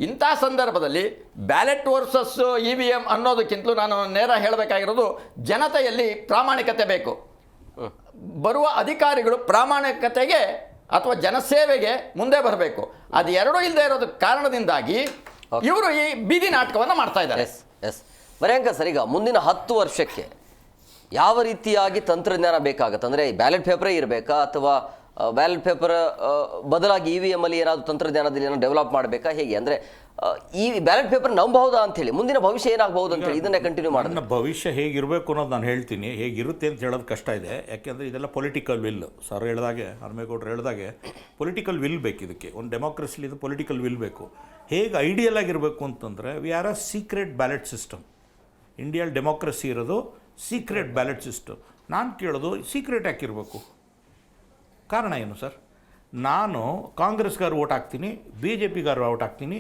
ಇಂಥ ಸಂದರ್ಭದಲ್ಲಿ ಬ್ಯಾಲೆಟ್ ವರ್ಸಸ್ EVM ಅನ್ನೋದಕ್ಕಿಂತಲೂ ನಾನು ನೇರ ಹೇಳಬೇಕಾಗಿರೋದು, ಜನತೆಯಲ್ಲಿ ಪ್ರಾಮಾಣಿಕತೆ ಬೇಕು. ಬರುವ ಅಧಿಕಾರಿಗಳು ಪ್ರಾಮಾಣಿಕತೆಗೆ ಅಥವಾ ಜನಸೇವೆಗೆ ಮುಂದೆ ಬರಬೇಕು. ಅದು ಎರಡೂ ಇಲ್ಲದೆ ಇರೋದ ಕಾರಣದಿಂದಾಗಿ ಇವರು ಈ ಬೀದಿ ನಾಟಕವನ್ನು ಮಾಡ್ತಾ ಇದ್ದಾರೆ. ಎಸ್ ಮರ್ಯಾಂಕ ಸರ್, ಈಗ ಮುಂದಿನ 10 ವರ್ಷಕ್ಕೆ ಯಾವ ರೀತಿಯಾಗಿ ತಂತ್ರಜ್ಞಾನ ಬೇಕಾಗುತ್ತೆ? ಅಂದರೆ ಬ್ಯಾಲೆಟ್ ಪೇಪರೇ ಇರಬೇಕಾ ಅಥವಾ ಬ್ಯಾಲೆಟ್ ಪೇಪರ್ ಬದಲಾಗಿ EVM ಅಲ್ಲಿ ಏನಾದರೂ ತಂತ್ರಜ್ಞಾನದಲ್ಲಿ ಏನೋ ಡೆವಲಪ್ ಮಾಡಬೇಕಾ, ಹೇಗೆ? ಅಂದರೆ ಈ ಬ್ಯಾಲೆಟ್ ಪೇಪರ್ ನಂಬಬಹುದಾ ಅಂತೇಳಿ, ಮುಂದಿನ ಭವಿಷ್ಯ ಏನಾಗಬಹುದು ಅಂತೇಳಿ ಇದನ್ನೇ ಕಂಟಿನ್ಯೂ ಮಾಡೋದು. ನನ್ನ ಭವಿಷ್ಯ ಹೇಗಿರಬೇಕು ಅನ್ನೋದು ನಾನು ಹೇಳ್ತೀನಿ. ಹೇಗಿರುತ್ತೆ ಅಂತ ಹೇಳೋದು ಕಷ್ಟ ಇದೆ, ಯಾಕೆಂದರೆ ಇದೆಲ್ಲ ಪೊಲಿಟಿಕಲ್ ವಿಲ್. ಸರ್ ಹೇಳಿದಾಗೆ, ಹನುಮೇಗೌಡರು ಹೇಳಿದಾಗೆ ಪೊಲಿಟಿಕಲ್ ವಿಲ್ ಬೇಕು ಇದಕ್ಕೆ. ಒಂದು ಡೆಮೋಕ್ರಸಿಲಿ ಇದು ಪೊಲಿಟಿಕಲ್ ವಿಲ್ ಬೇಕು. ಹೇಗೆ ಐಡಿಯಲ್ ಆಗಿರಬೇಕು ಅಂತಂದರೆ, we are a secret ballot system. ಇಂಡಿಯಲ್ಲಿ ಡೆಮೋಕ್ರಸಿ ಇರೋದು ಸೀಕ್ರೆಟ್ ಬ್ಯಾಲೆಟ್ ಸಿಸ್ಟಮ್. ನಾನು ಕೇಳೋದು, ಸೀಕ್ರೆಟ್ ಯಾಕಿರಬೇಕು? ಕಾರಣ ಏನು ಸರ್? ನಾನು ಕಾಂಗ್ರೆಸ್ಗಾರು ಓಟ್ ಹಾಕ್ತೀನಿ, BJPಗಾರು ಓಟ್ ಹಾಕ್ತೀನಿ,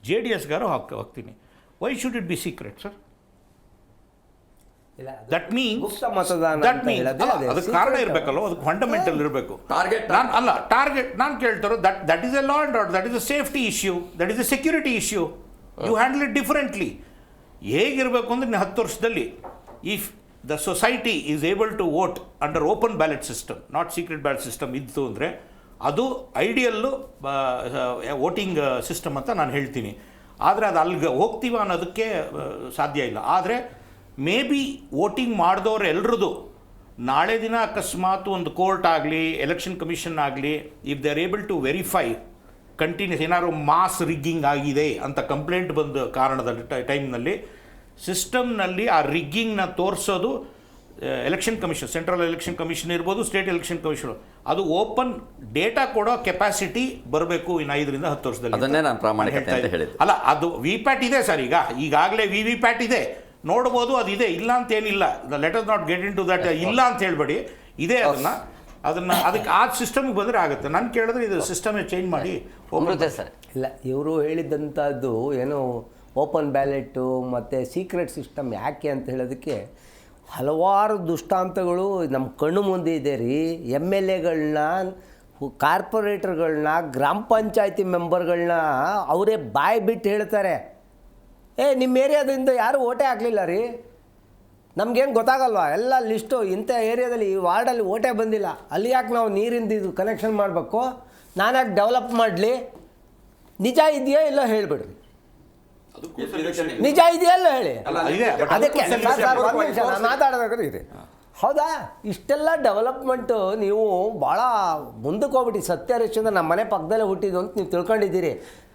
JDSಗಾರು ಹಾಕ್ತೀನಿ. Why should it be secret sir? That means ಗುಪ್ತ ಮತದಾನ ಅಂತ ಹೇಳೋದೇ ಅದೇ. ಅದಕ್ಕೆ ಕಾರಣ ಇರಬೇಕಲ್ಲ, ಅದಕ್ಕೆ ಫಂಡಮೆಂಟಲ್ ಇರಬೇಕು. ಟಾರ್ಗೆಟ್ ಟಾರ್ಗೆಟ್ ನಾನು ಕೇಳ್ತಾರೋ that is a law and order, that is a safety issue, that is a security issue. You handle it differently. ಹೇಗಿರಬೇಕು ಅಂದರೆ 10 ವರ್ಷದಲ್ಲಿ if the society is able to vote under open ballot system, not secret ballot system ಇತ್ತು ಅಂದರೆ ಅದು ಐಡಿಯಲ್ಲು voting system ಅಂತ ನಾನು ಹೇಳ್ತೀನಿ. ಆದರೆ ಅದು ಅಲ್ಲಿಗೆ ಹೋಗ್ತೀವ ಅನ್ನೋದಕ್ಕೆ ಸಾಧ್ಯ ಇಲ್ಲ. ಆದರೆ ಮೇ ಬಿ ವೋಟಿಂಗ್ ಮಾಡಿದವ್ರು ಎಲ್ರದ್ದು ನಾಳೆ ದಿನ ಅಕಸ್ಮಾತ್ ಒಂದು ಕೋರ್ಟ್ ಆಗಲಿ, ಎಲೆಕ್ಷನ್ ಕಮಿಷನ್ ಆಗಲಿ, if they are able to verify continues ಏನಾದ್ರು ಮಾಸ್ ರಿಗ್ಗಿಂಗ್ ಆಗಿದೆ ಅಂತ ಕಂಪ್ಲೇಂಟ್ ಬಂದ ಕಾರಣದಲ್ಲಿ ಟೈಮ್ನಲ್ಲಿ ಸಿಸ್ಟಮ್ನಲ್ಲಿ ಆ ರಿಗ್ಗಿಂಗ್ನ ತೋರಿಸೋದು election commission, central election commission ಇರ್ಬೋದು, ಸ್ಟೇಟ್ ಎಲೆಕ್ಷನ್ ಕಮಿಷನ್, ಅದು ಓಪನ್ ಡೇಟಾ ಕೊಡೋ ಕೆಪಾಸಿಟಿ ಬರಬೇಕು ಇನ್ನು 5 ರಿಂದ 10 ವರ್ಷದಲ್ಲಿ. ಅದನ್ನೇ ನಾನು ಪ್ರಾಮಾಣಿಕತೆ ಅಂತ ಹೇಳಿದ್ದು. ಅಲ್ಲ, ಅದು VVPAT ಇದೆ ಸರ್. ಈಗಾಗಲೇ VVPAT ಇದೆ, ನೋಡ್ಬೋದು, ಅದು ಇದೆ, ಇಲ್ಲ ಅಂತ ಏನಿಲ್ಲ. Let us not get into that, ಇಲ್ಲ ಅಂತ ಹೇಳ್ಬೇಡಿ, ಇದೆ. ಅದಕ್ಕೆ ಆ ಸಿಸ್ಟಮ್ಗೆ ಬಂದರೆ ಆಗುತ್ತೆ. ನಾನು ಕೇಳಿದ್ರೆ ಇದು ಸಿಸ್ಟಮೇ ಚೇಂಜ್ ಮಾಡಿ ಸರ್. ಇಲ್ಲ, ಇವರು ಹೇಳಿದಂಥದ್ದು ಏನೋ ಓಪನ್ ಬ್ಯಾಲೆಟು ಮತ್ತು ಸೀಕ್ರೆಟ್ ಸಿಸ್ಟಮ್ ಯಾಕೆ ಅಂತ ಹೇಳೋದಕ್ಕೆ ಹಲವಾರು ದುಷ್ಟಾಂತಗಳು ನಮ್ಮ ಕಣ್ಣು ಮುಂದೆ ಇದೆ ರೀ. MLAಗಳನ್ನ, ಕಾರ್ಪೊರೇಟರ್ಗಳನ್ನ, ಗ್ರಾಮ ಪಂಚಾಯತಿ ಮೆಂಬರ್ಗಳನ್ನ ಅವರೇ ಬಾಯಿ ಬಿಟ್ಟು ಹೇಳ್ತಾರೆ, ನಿಮ್ಮ ಏರಿಯಾದಿಂದ ಯಾರೂ ಓಟೇ ಹಾಕಲಿಲ್ಲ ರೀ, ನಮಗೇನು ಗೊತ್ತಾಗಲ್ವಾ, ಎಲ್ಲ ಲಿಸ್ಟು ಇಂಥ ಏರಿಯಾದಲ್ಲಿ ಈ ವಾರ್ಡಲ್ಲಿ ಓಟೇ ಬಂದಿಲ್ಲ, ಅಲ್ಲಿ ಯಾಕೆ ನಾವು ನೀರಿಂದ ಇದು ಕನೆಕ್ಷನ್ ಮಾಡಬೇಕು, ನಾನು ಯಾಕೆ ಡೆವಲಪ್ ಮಾಡಲಿ? ನಿಜ ಇದೆಯಾ ಇಲ್ಲ ಹೇಳಿಬಿಡ್ರಿ, ನಿಜ ಇದೆಯಾ ಇಲ್ಲ ಹೇಳಿ. ಅದಕ್ಕೆ ನಾನು ಮಾತಾಡೋದಾದ್ರೆ ಇದೆ. ಹೌದಾ, ಇಷ್ಟೆಲ್ಲ ಡೆವಲಪ್ಮೆಂಟು ನೀವು ಭಾಳ ಮುಂದಕ್ಕೆ ಹೋಗ್ಬಿಟ್ಟು, ಸತ್ಯ ಹರಿಶ್ಚಂದ್ರ ನಮ್ಮ ಮನೆ ಪಕ್ಕದಲ್ಲೇ ಹುಟ್ಟಿದ್ದು ಅಂತ ನೀವು ತಿಳ್ಕೊಂಡಿದ್ದೀರಿ.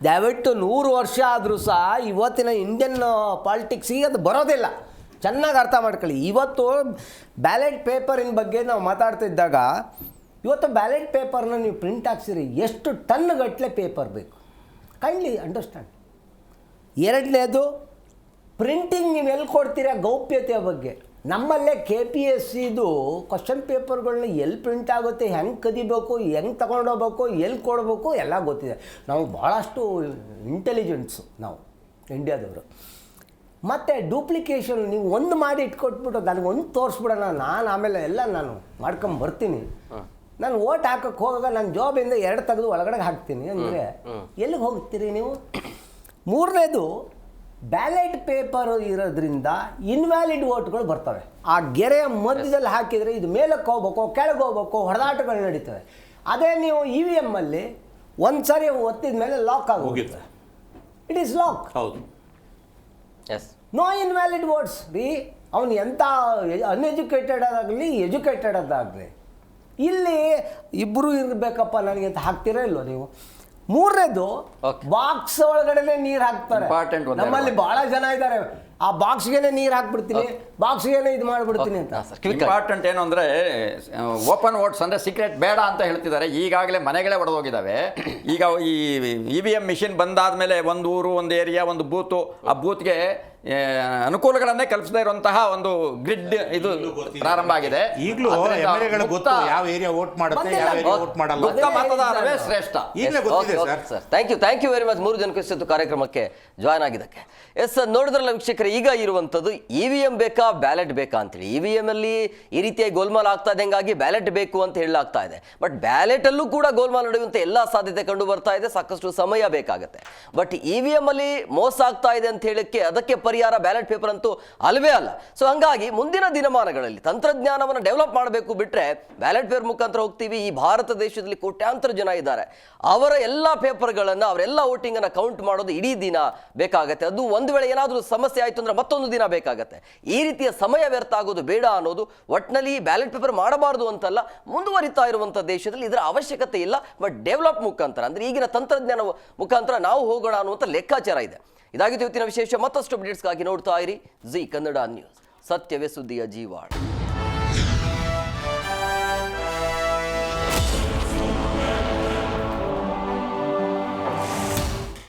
ದಯವಿಟ್ಟು 100 ವರ್ಷ ಆದರೂ ಸಹ ಇವತ್ತಿನ ಇಂಡಿಯನ್ ಪಾಲಿಟಿಕ್ಸಿಗೆ ಅದು ಬರೋದಿಲ್ಲ. ಚೆನ್ನಾಗಿ ಅರ್ಥ ಮಾಡ್ಕೊಳ್ಳಿ. ಇವತ್ತು ಬ್ಯಾಲೆಟ್ ಪೇಪರಿನ ಬಗ್ಗೆ ನಾವು ಮಾತಾಡ್ತಿದ್ದಾಗ, ಇವತ್ತು ಬ್ಯಾಲೆಟ್ ಪೇಪರ್ನ ನೀವು ಪ್ರಿಂಟ್ ಹಾಕ್ಸಿರಿ, ಎಷ್ಟು ಟನ್ ಗಟ್ಟಲೆ ಪೇಪರ್ ಬೇಕು, ಕೈಂಡ್ಲಿ ಅಂಡರ್ಸ್ಟ್ಯಾಂಡ್. ಎರಡನೇದು, ಪ್ರಿಂಟಿಂಗ್ ನೀವು ಎಲ್ಲಿ ಕೊಡ್ತೀರಾ ಗೌಪ್ಯತೆಯ ಬಗ್ಗೆ. ನಮ್ಮಲ್ಲೇ KPSCದು ಕ್ವಶನ್ ಪೇಪರ್ಗಳನ್ನ ಎಲ್ಲಿ ಪ್ರಿಂಟ್ ಆಗುತ್ತೆ, ಹೆಂಗೆ ಕದಿಬೇಕು, ಹೆಂಗೆ ತಗೊಂಡೋಗ್ಬೇಕು, ಎಲ್ಲಿ ಕೊಡಬೇಕು ಎಲ್ಲ ಗೊತ್ತಿದೆ. ನಾವು ಭಾಳಷ್ಟು ಇಂಟೆಲಿಜೆನ್ಸು ನಾವು ಇಂಡಿಯಾದವರು. ಮತ್ತು ಡೂಪ್ಲಿಕೇಶನ್ ನೀವು ಒಂದು ಮಾಡಿ ಇಟ್ಕೊಟ್ಬಿಟ್ಟು ನನಗೊಂದು ತೋರಿಸ್ಬಿಡೋಣ, ನಾನು ಆಮೇಲೆ ಎಲ್ಲ ನಾನು ಮಾಡ್ಕೊಂಬರ್ತೀನಿ. ನಾನು ಓಟ್ ಹಾಕೋಕ್ಕೆ ಹೋಗಾಗ ನನ್ನ ಜಾಬಿಂದ 2 ತೆಗೆದು ಒಳಗಡೆ ಹಾಕ್ತೀನಿ ಅಂದರೆ ಎಲ್ಲಿಗೆ ಹೋಗ್ತೀರಿ ನೀವು? ಮೂರನೇದು, ಬ್ಯಾಲೆಟ್ ಪೇಪರ್ ಇರೋದ್ರಿಂದ ಇನ್ವ್ಯಾಲಿಡ್ ವೋಟ್ಗಳು ಬರ್ತವೆ. ಆ ಗೆರೆಯ ಮಧ್ಯದಲ್ಲಿ ಹಾಕಿದರೆ ಇದು ಮೇಲಕ್ಕೆ ಹೋಗ್ಬೇಕು, ಕೆಳಗೆ ಹೋಗ್ಬೇಕು, ಹೊಡೆದಾಟಗಳು ನಡೀತವೆ. ಅದೇ ನೀವು EVM ಅಲ್ಲಿ ಒಂದು ಸಾರಿ ಒತ್ತಿದ ಮೇಲೆ ಲಾಕ್ ಆಗೋಗುತ್ತೆ. It is lock. ಹೌದು, ಎಸ್. ನೋ ಇನ್ವ್ಯಾಲಿಡ್ ವೋಟ್ಸ್ ರೀ. ಅವನು ಎಂಥ ಅನ್ಎಜುಕೇಟೆಡ್ ಆಗಲಿ, ಎಜುಕೇಟೆಡ್ ಅದಾಗಲಿ, ಇಲ್ಲಿ ಇಬ್ಬರು ಇರಬೇಕಪ್ಪ ನನಗೆ ಅಂತ ಹಾಕ್ತೀರಾ ಇಲ್ವೋ ನೀವು? ಮೂರನೇದು, ಬಾಕ್ಸ್ ಒಳಗಡೆ ನೀರು ಹಾಕ್ತಾರೆ. ನಮ್ಮಲ್ಲಿ ಬಹಳ ಜನ ಇದ್ದಾರೆ, ಆ ಬಾಕ್ಸ್ಗೆನೆ ನೀರು ಹಾಕ್ಬಿಡ್ತೀನಿ, ಬಾಕ್ಸ್ಗೆನೆ ಇದು ಮಾಡಿಬಿಡ್ತೀನಿ ಅಂತ. ಇಂಪಾರ್ಟೆಂಟ್ ಏನು ಅಂದರೆ, ಓಪನ್ ವೋಟ್ಸ್ ಅಂದರೆ ಸೀಕ್ರೆಟ್ ಬೇಡ ಅಂತ ಹೇಳ್ತಿದ್ದಾರೆ. ಈಗಾಗಲೇ ಮನೆಗಳೇ ಒಡೆದೋಗಿದ್ದಾವೆ. ಈಗ ಈ EVM ಮಿಷಿನ್ ಬಂದಾದಮೇಲೆ ಒಂದು ಊರು, ಒಂದು ಏರಿಯಾ, ಒಂದು ಬೂತು, ಆ ಬೂತ್ಗೆ ಅನುಕೂಲಗಳನ್ನೇ ಕಲ್ಪಿಸದೇ ಇರುವಂತಹ ಒಂದು ಗ್ರಿಡ್ ಇದು ಪ್ರಾರಂಭ ಆಗಿದೆ. ಈಗಲೂ ಗೊತ್ತು ಯಾವ ಏರಿಯಾ ವೋಟ್ ಮಾಡುತ್ತೆ, ಯಾವ ಏರಿಯಾ ವೋಟ್ ಮಾಡಲ್ಲ. ಮುಕ್ತ ಮತದಾನವೇ ಶ್ರೇಷ್ಠ. ಈಗಲೇ ಗೊತ್ತಿದೆ sir. Thank you very much 3 ಜನಕ್ಕೆ ಇಷ್ಟು ಕಾರ್ಯಕ್ರಮಕ್ಕೆ ಜಾಯ್ನ್ ಆಗಿದ್ದಕ್ಕೆ. ಎಸ್, ನೋಡಿದ್ರಲ್ಲ ವೀಕ್ಷಕರೇ, ಈಗ ಇರುವಂಥದ್ದು EVM ಬೇಕಾ ಬ್ಯಾಲೆಟ್ ಬೇಕಾ ಅಂತೇಳಿ. EVM ಅಲ್ಲಿ ಈ ರೀತಿಯಾಗಿ ಗೋಲ್ಮಾಲ್ ಆಗ್ತಾ ಇದೆ, ಹಂಗಾಗಿ ಬ್ಯಾಲೆಟ್ ಬೇಕು ಅಂತ ಹೇಳಲಾಗ್ತಾ ಇದೆ. ಬಟ್ ಬ್ಯಾಲೆಟ್ ಅಲ್ಲೂ ಕೂಡ ಗೋಲ್ಮಾಲ್ ನಡೆಯುವಂಥ ಎಲ್ಲ ಸಾಧ್ಯತೆ ಕಂಡು ಬರ್ತಾ ಇದೆ, ಸಾಕಷ್ಟು ಸಮಯ ಬೇಕಾಗುತ್ತೆ. ಬಟ್ EVM ಅಲ್ಲಿ ಮೋಸ ಆಗ್ತಾ ಇದೆ ಅಂತ ಹೇಳಕ್ಕೆ ಅದಕ್ಕೆ ಪರಿಹಾರ ಬ್ಯಾಲೆಟ್ ಪೇಪರ್ ಅಂತೂ ಅಲ್ವೇ ಅಲ್ಲ. ಸೊ ಹಂಗಾಗಿ ಮುಂದಿನ ದಿನಮಾನಗಳಲ್ಲಿ ತಂತ್ರಜ್ಞಾನವನ್ನು ಡೆವಲಪ್ ಮಾಡಬೇಕು ಬಿಟ್ರೆ ಬ್ಯಾಲೆಟ್ ಪೇಪರ್ ಮುಖಾಂತರ ಹೋಗ್ತೀವಿ. ಈ ಭಾರತ ದೇಶದಲ್ಲಿ ಕೋಟ್ಯಾಂತರ ಜನ ಇದ್ದಾರೆ, ಅವರ ಎಲ್ಲ ಪೇಪರ್ಗಳನ್ನು ಅವರೆಲ್ಲ ವೋಟಿಂಗ್ ಅನ್ನು ಕೌಂಟ್ ಮಾಡೋದು ಇಡೀ ದಿನ ಬೇಕಾಗತ್ತೆ. ಅದು ಒಂದು ವೇಳೆ ಏನಾದರೂ ಸಮಸ್ಯೆ ಆಯಿತು ಅಂದ್ರೆ ಮತ್ತೊಂದು ದಿನ ಬೇಕಾಗತ್ತೆ. ಈ ರೀತಿಯ ಸಮಯ ವ್ಯರ್ಥ ಆಗೋದು ಬೇಡ ಅನ್ನೋದು, ಒಟ್ಟಿನಲ್ಲಿ ಬ್ಯಾಲೆಟ್ ಪೇಪರ್ ಮಾಡಬಾರ್ದು ಅಂತಲ್ಲ, ಮುಂದುವರಿತಾ ಇರುವಂಥ ದೇಶದಲ್ಲಿ ಇದರ ಅವಶ್ಯಕತೆ ಇಲ್ಲ. ಬಟ್ ಡೆವಲಪ್ ಮುಖಾಂತರ ಅಂದ್ರೆ ಈಗಿನ ತಂತ್ರಜ್ಞಾನ ಮುಖಾಂತರ ನಾವು ಹೋಗೋಣ ಅನ್ನುವಂಥ ಲೆಕ್ಕಾಚಾರ ಇದೆ. ಇದಾಗಿತ್ತು ಇವತ್ತಿನ ವಿಶೇಷ. ಮತ್ತಷ್ಟು ಅಪ್ಡೇಟ್ಸ್ಗಾಗಿ ನೋಡ್ತಾ ಇರಿ ಜಿ ಕನ್ನಡ ನ್ಯೂಸ್, ಸತ್ಯವೇ ಸುದ್ದಿಯ ಜೀವಾಳ.